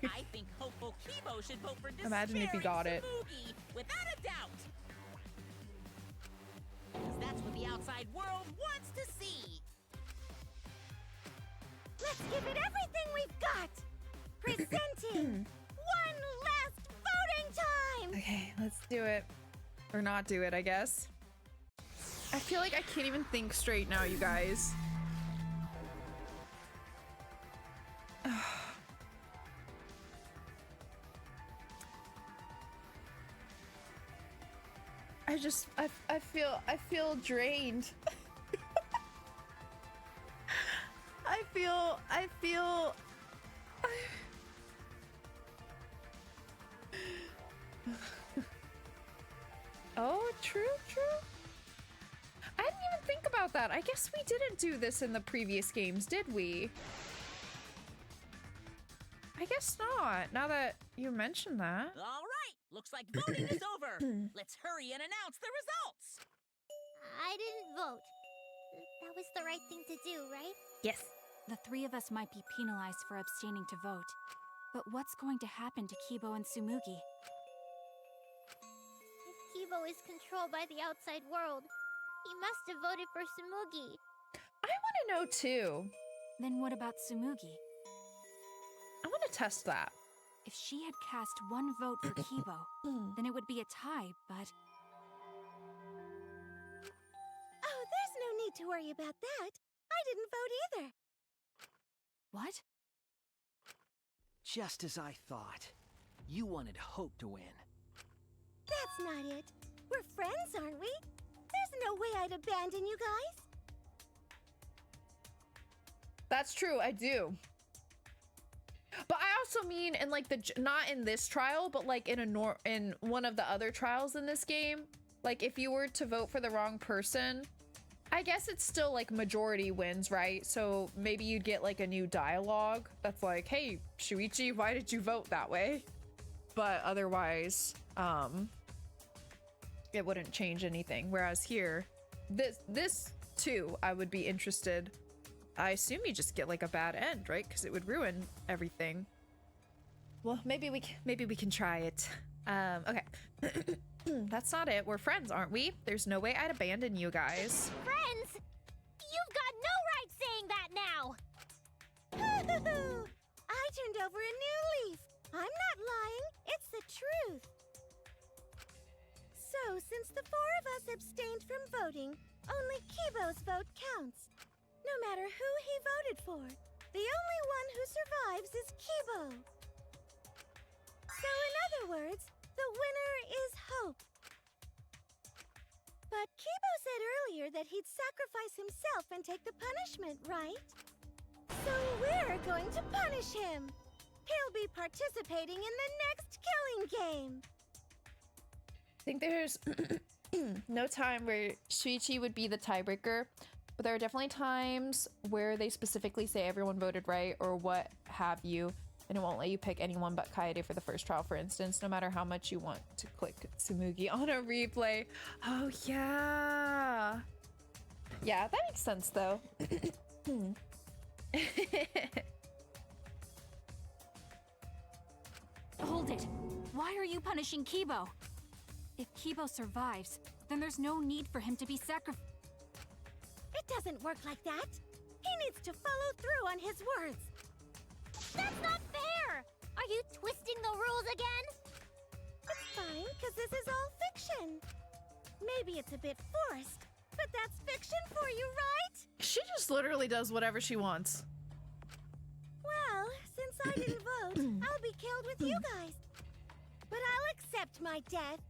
I think hopeful Kibo should vote for Despair. Imagine if he got it. Tsumugi, without a doubt. Because that's what the outside world wants to see. Let's give it everything we've got. Presenting one last voting time. Okay, let's do it. Or not do it, I guess. I feel like I can't even think straight now, you guys. I feel drained. I feel Oh, true. I didn't even think about that. I guess we didn't do this in the previous games, did we? I guess not, now that you mentioned that. All right, looks like voting is over. Let's hurry and announce the results. I didn't vote. That was the right thing to do, right? Yes. The three of us might be penalized for abstaining to vote. But what's going to happen to Kibo and Tsumugi? If Kibo is controlled by the outside world, he must have voted for Tsumugi. I want to know too. Then what about Tsumugi? I want to test that. If she had cast one vote for Kibo, then it would be a tie, but... Oh, there's no need to worry about that. I didn't vote either. What? Just as I thought. You wanted Hope to win. That's not it. We're friends, aren't we? There's no way I'd abandon you guys. That's true, I do. But I also mean in like not in this trial, but like in one of the other trials in this game, Like, if you were to vote for the wrong person, I guess it's still like majority wins, right? So maybe you'd get like a new dialogue that's like, hey, Shuichi, why did you vote that way? But otherwise, it wouldn't change anything. Whereas here, this too, I would be interested. I assume you just get like a bad end, right? Because it would ruin everything. Well, maybe we can try it. Okay. That's not it. We're friends, aren't we? There's no way I'd abandon you guys. Friends? You've got no right saying that now! I turned over a new leaf. I'm not lying. It's the truth. So, since the four of us abstained from voting, only Kibo's vote counts. No matter who he voted for, the only one who survives is Kibo. So, in other words, the winner is Hope. But Kibo said earlier that he'd sacrifice himself and take the punishment, right? So we're going to punish him. He'll be participating in the next killing game. I think there's no time where Shuichi would be the tiebreaker, but there are definitely times where they specifically say everyone voted right or what have you, and it won't let you pick anyone but Kaede for the first trial, for instance, no matter how much you want to click Tsumugi on a replay. Oh, yeah. Yeah, that makes sense, though. Hold it. Why are you punishing Kibo? If Kibo survives, then there's no need for him to be sacrificed. It doesn't work like that. He needs to follow through on his words. That's not fair! Are you twisting the rules again? It's fine, because this is all fiction. Maybe it's a bit forced, but that's fiction for you, right? She just literally does whatever she wants. Well, since I didn't vote, I'll be killed with you guys. But I'll accept my death.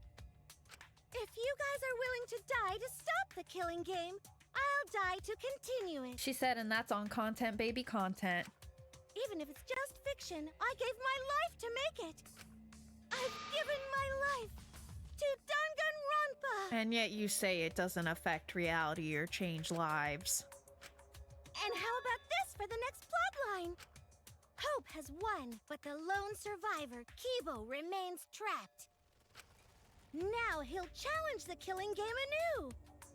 If you guys are willing to die to stop the killing game, I'll die to continue it. She said, and that's on content, baby, content. Even if it's just fiction, I gave my life to make it. I've given my life to Danganronpa. And yet you say it doesn't affect reality or change lives. And how about this for the next plotline? Hope has won, but the lone survivor, Kibo, remains trapped. Now he'll challenge the killing game anew.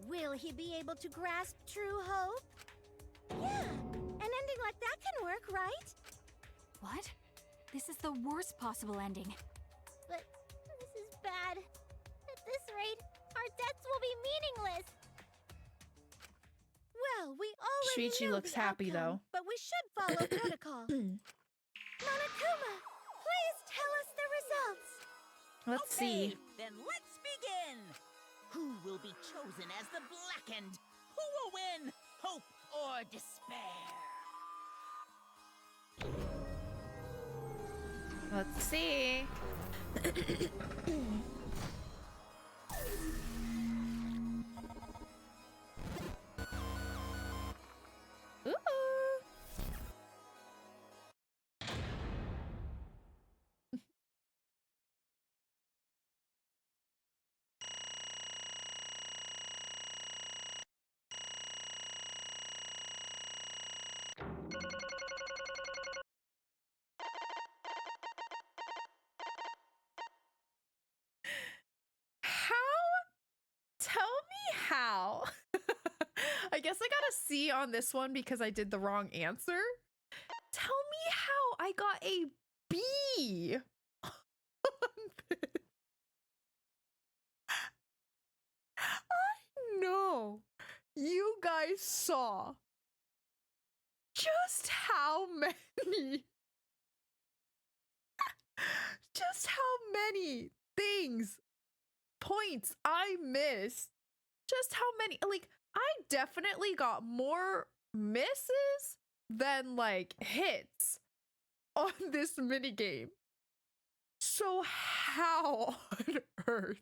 Will he be able to grasp true hope? Yeah, an ending like that can work, right? What? This is the worst possible ending. But this is bad. At this rate, our deaths will be meaningless. Well, we already Shuichi know looks the happy, outcome, though. but we should follow protocol. Monokuma, please tell us the results. Let's see. Then let's begin! Who will be chosen as the Blackened? Who will win? Hope or despair? Let's see. Ooh. Tell me how. I guess I got a C on this one because I did the wrong answer. Tell me how I got a B on this. I know you guys saw just how many things, points I missed. Just how many, like, I definitely got more misses than like hits on this minigame. So how on earth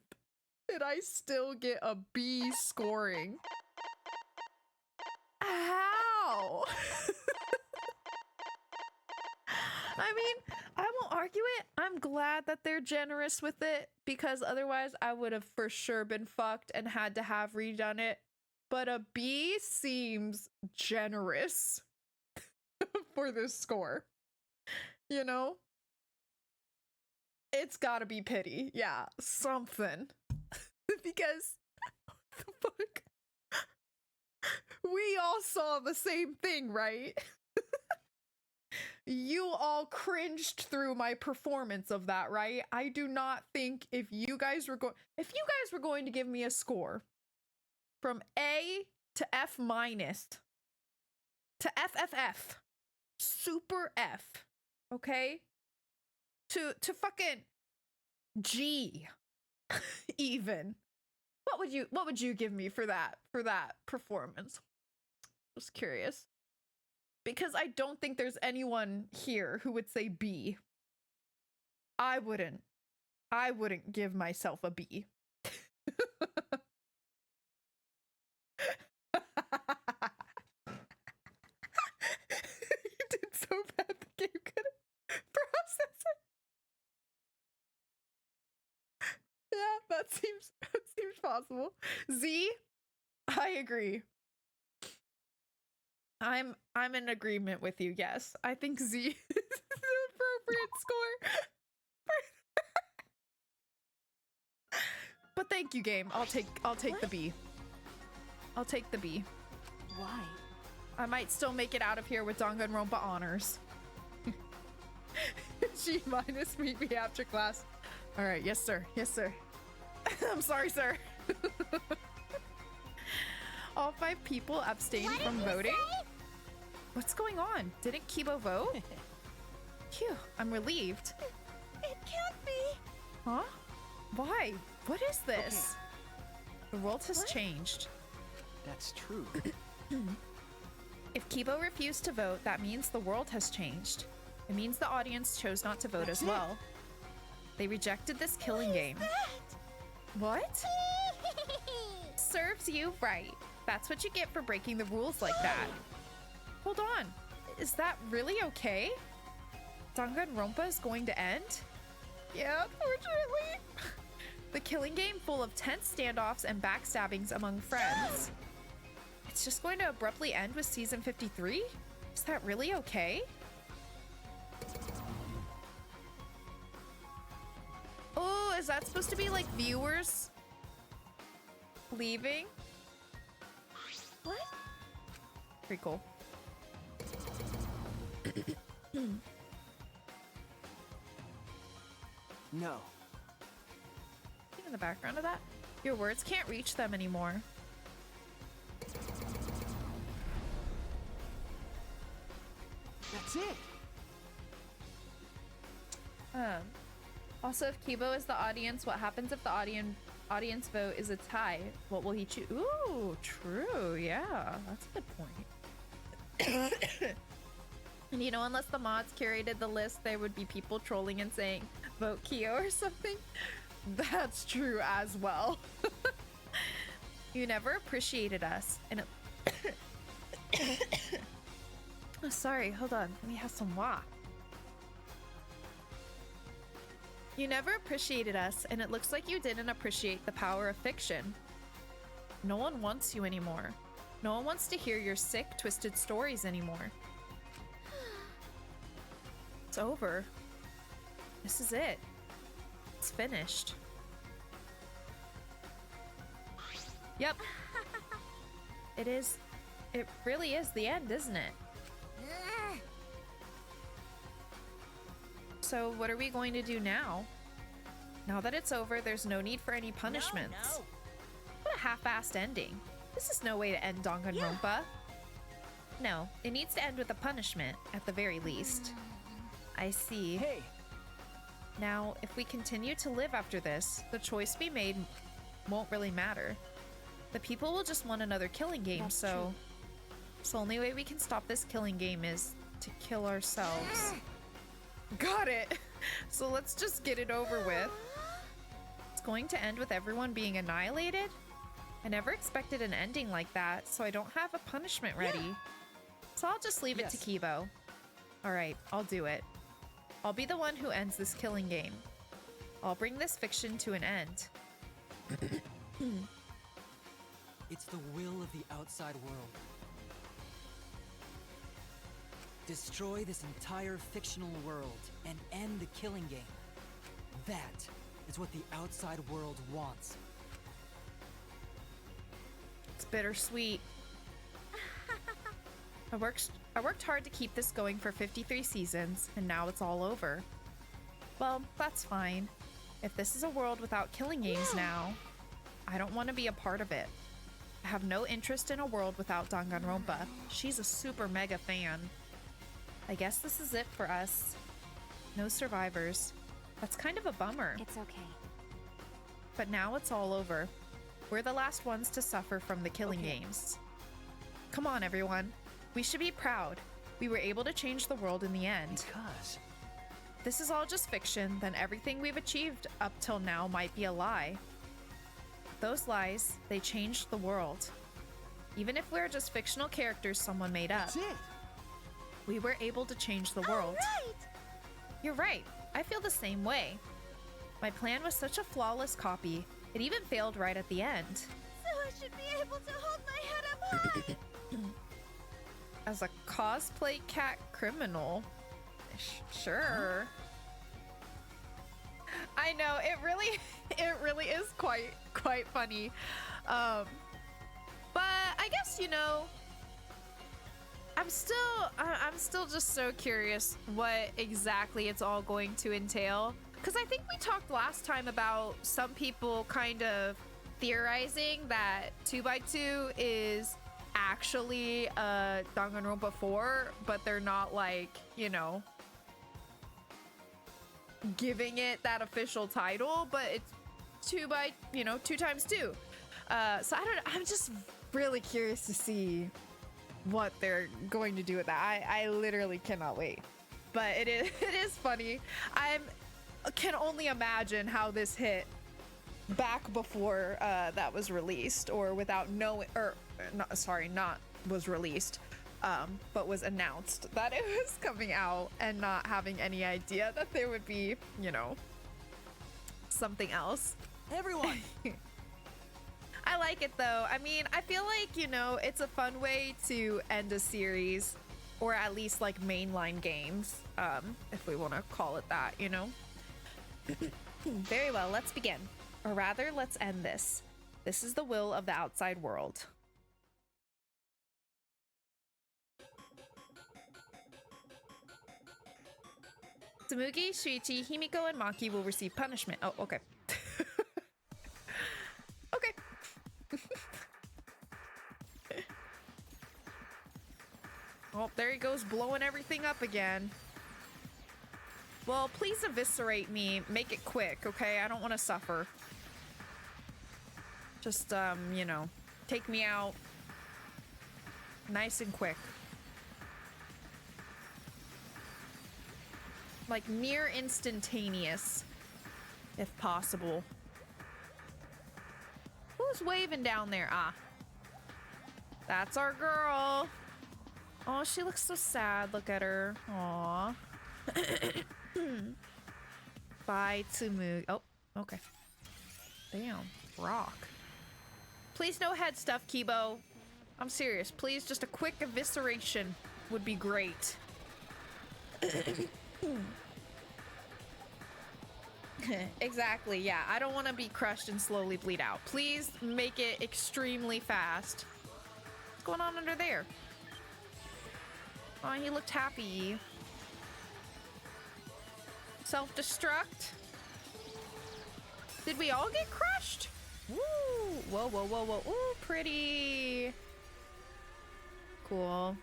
did I still get a B scoring? How? I mean, I won't argue it. I'm glad that they're generous with it because otherwise I would have for sure been fucked and had to have redone it. But a B seems generous for this score. You know? It's gotta be pity. Yeah, something. Because what the fuck? We all saw the same thing, right? You all cringed through my performance of that, right? I do not think if you guys were going to give me a score from A to F minus to FFF, super F, okay? To fucking G even. What would you give me for that performance? Just curious. Because I don't think there's anyone here who would say B. I wouldn't give myself a B. You did so bad the game couldn't process it. Yeah, that seems possible. Z, I agree. I'm in agreement with you. Yes, I think Z is the appropriate score. But thank you, game. I'll take the B. I'll take the B. Why? I might still make it out of here with Danganronpa honors. G minus, meet me after class. All right, yes sir. Yes sir. I'm sorry, sir. All 5 people abstained from voting. What's going on? Didn't Kibo vote? Phew, I'm relieved. It can't be. Huh? Why? What is this? Okay. The world has changed. That's true. If Kibo refused to vote, that means the world has changed. It means the audience chose not to vote as well. They rejected this killing game. What? Serves you right. That's what you get for breaking the rules like that. Hold on. Is that really okay? Danganronpa is going to end? Yeah, unfortunately. The killing game full of tense standoffs and backstabbings among friends. It's just going to abruptly end with season 53? Is that really okay? Oh, is that supposed to be like viewers leaving? What? Pretty cool. No. In the background of that, your words can't reach them anymore. That's it. Also, if Kibo is the audience, what happens if the audience vote is a tie? What will he choose? Ooh, true. Yeah, that's a good point. And you know, unless the mods curated the list, there would be people trolling and saying, vote Kyo or something. That's true as well. You never appreciated us. And oh, sorry, hold on. Let me have some wa. You never appreciated us, and it looks like you didn't appreciate the power of fiction. No one wants you anymore. No one wants to hear your sick, twisted stories anymore. It's over. This is it. It's finished. Yep. It is. It really is the end, isn't it? So what are we going to do now? Now that it's over, there's no need for any punishments. No. What a half-assed ending. This is no way to end Danganronpa. No, it needs to end with a punishment, at the very least. I see. Hey! Now, if we continue to live after this, the choice we made won't really matter. The people will just want another killing game, That's so... true. So the only way we can stop this killing game is to kill ourselves. Got it! So let's just get it over with. It's going to end with everyone being annihilated? I never expected an ending like that, so I don't have a punishment ready. So I'll just leave it to Kibo. Alright, I'll do it. I'll be the one who ends this killing game. I'll bring this fiction to an end. It's the will of the outside world. Destroy this entire fictional world and end the killing game. That is what the outside world wants. It's bittersweet. I worked hard to keep this going for 53 seasons, and now it's all over. Well, that's fine. If this is a world without killing games now, I don't want to be a part of it. I have no interest in a world without Danganronpa. She's a super mega fan. I guess this is it for us. No survivors. That's kind of a bummer. It's okay. But now it's all over. We're the last ones to suffer from the killing games. Come on, everyone. We should be proud. We were able to change the world in the end. Because this is all just fiction, then everything we've achieved up till now might be a lie. Those lies, they changed the world. Even if we're just fictional characters someone made up. That's it. We were able to change the world. Right. You're right. I feel the same way. My plan was such a flawless copy. It even failed right at the end. So I should be able to hold my head up high. As a cosplay cat criminal. Sure. I know, it really is quite funny. But I guess, you know, I'm still just so curious what exactly it's all going to entail. Because I think we talked last time about some people kind of theorizing that 2x2 is actually Danganronpa 4, but they're not, like, you know, giving it that official title, but it's 2 times 2. So I don't know. I'm just really curious to see what they're going to do with that. I literally cannot wait. But it is funny. I can only imagine how this hit back before that was released, or without knowing, or not was released, but was announced that it was coming out, and not having any idea that there would be, you know, something else. Everyone! I like it though. I mean, I feel like, you know, it's a fun way to end a series, or at least like mainline games, if we want to call it that, you know. Very well, let's begin. Or rather, let's end this. This is the will of the outside world. Tsumugi, Shuichi, Himiko, and Maki will receive punishment. Oh, okay. Okay. Oh, there he goes, blowing everything up again. Well, please eviscerate me. Make it quick, okay? I don't want to suffer. Just, you know, take me out nice and quick. Like, near instantaneous, if possible. Who's waving down there? Ah. That's our girl. Oh, she looks so sad. Look at her. Aw. Bye, Tsumugi. Oh, okay. Damn. Rock. Please no head stuff, Kibo. I'm serious. Please, just a quick evisceration would be great. Exactly, yeah. I don't want to be crushed and slowly bleed out. Please make it extremely fast. What's going on under there? Oh, he looked happy. Self-destruct? Did we all get crushed? Woo! Whoa, whoa, whoa, whoa. Ooh, pretty. Cool. Oh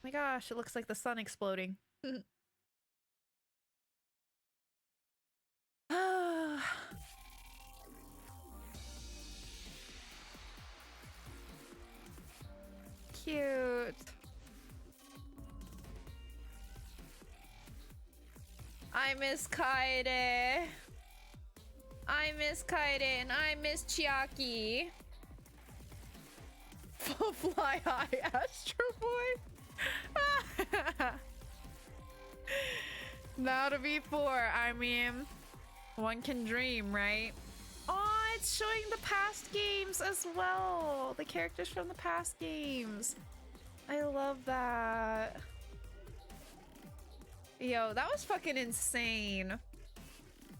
my gosh, it looks like the sun exploding. Cute. I miss Kaede. I miss Kaede and I miss Chiaki. Fly high, Astro Boy. Now to be 4. I mean, one can dream, right? Oh, it's showing the past games as well. The characters from the past games. I love that. Yo, that was fucking insane.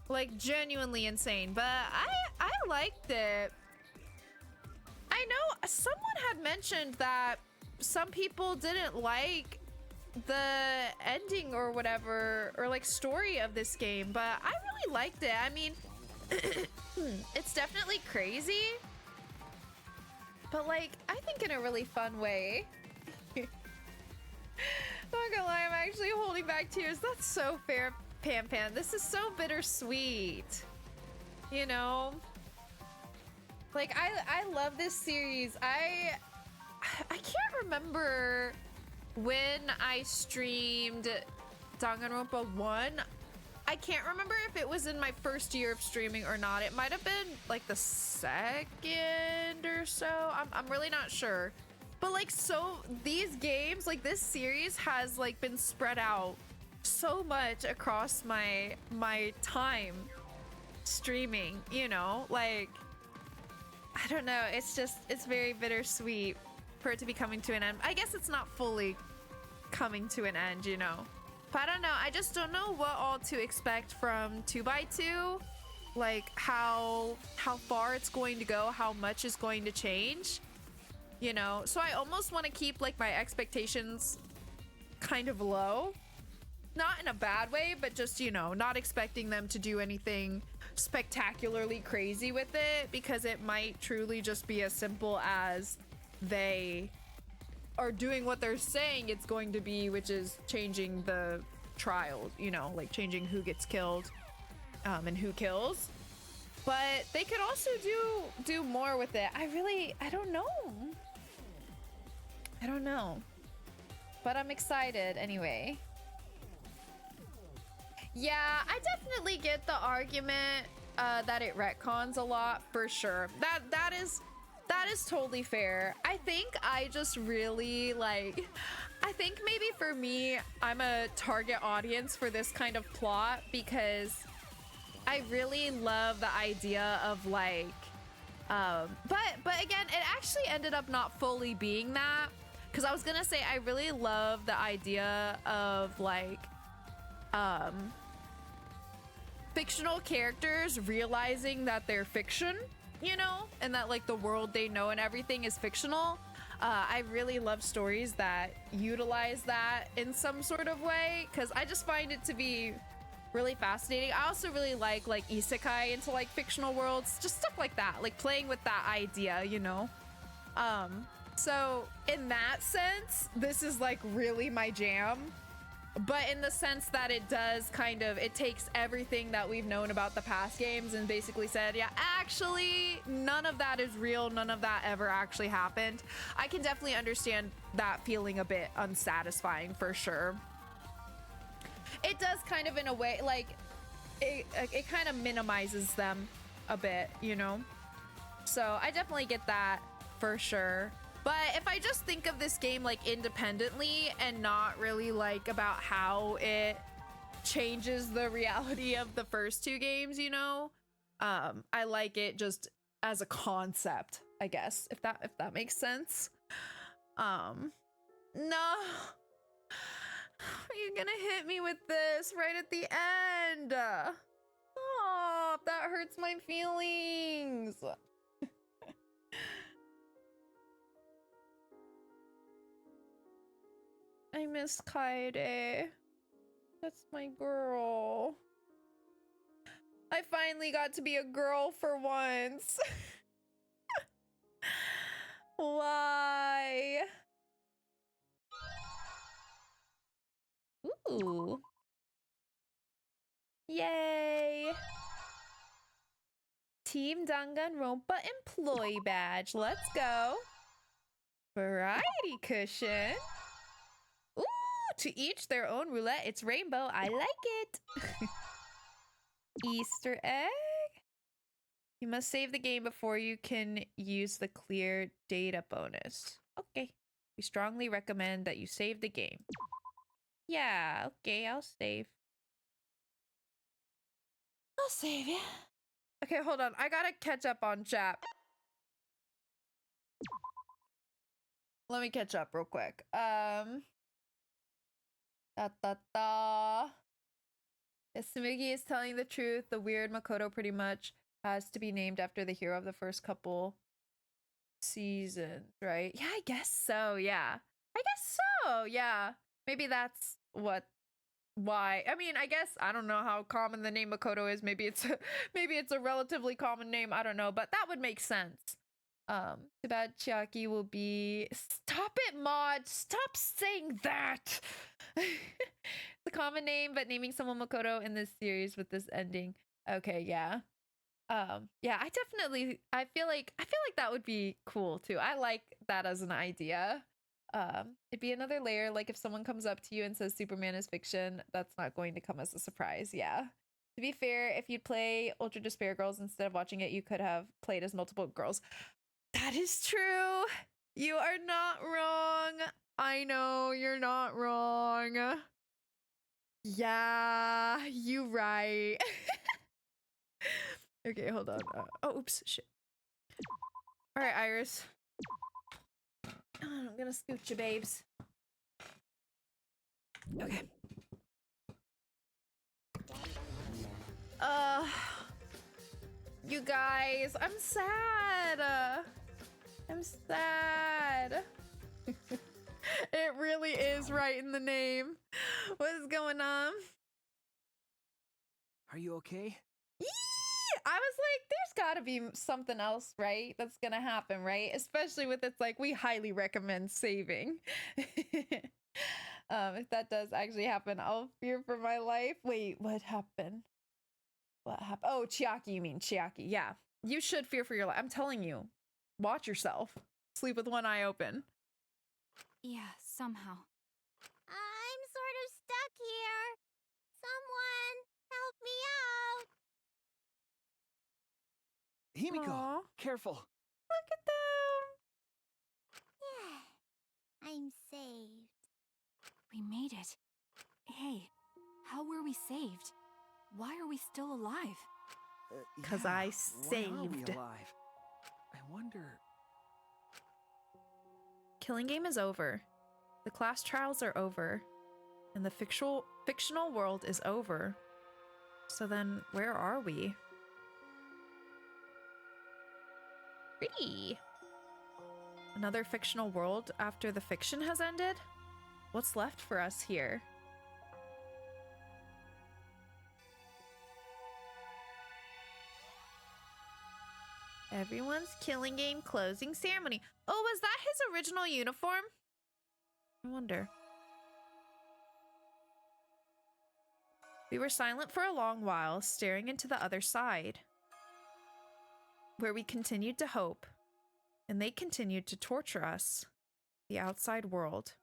Like, genuinely insane. But I liked it. I know someone had mentioned that some people didn't like the ending or whatever, or like story of this game, but I really liked it. I mean, it's definitely crazy, but like, I think in a really fun way. Not gonna lie, I'm actually holding back tears. That's so fair, Pan Pan. This is so bittersweet. You know? Like, I love this series. I can't remember when I streamed Danganronpa 1. I can't remember if it was in my first year of streaming or not. It might have been like the second or so. I'm really not sure. But like, so these games, like this series has like been spread out so much across my time streaming, you know? Like, I don't know, it's very bittersweet for it to be coming to an end. I guess it's not fully coming to an end, you know? But I don't know, I just don't know what all to expect from 2x2. Like how far it's going to go, how much is going to change, you know? So I almost want to keep like my expectations kind of low. Not in a bad way, but just, you know, not expecting them to do anything spectacularly crazy with it, because it might truly just be as simple as they are doing what they're saying it's going to be, which is changing the trial, you know, like changing who gets killed and who kills. But they could also do more with it. I don't know. I don't know. But I'm excited anyway. Yeah, I definitely get the argument that it retcons a lot, for sure. That is totally fair. I think I just really like, I think maybe for me, I'm a target audience for this kind of plot, because I really love the idea of like, but again, it actually ended up not fully being that, because I was gonna say I really love the idea of like, fictional characters realizing that they're fiction, you know, and that like the world they know and everything is fictional. I really love stories that utilize that in some sort of way, because I just find it to be really fascinating. I also really like isekai into like fictional worlds, just stuff like that, like playing with that idea, you know. So in that sense, this is like really my jam. But in the sense that it does it takes everything that we've known about the past games and basically said, yeah, actually, none of that is real. None of that ever actually happened. I can definitely understand that feeling a bit unsatisfying, for sure. It does kind of, in a way, like, it kind of minimizes them a bit, you know? So I definitely get that, for sure. But if I just think of this game like independently and not really like about how it changes the reality of the first two games, you know, I like it just as a concept, I guess, if that makes sense. No, you're gonna hit me with this right at the end. Oh, that hurts my feelings. I miss Kaede. That's my girl. I finally got to be a girl for once. Why? Ooh. Yay. Team Danganronpa employee badge. Let's go. Variety cushion. Ooh, to each their own roulette. It's rainbow. I like it. Easter egg. You must save the game before you can use the clear data bonus. Okay. We strongly recommend that you save the game. Yeah, okay, I'll save. I'll save, yeah. Okay, hold on. I gotta catch up on chat. Let me catch up real quick. If Sumigi is telling the truth, the weird Makoto pretty much has to be named after the hero of the first couple seasons, right? Yeah, I guess so, yeah. I guess so, yeah. Maybe that's why. I mean, I guess I don't know how common the name Makoto is. Maybe it's a relatively common name. I don't know, but that would make sense. Too bad Chiaki will be. Stop it, Maud. Stop saying that. It's a common name, but naming someone Makoto in this series with this ending. Okay, yeah. Yeah, I feel like that would be cool too. I like that as an idea. It'd be another layer, like if someone comes up to you and says Superman is fiction, that's not going to come as a surprise. Yeah. To be fair, if you'd play Ultra Despair Girls instead of watching it, you could have played as multiple girls. That is true. You are not wrong. I know you're not wrong. Yeah, you right. Okay, hold on. Oh, oops, shit. All right, Iris. I'm gonna scooch you, babes. Okay. You guys, I'm sad. I'm sad. It really is right in the name. What is going on? Are you okay? I was like, there's gotta be something else, right? That's gonna happen, right? Especially with it's like, we highly recommend saving. If that does actually happen, I'll fear for my life. Wait, what happened? What happened? Oh, Chiaki, you mean Chiaki. Yeah. You should fear for your life. I'm telling you. Watch yourself. Sleep with one eye open. Yeah, somehow. I'm sort of stuck here. Someone help me out. Himiko, Aww. careful. Look at them. Yeah, I'm saved. We made it. Hey, how were we saved? Why are we still alive? Because I saved. Why are we alive? I wonder. Killing game is over. The class trials are over. And the fictional world is over. So then, where are we? Pretty. Another fictional world after the fiction has ended? What's left for us here? Everyone's killing game closing ceremony. Oh, was that his original uniform? I wonder. We were silent for a long while, staring into the other side, where we continued to hope, and they continued to torture us, the outside world.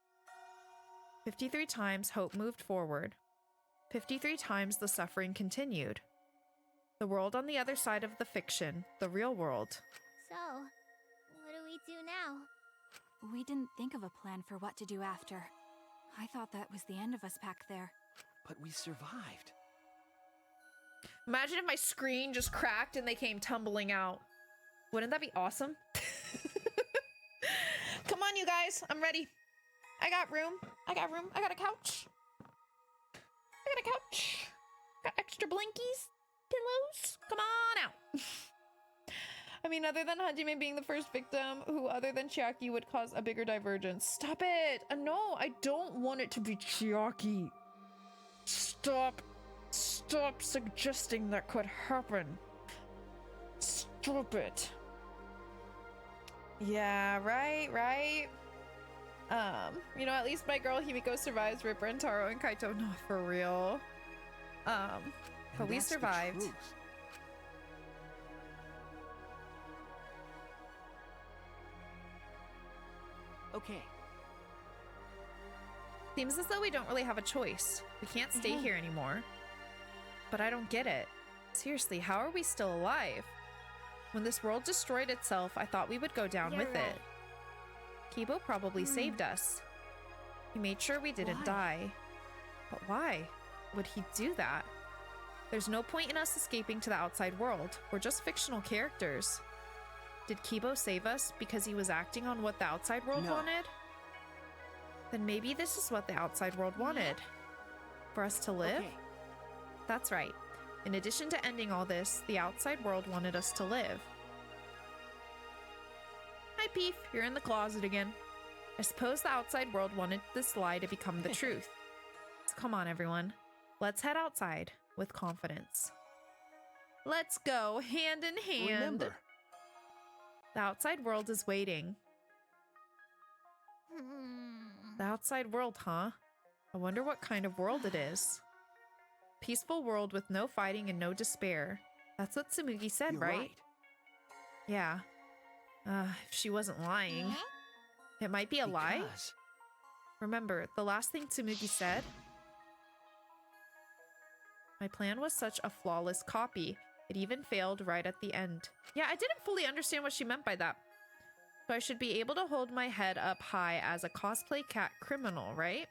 53 times hope moved forward. 53 times the suffering continued. The world on the other side of the fiction, the real world. So, what do we do now? We didn't think of a plan for what to do after. I thought that was the end of us back there. But we survived. Imagine if my screen just cracked and they came tumbling out. Wouldn't that be awesome? Come on, you guys. I'm ready. I got room. I got room. I got a couch. I got a couch. Got extra blankies, pillows. Come on out. I mean, other than Hajime being the first victim, who other than Chiaki would cause a bigger divergence? Stop it. No, I don't want it to be Chiaki. Stop suggesting that could happen. Stop it. Yeah, right. You know, at least my girl Himiko survives Ripper and Taro and Kaito. No, for real. But we survived. Okay. Seems as though we don't really have a choice. We can't stay here anymore. But I don't get it. Seriously, how are we still alive? When this world destroyed itself, I thought we would go down with it. Kibo probably saved us. He made sure we didn't die. But why would he do that? There's no point in us escaping to the outside world. We're just fictional characters. Did Kibo save us because he was acting on what the outside world wanted? Then maybe this is what the outside world wanted. For us to live? Okay. That's right. In addition to ending all this, the outside world wanted us to live. Hi, Peef. You're in the closet again. I suppose the outside world wanted this lie to become the truth. So come on, everyone. Let's head outside with confidence. Let's go, hand in hand. Remember, The outside world is waiting. The outside world, huh? I wonder what kind of world it is. Peaceful world with no fighting and no despair. That's what Tsumugi said, You're right? Yeah. If she wasn't lying. It might be a lie. Remember, the last thing Tsumugi said? My plan was such a flawless copy. It even failed right at the end. Yeah, I didn't fully understand what she meant by that. So I should be able to hold my head up high as a cosplay cat criminal, right?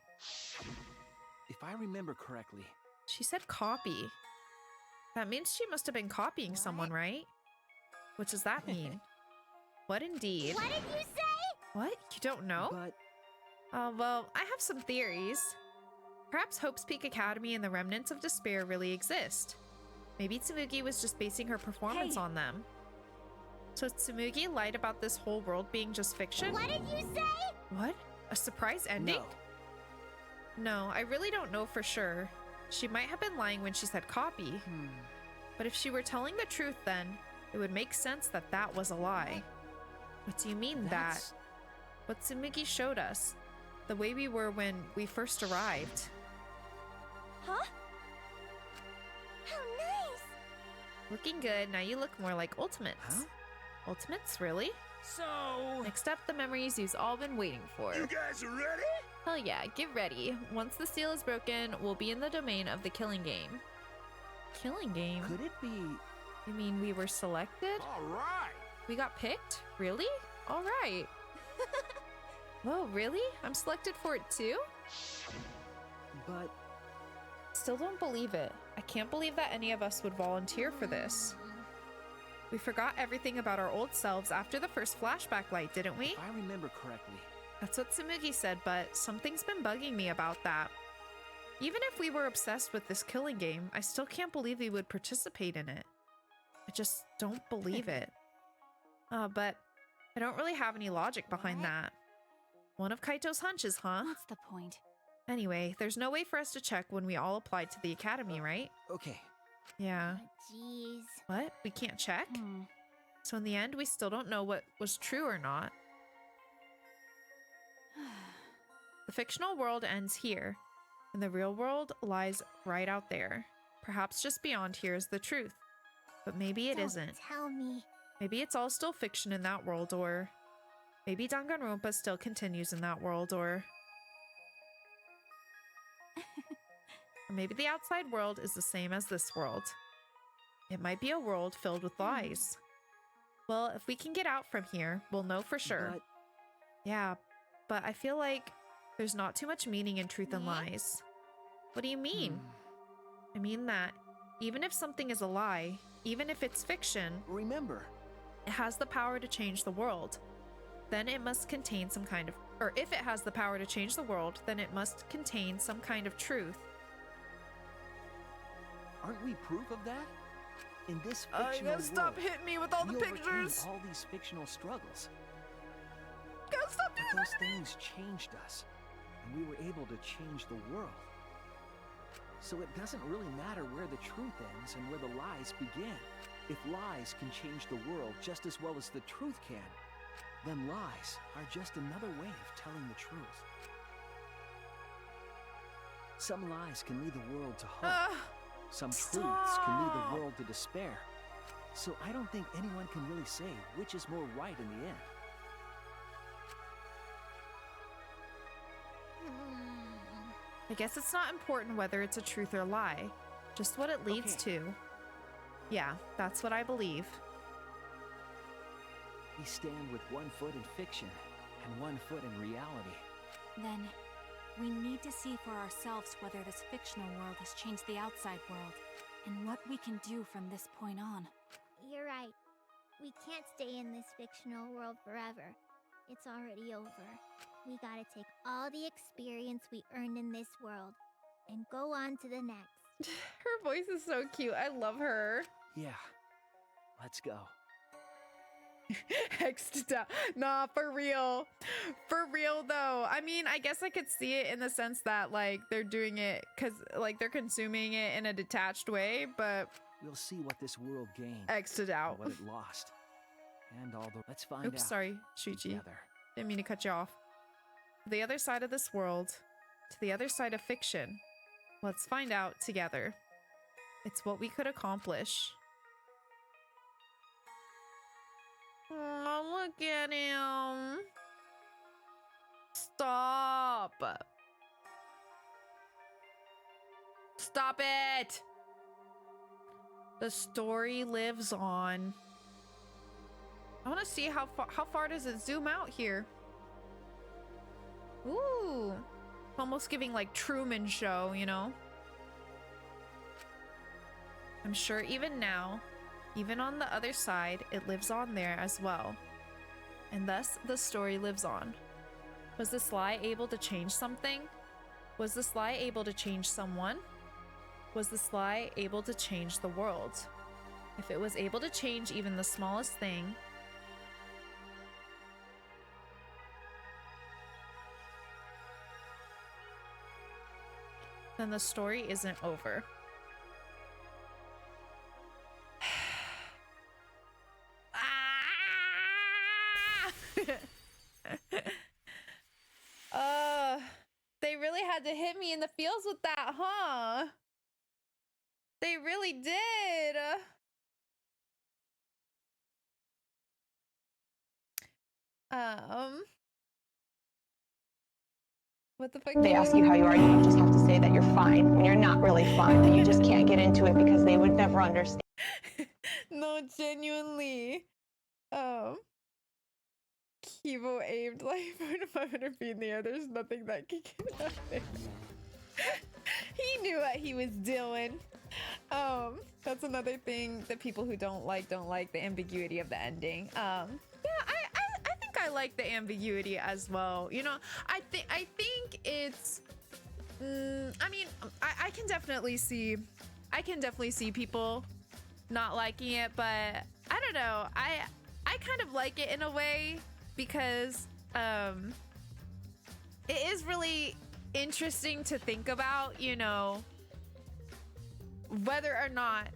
if I remember correctly, She said copy. That means she must have been copying someone, right? What does that mean? What indeed? What did you say? What? You don't know? but Well, I have some theories. Perhaps Hope's Peak Academy and the remnants of despair really exist. Maybe Tsumugi was just basing her performance on them. So Tsumugi lied about this whole world being just fiction? What did you say? What? A surprise ending? No, I really don't know for sure. She might have been lying when she said copy. But if she were telling the truth, then it would make sense that that was a lie. What do you mean that? What Tsumugi showed us. The way we were when we first arrived. Huh? How nice! Looking good. Now you look more like Ultimates. Huh? Ultimates, really? So... Next up, the memories you've all been waiting for. You guys are ready? Hell yeah, get ready. Once the seal is broken, we'll be in the domain of the killing game. Killing game? could it be? You mean we were selected? All right. We got picked? Really? All right. Whoa, really? I'm selected for it too? But Still don't believe it. I can't believe that any of us would volunteer for this. We forgot everything about our old selves after the first flashback light, didn't we? if I remember correctly, That's what Tsumugi said, but something's been bugging me about that. Even if we were obsessed with this killing game, I still can't believe we would participate in it. I just don't believe it. But I don't really have any logic behind that. One of Kaito's hunches, huh? What's the point? Anyway, there's no way for us to check when we all applied to the academy, right? okay. Yeah. Jeez. What? We can't check? So in the end, we still don't know what was true or not. The fictional world ends here, and the real world lies right out there. Perhaps just beyond here is the truth. But maybe it Don't isn't. tell me. Maybe it's all still fiction in that world, or maybe Danganronpa still continues in that world, or maybe the outside world is the same as this world. It might be a world filled with lies. Well, if we can get out from here, we'll know for sure. But Yeah, but I feel like there's not too much meaning in truth and lies. What do you mean? I mean that even if something is a lie, even if it's fiction, remember, it has the power to change the world. Then it must contain some kind of, or if it has the power to change the world, then it must contain some kind of truth. aren't we proof of that? In this You fictional gotta stop world, hitting me with all the we overcame pictures. all these fictional struggles. Gotta stop doing But those things changed us, and we were able to change the world. So it doesn't really matter where the truth ends and where the lies begin. If lies can change the world just as well as the truth can, then lies are just another way of telling the truth. Some lies can lead the world to hope. Some truths can lead the world to despair. So I don't think anyone can really say which is more right in the end. I guess it's not important whether it's a truth or lie, just what it leads to. Yeah, that's what I believe. We stand with one foot in fiction and one foot in reality. Then, We need to see for ourselves whether this fictional world has changed the outside world, and what we can do from this point on. You're right. We can't stay in this fictional world forever. It's already over. We gotta take all the experience we earned in this world and go on to the next. Her voice is so cute. I love her. Yeah. Let's go. Hexed down. Nah, for real. For real, though. I mean, I guess I could see it in the sense that, like, they're doing it because, like, they're consuming it in a detached way, but... We'll see what this world gained. X'd out. What it lost. And all the... Let's find out. Oops, sorry, Shuichi. Together. Didn't mean to cut you off. The other side of this world, to the other side of fiction. Let's find out together. It's what we could accomplish. Oh, look at him. Stop. Stop it. The story lives on. I want to see how far does it zoom out here. Ooh. Almost giving like Truman Show, you know? I'm sure even now, even on the other side, it lives on there as well. And thus, the story lives on. Was this lie able to change something? Was this lie able to change someone? Was this lie able to change the world? If it was able to change even the smallest thing, then the story isn't over. They really had to hit me in the feels with that, huh? They really did. What the fuck? They ask you how you are, you just have to say that you're fine when you're not really fine, and you just can't get into it because they would never understand. No, genuinely. Kivo aimed like 500 feet in the air. There's nothing that can get out there. He knew what he was doing. That's another thing that people who don't like the ambiguity of the ending. Yeah, I think I like the ambiguity as well. You know, I think it's I mean, I can definitely see people not liking it, but I don't know. I kind of like it in a way because it is really interesting to think about, you know, whether or not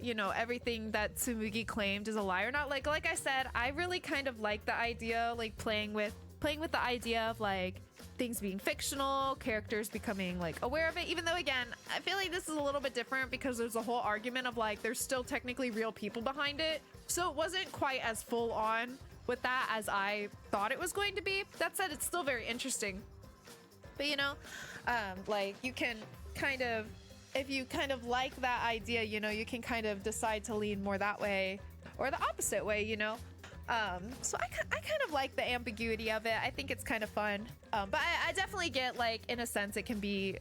you know, everything that Tsumugi claimed is a lie or not. Like I said, I really kind of like the idea, like playing with the idea of like things being fictional, characters becoming like aware of it, even though again, I feel like this is a little bit different because there's a whole argument of like there's still technically real people behind it. So it wasn't quite as full on with that as I thought it was going to be. That said, it's still very interesting. But you know, like you can kind of, if you kind of like that idea, you know, you can kind of decide to lean more that way or the opposite way, you know. So I kind of like the ambiguity of it. I think it's kind of fun. But I definitely get like, in a sense, it can be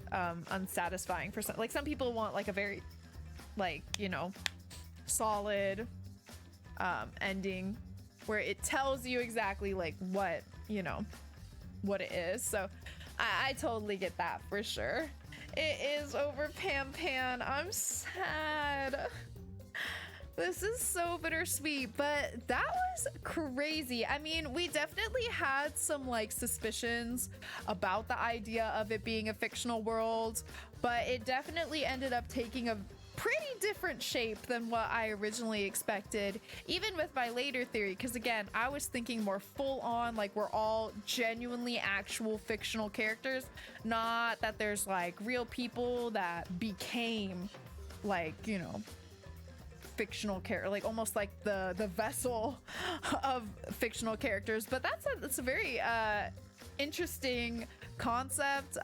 unsatisfying for some. Like some people want like a very, like, you know, solid ending where it tells you exactly like what, you know, what it is. So I totally get that for sure. It is over, Pam Pan. I'm sad. This is so bittersweet, but that was crazy. I mean, we definitely had some like suspicions about the idea of it being a fictional world, but it definitely ended up taking a pretty different shape than what I originally expected, even with my later theory, because again, I was thinking more full on, like we're all genuinely actual fictional characters, not that there's like real people that became like, you know, fictional character, like almost like the vessel of fictional characters. But that's a very interesting concept.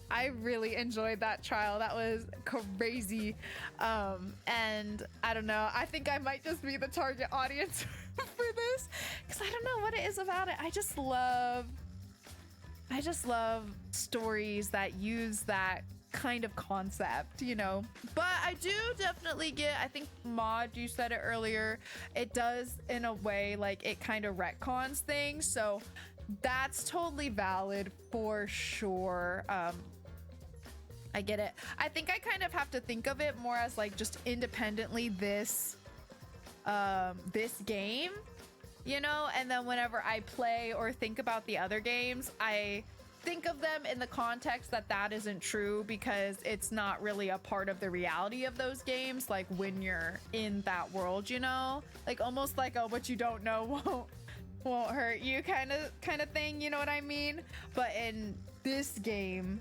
I really enjoyed that trial. That was crazy. And I don't know, I think I might just be the target audience for this because I don't know what it is about it. I just love I just love stories that use that kind of concept, you know. But I do definitely get, I think Maud, you said it earlier, it does in a way like it kind of retcons things, so that's totally valid for sure. I get it. I think I kind of have to think of it more as like just independently this game, you know, and then whenever I play or think about the other games, I think of them in the context that that isn't true because it's not really a part of the reality of those games, like when you're in that world, you know, like almost like a what you don't know won't hurt you kind of thing, you know what I mean? But in this game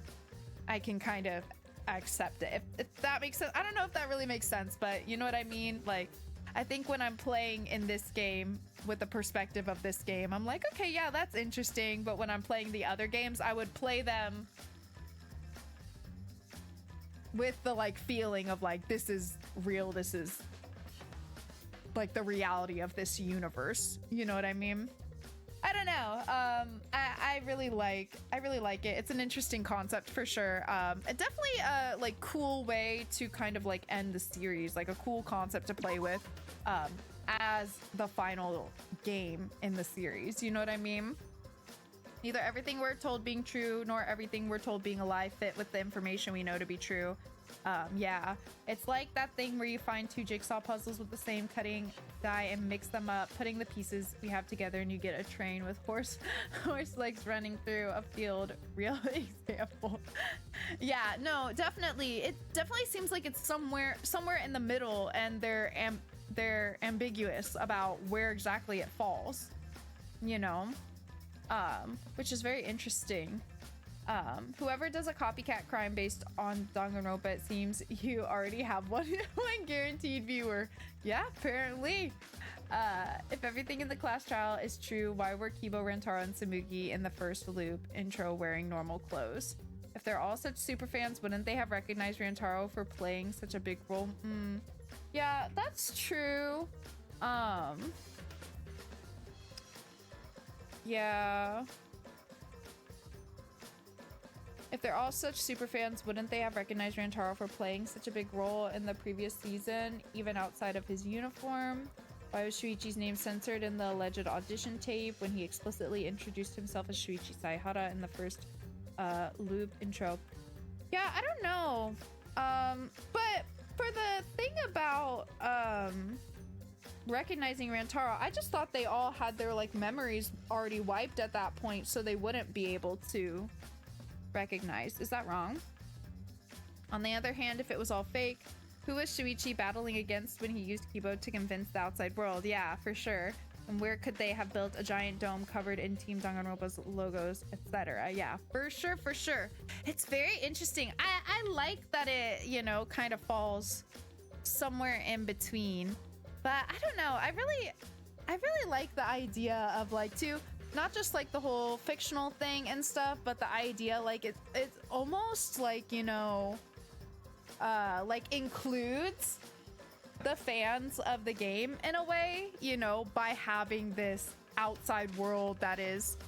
I can kind of accept it, if that makes sense. I don't know if that really makes sense, but you know what I mean? Like I think when I'm playing in this game with the perspective of this game, I'm like, okay, yeah, that's interesting. But when I'm playing the other games, I would play them with the like feeling of like, this is real. This is like the reality of this universe. You know what I mean? I don't know. I really like it. It's an interesting concept for sure. Definitely a like cool way to kind of like end the series, like a cool concept to play with as the final game in the series. You know what I mean? Neither everything we're told being true nor everything we're told being a lie fit with the information we know to be true. Yeah, it's like that thing where you find two jigsaw puzzles with the same cutting die and mix them up, putting the pieces we have together, and you get a train with horse legs running through a field. Real example. Yeah, no, definitely. It definitely seems like it's somewhere in the middle, and they're ambiguous about where exactly it falls, you know, which is very interesting. Whoever does a copycat crime based on Danganronpa, it seems you already have one guaranteed viewer. Yeah, apparently. If everything in the class trial is true, why were Kibo, Rentaro, and Samugi in the first loop intro wearing normal clothes? If they're all such super fans, wouldn't they have recognized Rentaro for playing such a big role? Yeah, that's true. Yeah. If they're all such super fans, wouldn't they have recognized Rantaro for playing such a big role in the previous season, even outside of his uniform? Why was Shuichi's name censored in the alleged audition tape when he explicitly introduced himself as Shuichi Saihara in the first loop intro? Yeah, I don't know. But for the thing about recognizing Rantaro, I just thought they all had their like memories already wiped at that point, so they wouldn't be able to recognize. Is that wrong? On the other hand, if it was all fake, who was Shuichi battling against when he used Kibo to convince the outside world? Yeah, for sure. And where could they have built a giant dome covered in Team Danganronpa's logos, etc.? Yeah, for sure. It's very interesting. I like that it, you know, kind of falls somewhere in between. But I don't know. I really like the idea of like not just like the whole fictional thing and stuff, but the idea like it's almost like, you know, like includes the fans of the game in a way, you know, by having this outside world that is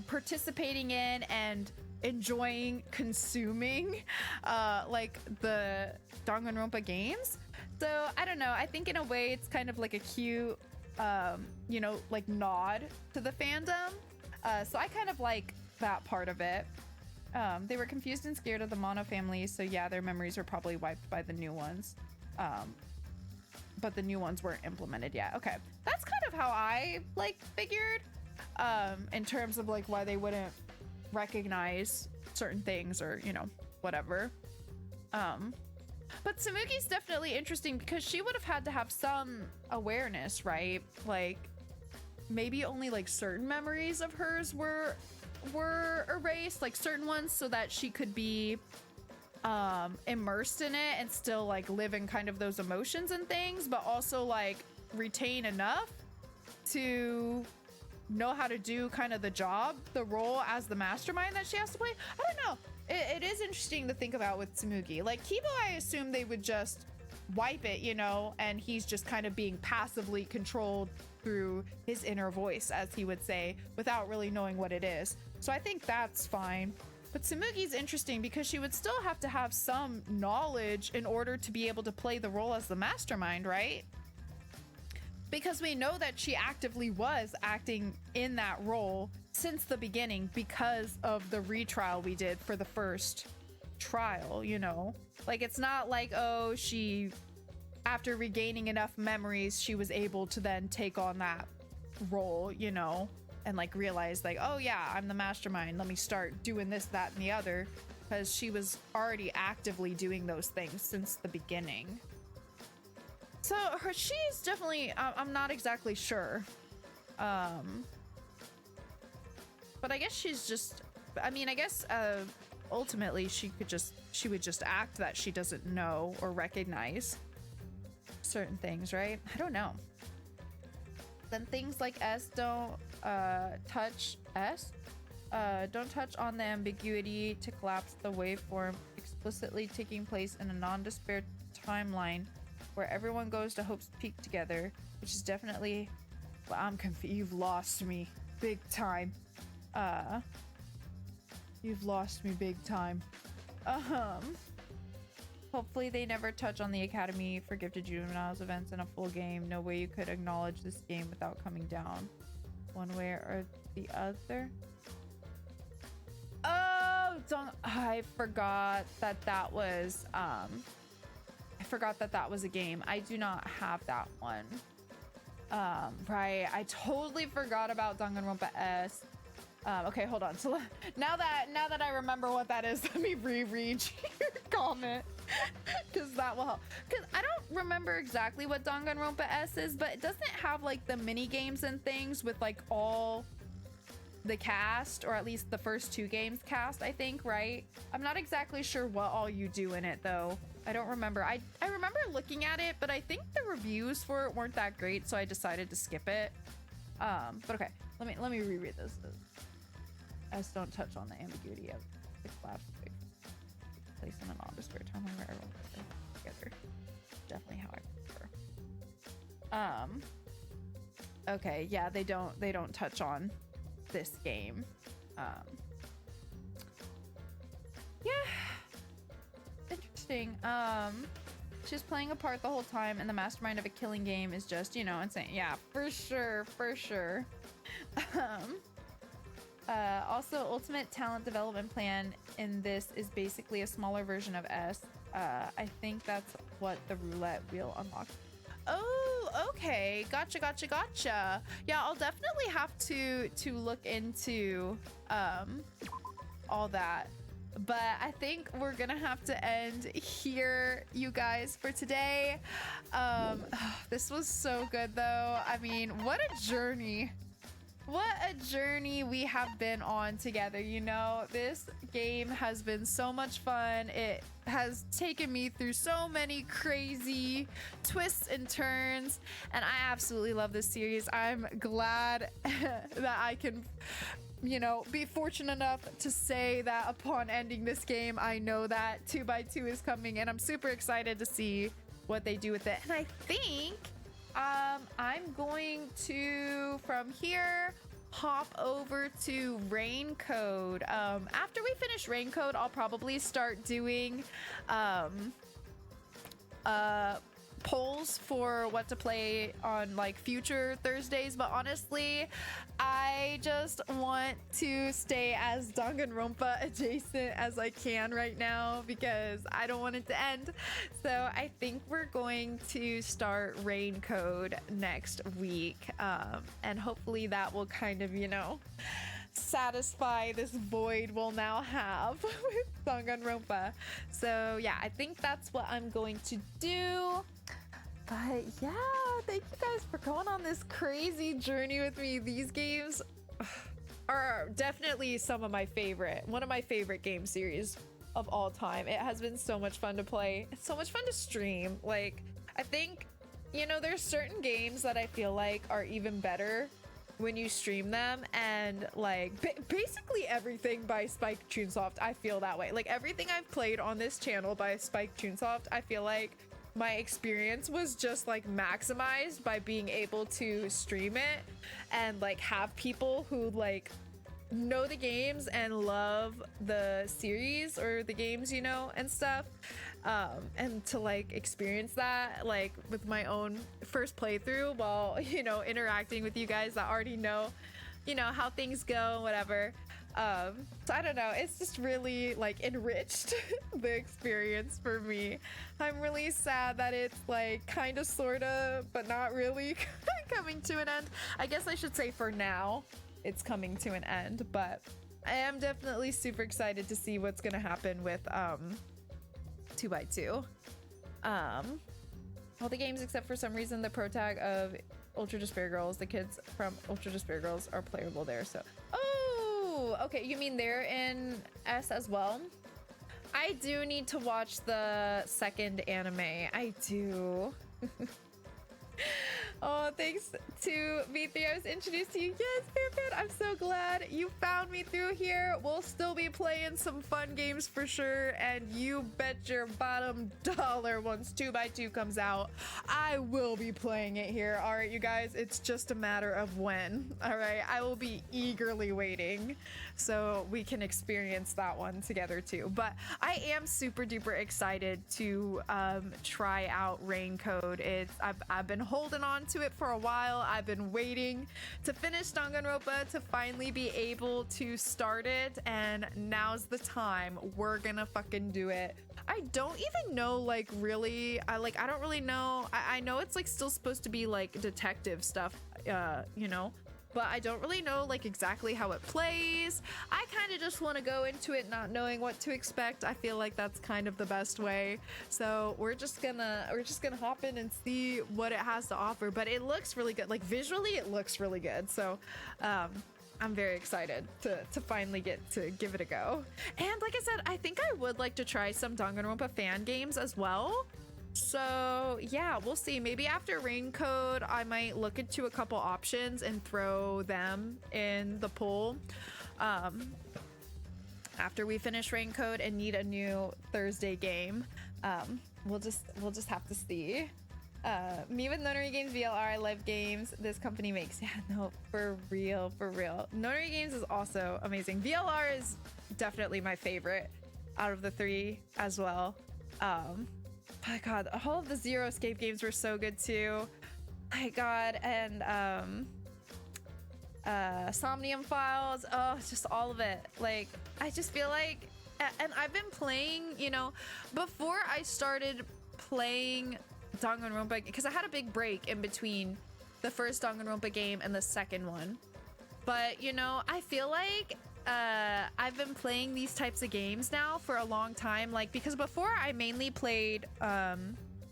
participating in and enjoying consuming like the Danganronpa games. So I don't know, I think in a way it's kind of like a cute you know, like nod to the fandom. So I kind of like that part of it. They were confused and scared of the Mono family, so yeah, their memories were probably wiped by the new ones. But the new ones weren't implemented yet. Okay, that's kind of how I like figured in terms of like why they wouldn't recognize certain things or, you know, whatever. But Samugi's definitely interesting because she would have had to have some awareness, right? Like maybe only like certain memories of hers were erased, like certain ones, so that she could be immersed in it and still like live in kind of those emotions and things, but also like retain enough to know how to do kind of the role as the mastermind that she has to play. I don't know. It is interesting to think about with Tsumugi. Like Kibo, I assume they would just wipe it, you know, and he's just kind of being passively controlled through his inner voice, as he would say, without really knowing what it is. So I think that's fine. But Tsumugi's interesting because she would still have to have some knowledge in order to be able to play the role as the mastermind, right? Because we know that she actively was acting in that role since the beginning because of the retrial we did for the first trial, you know? Like, it's not like, oh, she, after regaining enough memories, she was able to then take on that role, you know? And like realize like, oh yeah, I'm the mastermind, let me start doing this, that, and the other. Because she was already actively doing those things since the beginning. So she's definitely, I'm not exactly sure. But I guess she's just, I mean, I guess ultimately she would just act that she doesn't know or recognize certain things, right? I don't know. Then things like S don't touch on the ambiguity to collapse the waveform explicitly taking place in a non-despair timeline where everyone goes to Hope's Peak together, which is definitely, well, I'm confused. You've lost me big time. You've lost me big time. Hopefully they never touch on the Academy for Gifted Juveniles events in a full game. No way you could acknowledge this game without coming down one way or the other. Oh, I forgot that was a game. I do not have that one. Right, I totally forgot about Danganronpa S. Okay, hold on. So now that I remember what that is, let me reread your comment, because that will help. Because I don't remember exactly what Danganronpa S is, but it doesn't have like the mini games and things with like all the cast, or at least the first 2 games cast, I think, right? I'm not exactly sure what all you do in it though. I don't remember. I remember looking at it, but I think the reviews for it weren't that great, so I decided to skip it. But okay, let me reread this. S don't touch on the ambiguity of the collapse place in a non-despair timeline where everyone goes together. Definitely how I prefer. Okay, yeah, they don't touch on this game. Yeah, interesting. She's playing a part the whole time, and the mastermind of a killing game is just, you know, insane. Yeah, for sure. Also, ultimate talent development plan in this is basically a smaller version of S. I think that's what the roulette wheel unlocks. Oh, okay. Gotcha. Yeah, I'll definitely have to look into all that. But I think we're gonna have to end here, you guys, for today. This was so good though. I mean, what a journey. What a journey we have been on together, you know? This game has been so much fun. It has taken me through so many crazy twists and turns, and I absolutely love this series. I'm glad that I can, you know, be fortunate enough to say that upon ending this game, I know that 2x2 is coming, and I'm super excited to see what they do with it. And I think I'm going to, from here, hop over to Raincode. After we finish Raincode, I'll probably start doing polls for what to play on like future Thursdays, but honestly, I just want to stay as Danganronpa adjacent as I can right now because I don't want it to end. So I think we're going to start Raincode next week, and hopefully that will kind of, you know, satisfy this void we'll now have with Danganronpa. So yeah, I think that's what I'm going to do. But yeah, thank you guys for going on this crazy journey with me. These games are definitely some of my favorite, one of my favorite game series of all time. It has been so much fun to play. It's so much fun to stream. Like, I think, you know, there's certain games that I feel like are even better when you stream them, and like basically everything by Spike Chunsoft, I feel that way. Like everything I've played on this channel by Spike Chunsoft, I feel like my experience was just like maximized by being able to stream it and like have people who like know the games and love the series or the games, you know, and stuff. And to like experience that like with my own first playthrough while, you know, interacting with you guys that already know, you know, how things go, whatever. So I don't know, it's just really like enriched the experience for me. I'm really sad that it's like kind of sorta but not really coming to an end. I guess I should say for now it's coming to an end, but I am definitely super excited to see what's gonna happen with 2x2. All the games except for some reason the pro tag of Ultra Despair Girls, the kids from Ultra Despair Girls are playable there. So okay, you mean they're in S as well? I do need to watch the second anime. I do. Oh, thanks to V3. I was introduced to you. Yes, Fairfit. I'm so glad you found me through here. We'll still be playing some fun games for sure. And you bet your bottom dollar once 2x2 comes out, I will be playing it here. All right, you guys, it's just a matter of when. All right, I will be eagerly waiting so we can experience that one together too. But I am super duper excited to try out Raincode. I've been holding on to it for a while. I've been waiting to finish Danganronpa to finally be able to start it, and now's the time. We're gonna fucking do it. I don't even know, like, really, I don't really know. I know it's like still supposed to be like detective stuff, you know, but I don't really know like exactly how it plays. I kind of just want to go into it not knowing what to expect. I feel like that's kind of the best way. So we're just gonna hop in and see what it has to offer. But it looks really good. Like visually, it looks really good. So I'm very excited to finally get to give it a go. And like I said, I think I would like to try some Danganronpa fan games as well. So yeah, we'll see. Maybe after Raincode, I might look into a couple options and throw them in the pool. After we finish Raincode and need a new Thursday game, we'll just have to see. Me with Nonary Games VLR, I love games this company makes. Yeah, no, for real. Nonary Games is also amazing. VLR is definitely my favorite out of the three as well. My god, all of the Zero Escape games were so good too. My god, and Somnium Files, oh, just all of it. Like, I just feel like, and I've been playing, you know, before I started playing Danganronpa, because I had a big break in between the first Danganronpa game and the second one. But, you know, I feel like I've been playing these types of games now for a long time, like, because before I mainly played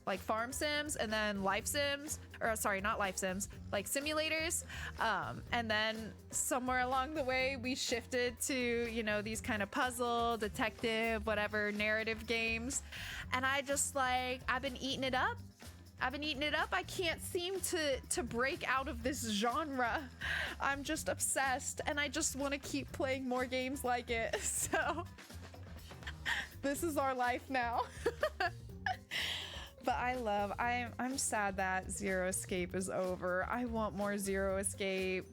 like farm sims and then life sims, or sorry, not life sims, like simulators, and then somewhere along the way we shifted to, you know, these kind of puzzle, detective, whatever, narrative games, and I just like, I've been eating it up. I can't seem to break out of this genre. I'm just obsessed, and I just want to keep playing more games like it. So this is our life now. But I'm sad that Zero Escape is over. I want more Zero Escape.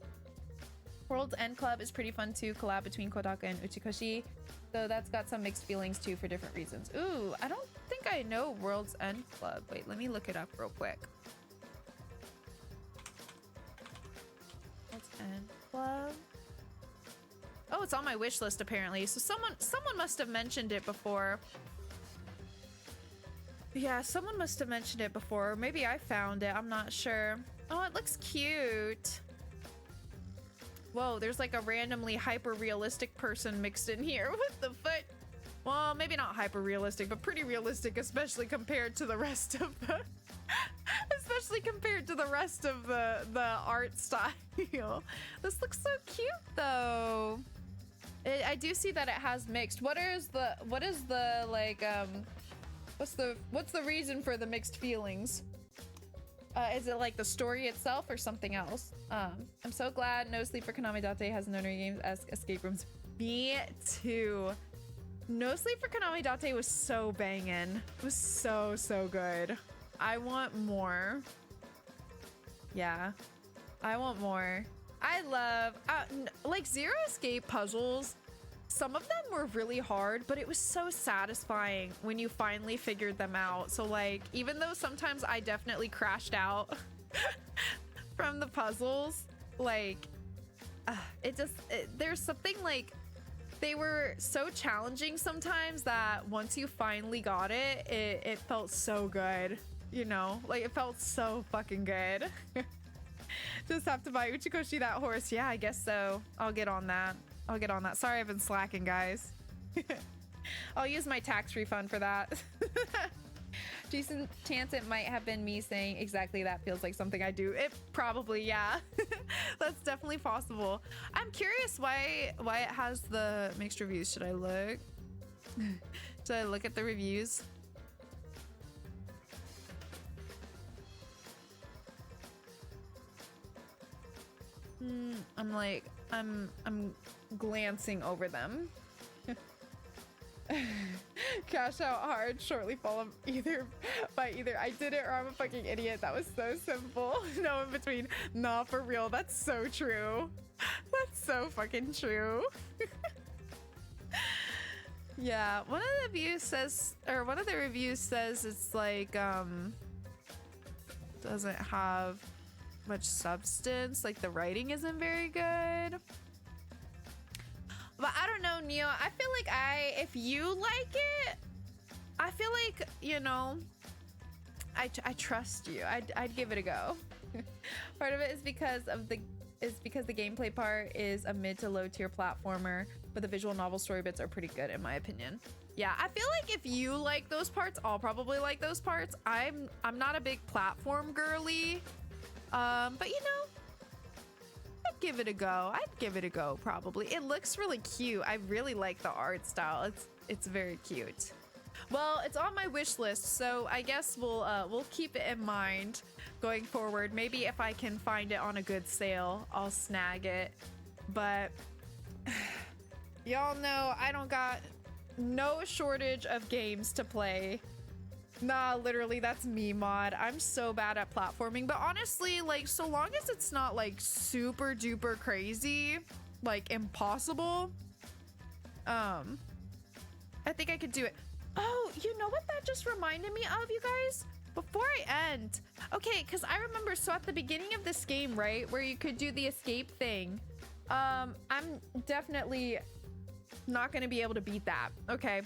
World's End Club is pretty fun too, collab between Kodaka and Uchikoshi. So that's got some mixed feelings too for different reasons. Ooh, I don't think I know World's End Club. Wait, let me look it up real quick. World's End Club. Oh, it's on my wish list apparently. So someone must have mentioned it before. Yeah, someone must have mentioned it before. Maybe I found it. I'm not sure. Oh, it looks cute. Whoa, there's like a randomly hyper-realistic person mixed in here. What the fuck? Well, maybe not hyper-realistic, but pretty realistic, especially compared to the rest of the... especially compared to the rest of the art style. This looks so cute, though. I do see that it has mixed. What is the like, what's the reason for the mixed feelings? Is it like the story itself or something else? I'm so glad No Sleep for Konami Date has Nonary Games as escape rooms. Me too. No Sleep for Konami Date was so bangin'. It was so good. I want more. Yeah, I want more. I love like Zero Escape puzzles. Some of them were really hard, but it was so satisfying when you finally figured them out. So like, even though sometimes I definitely crashed out from the puzzles, like there's something like, they were so challenging sometimes that once you finally got it, it felt so good, you know? Like, it felt so fucking good. Just have to buy Uchikoshi that horse. Yeah, I guess so. I'll get on that. I'll get on that. Sorry, I've been slacking, guys. I'll use my tax refund for that. Decent chance it might have been me saying exactly that feels like something I do. It probably, yeah. That's definitely possible. I'm curious why it has the mixed reviews. Should I look? Should I look at the reviews? I'm glancing over them. Cash out hard, shortly followed by either I did it or I'm a fucking idiot. That was so simple. No in between. Nah, for real. That's so true. That's so fucking true. Yeah, one of the reviews says it's like doesn't have much substance, like the writing isn't very good. But I don't know, Neo. I feel like if you like it, I feel like, you know, I trust you. I'd give it a go. Part of it is because the gameplay part is a mid to low tier platformer, but the visual novel story bits are pretty good in my opinion. Yeah, I feel like if you like those parts, I'll probably like those parts. I'm not a big platform girly, but you know, I'd give it a go. Probably. It looks really cute. I really like the art style. It's very cute. Well, it's on my wish list, so I guess we'll keep it in mind going forward. Maybe if I can find it on a good sale, I'll snag it. But y'all know I don't got no shortage of games to play. Nah, literally, that's me, mod. I'm so bad at platforming, but honestly, like, so long as it's not like super duper crazy, like impossible, I think I could do it. Oh, you know what that just reminded me of, you guys? Before I end, okay, because I remember, so at the beginning of this game, right, where you could do the escape thing, I'm definitely not going to be able to beat that, okay?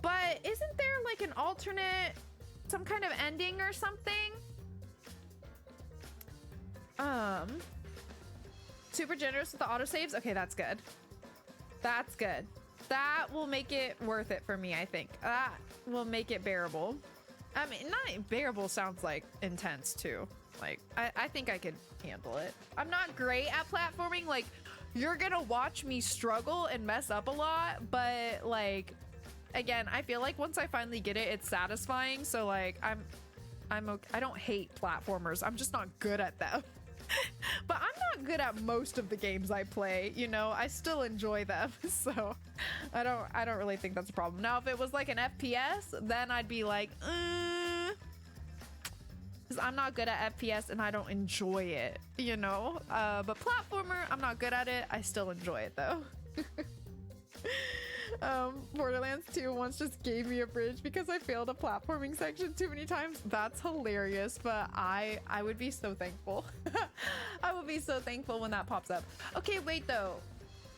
But isn't there like an alternate, some kind of ending or something? Super generous with the autosaves? Okay, that's good. That's good. That will make it worth it for me, I think. That will make it bearable. I mean, not bearable sounds like intense too. Like, I think I could handle it. I'm not great at platforming. Like, you're gonna watch me struggle and mess up a lot, but like, again, I feel like once I finally get it, it's satisfying. So like, I'm okay. I don't hate platformers. I'm just not good at them. But I'm not good at most of the games I play, you know. I still enjoy them, so I don't really think that's a problem. Now, if it was like an FPS, then I'd be like, because I'm not good at FPS and I don't enjoy it, you know. But platformer, I'm not good at it. I still enjoy it though. Borderlands 2 once just gave me a bridge because I failed a platforming section too many times. That's hilarious, but I would be so thankful. I would be so thankful when that pops up. Okay, wait though.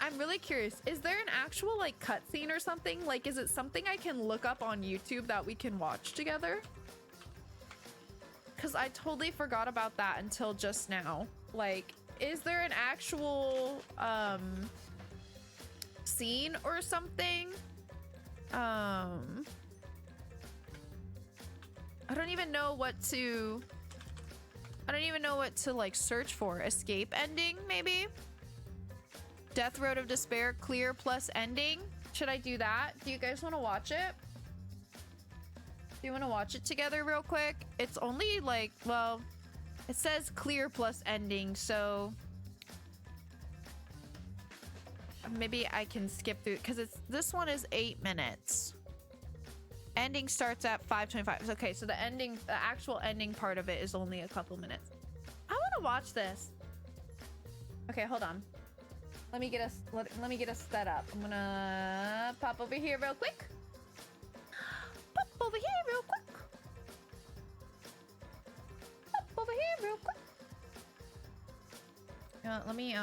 I'm really curious. Is there an actual like cutscene or something? Like, is it something I can look up on YouTube that we can watch together? Because I totally forgot about that until just now. Like, is there an actual scene or something? I don't even know what to like search for. Escape ending, maybe? Death Road of Despair, clear plus ending. Should I do that? Do you guys want to watch it? Do you want to watch it together real quick? It's only like, well, it says clear plus ending, so maybe I can skip through, because this one is 8 minutes Ending starts at 5:25. Okay, so the actual ending part of it is only a couple minutes. I want to watch this. Okay, hold on. Let me get us set up. I'm gonna pop over here real quick. Pop over here real quick. Pop over here real quick. Let me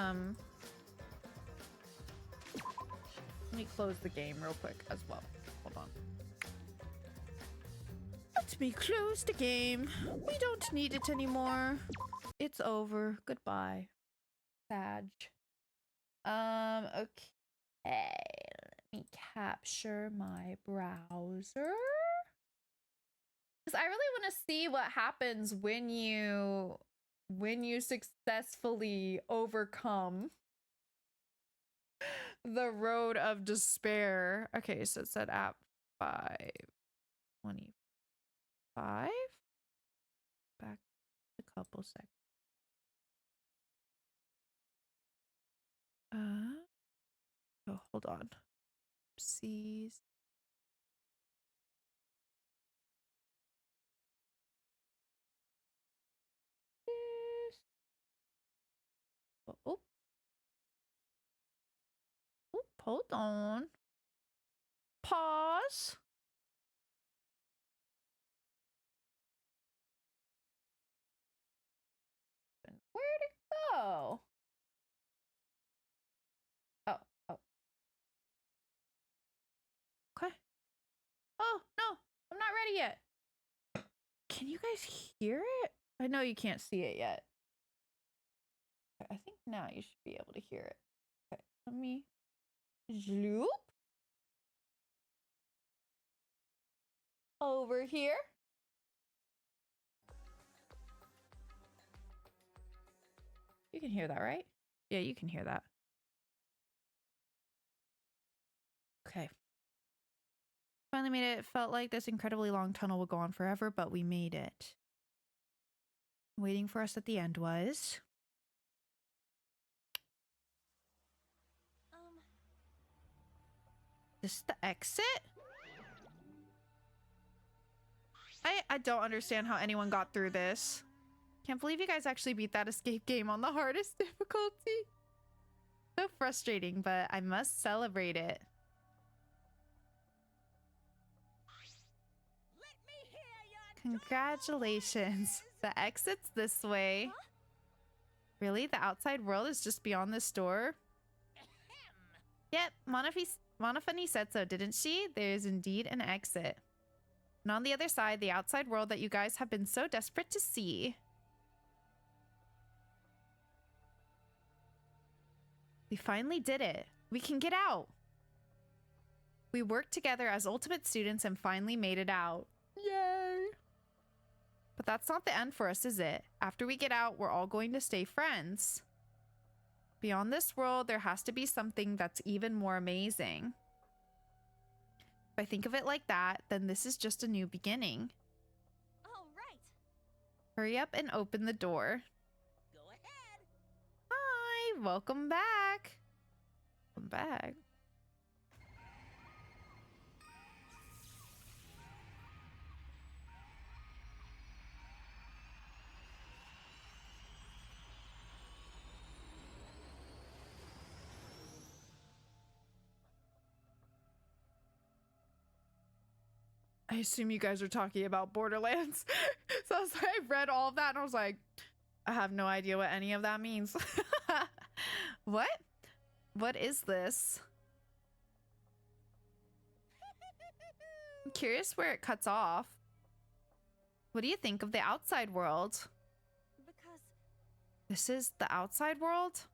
close the game real quick as well. Hold on. Let me close the game. We don't need it anymore. It's over. Goodbye. Sag. Okay. Let me capture my browser. Because I really want to see what happens when you successfully overcome the road of despair. Okay, so it said at 5:25. Back a couple seconds. Oh, hold on. Oopsies. Oh. Oop, hold on. Pause. Where'd it go? Oh. Okay. Oh, no. I'm not ready yet. Can you guys hear it? I know you can't see it yet. I think now you should be able to hear it. Okay, let me zoop over here. You can hear that, right? Yeah, you can hear that. Okay. Finally made it. It felt like this incredibly long tunnel would go on forever, but we made it. Waiting for us at the end was... This is the exit? I don't understand how anyone got through this. Can't believe you guys actually beat that escape game on the hardest difficulty. So frustrating, but I must celebrate it. Congratulations. The exit's this way. Really? The outside world is just beyond this door? Yep, Monofani said so, didn't she? There's indeed an exit. And on the other side, the outside world that you guys have been so desperate to see. We finally did it. We can get out. We worked together as ultimate students and finally made it out. Yay! But that's not the end for us, is it? After we get out, we're all going to stay friends. Beyond this world, there has to be something that's even more amazing. If I think of it like that, then this is just a new beginning. All right. Hurry up and open the door. Go ahead. Hi, welcome back. Welcome back. I assume you guys are talking about Borderlands. So I read all of that and I was like, I have no idea what any of that means. What? What is this? I'm curious where it cuts off. What do you think of the outside world? Because this is the outside world?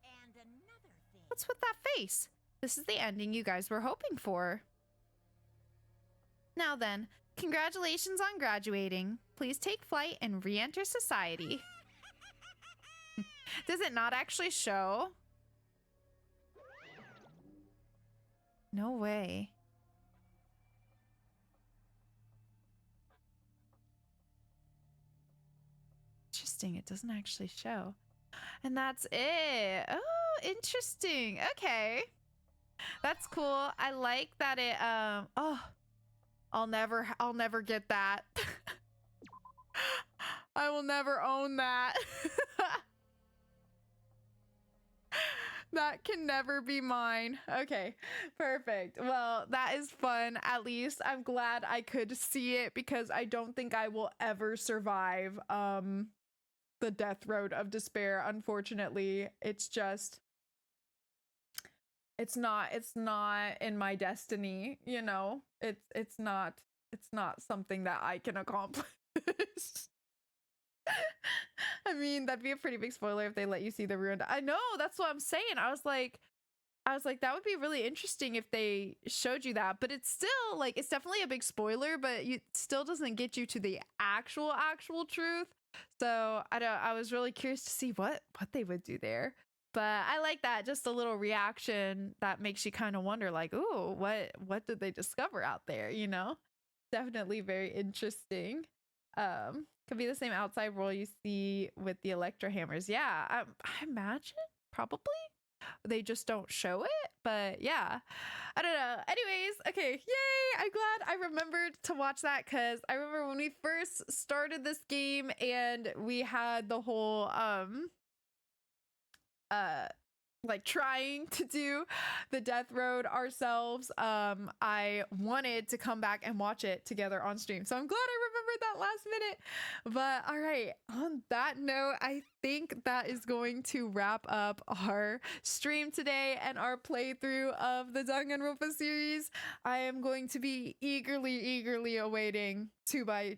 And another thing. What's with that face? This is the ending you guys were hoping for. Now then, congratulations on graduating. Please take flight and re-enter society. Does it not actually show? No way. Interesting, it doesn't actually show. And that's it. Oh, interesting. Okay. That's cool. I like that it, oh. I'll never get that. I will never own that. That can never be mine. Okay, perfect. Well, that is fun. At least I'm glad I could see it because I don't think I will ever survive the death road of despair. Unfortunately, it's not in my destiny, you know. It's not something that I can accomplish. I mean, that'd be a pretty big spoiler if they let you see the ruined. I know, that's what I'm saying. I was like, that would be really interesting if they showed you that, but it's still like, it's definitely a big spoiler, but it still doesn't get you to the actual truth. So I was really curious to see what they would do there. But I like that, just a little reaction that makes you kind of wonder, like, ooh, what did they discover out there? You know, definitely very interesting. Could be the same outside world you see with the Electro hammers. Yeah, I imagine probably they just don't show it, but yeah, I don't know. Anyways, okay, yay! I'm glad I remembered to watch that because I remember when we first started this game and we had the whole like trying to do the death road ourselves. I wanted to come back and watch it together on stream, so I'm glad I remembered that last minute. But all right, on that note, I think that is going to wrap up our stream today and our playthrough of the Danganronpa series. I am going to be eagerly awaiting 2x2.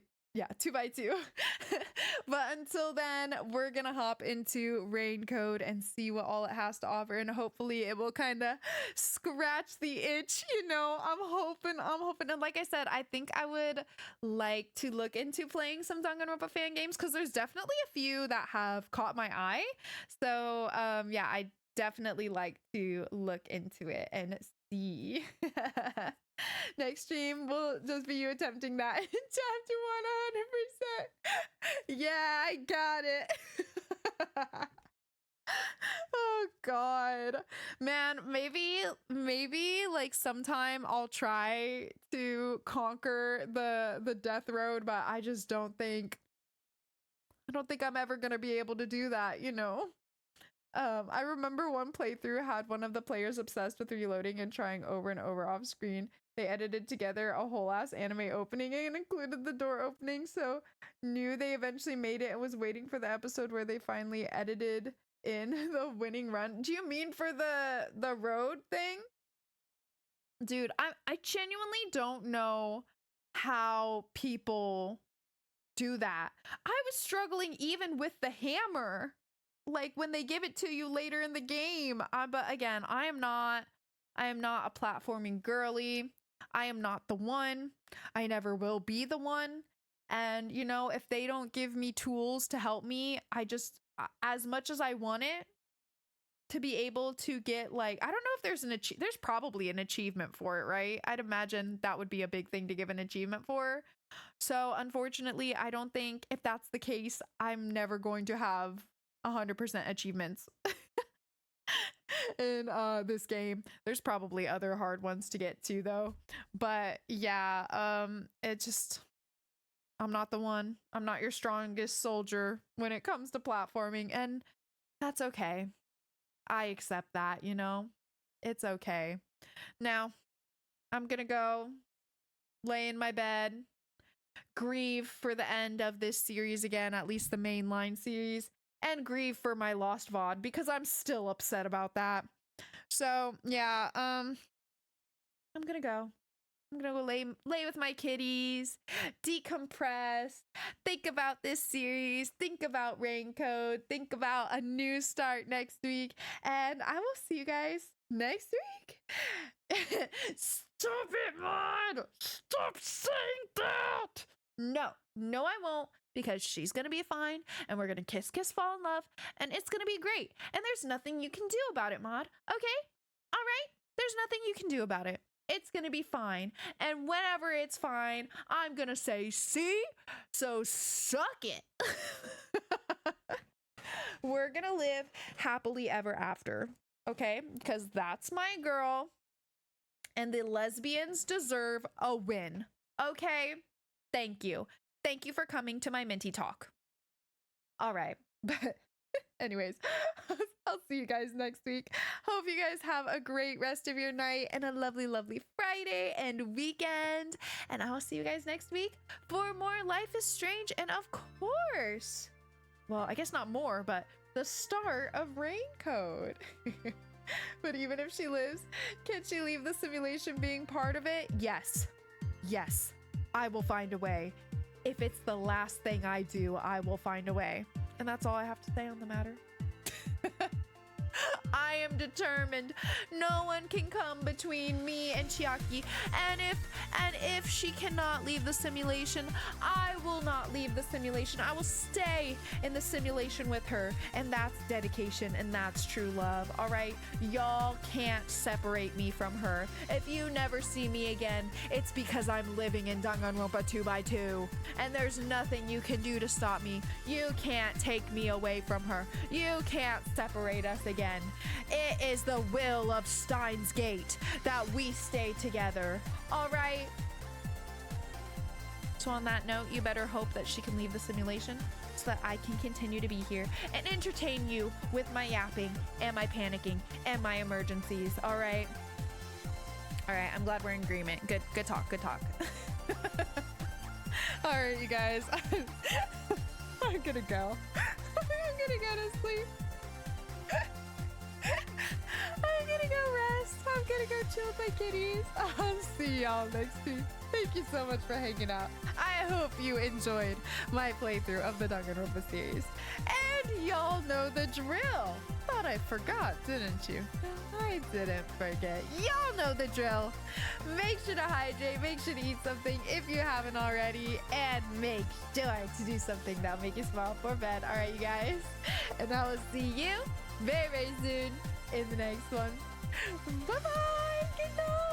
But until then, we're gonna hop into Raincode and see what all it has to offer, and hopefully it will kind of scratch the itch, you know. I'm hoping, and like I said, I think I would like to look into playing some Danganronpa fan games because there's definitely a few that have caught my eye. So yeah, I definitely like to look into it and see. Next stream will just be you attempting that in chapter 100%. Yeah, I got it. Oh god, man, maybe like sometime I'll try to conquer the death road, but I just don't think I'm ever gonna be able to do that, you know. I remember one playthrough had one of the players obsessed with reloading and trying over and over off screen. They edited together a whole ass anime opening and included the door opening, so knew they eventually made it and was waiting for the episode where they finally edited in the winning run. Do you mean for the road thing? Dude, I genuinely don't know how people do that. I was struggling even with the hammer, like when they give it to you later in the game. But again, I am not a platforming girly. I am not the one. I never will be the one. And you know, if they don't give me tools to help me, I just, as much as I want it to be able to get, like, I don't know if there's probably an achievement for it, right? I'd imagine that would be a big thing to give an achievement for. So unfortunately, I don't think if that's the case, I'm never going to have 100% achievements in this game. There's probably other hard ones to get to though. But yeah, it just, I'm not the one. I'm not your strongest soldier when it comes to platforming, and that's okay. I accept that, you know. It's okay. Now, I'm gonna go lay in my bed, grieve for the end of this series again, at least the mainline series, and grieve for my lost VOD because I'm still upset about that. So yeah, I'm gonna go lay with my kitties, decompress, think about this series, think about Raincode, think about a new start next week, and I will see you guys next week. Stop it, Mod! Stop saying that! No, I won't, because she's gonna be fine, and we're gonna kiss, fall in love, and it's gonna be great, and there's nothing you can do about it, Mod. Okay? Alright? There's nothing you can do about it. It's gonna be fine, and whenever it's fine, I'm gonna say, see? So suck it. We're gonna live happily ever after, okay? Because that's my girl, and the lesbians deserve a win. Okay? Thank you. Thank you for coming to my Minty Talk. All right. But anyways, I'll see you guys next week. Hope you guys have a great rest of your night and a lovely, lovely Friday and weekend. And I will see you guys next week for more Life is Strange. And of course, well, I guess not more, but the start of Raincoat. But even if she lives, can she leave the simulation being part of it? Yes. Yes. I will find a way. If it's the last thing I do, I will find a way. And that's all I have to say on the matter. I am determined. No one can come between me and Chiaki. And if she cannot leave the simulation, I will not leave the simulation. I will stay in the simulation with her. And that's dedication and that's true love. All right? Y'all can't separate me from her. If you never see me again, it's because I'm living in Danganronpa 2x2. And there's nothing you can do to stop me. You can't take me away from her. You can't separate us again. It is the will of Steins Gate that we stay together. All right? So on that note, you better hope that she can leave the simulation so that I can continue to be here and entertain you with my yapping and my panicking and my emergencies. All right? All right, I'm glad we're in agreement. Good talk, good talk. All right, you guys. I'm gonna go. I'm gonna go to sleep. I'm gonna go rest. I'm gonna go chill with my kitties. I'll see y'all next week. Thank you so much for hanging out. I hope you enjoyed my playthrough of the Danganronpa series. And y'all know the drill. Thought I forgot, didn't you? I didn't forget. Y'all know the drill. Make sure to hydrate. Make sure to eat something if you haven't already. And make sure to do something that'll make you smile before bed. All right, you guys. And I will see you very, very soon in the next one. Bye-bye. Good night.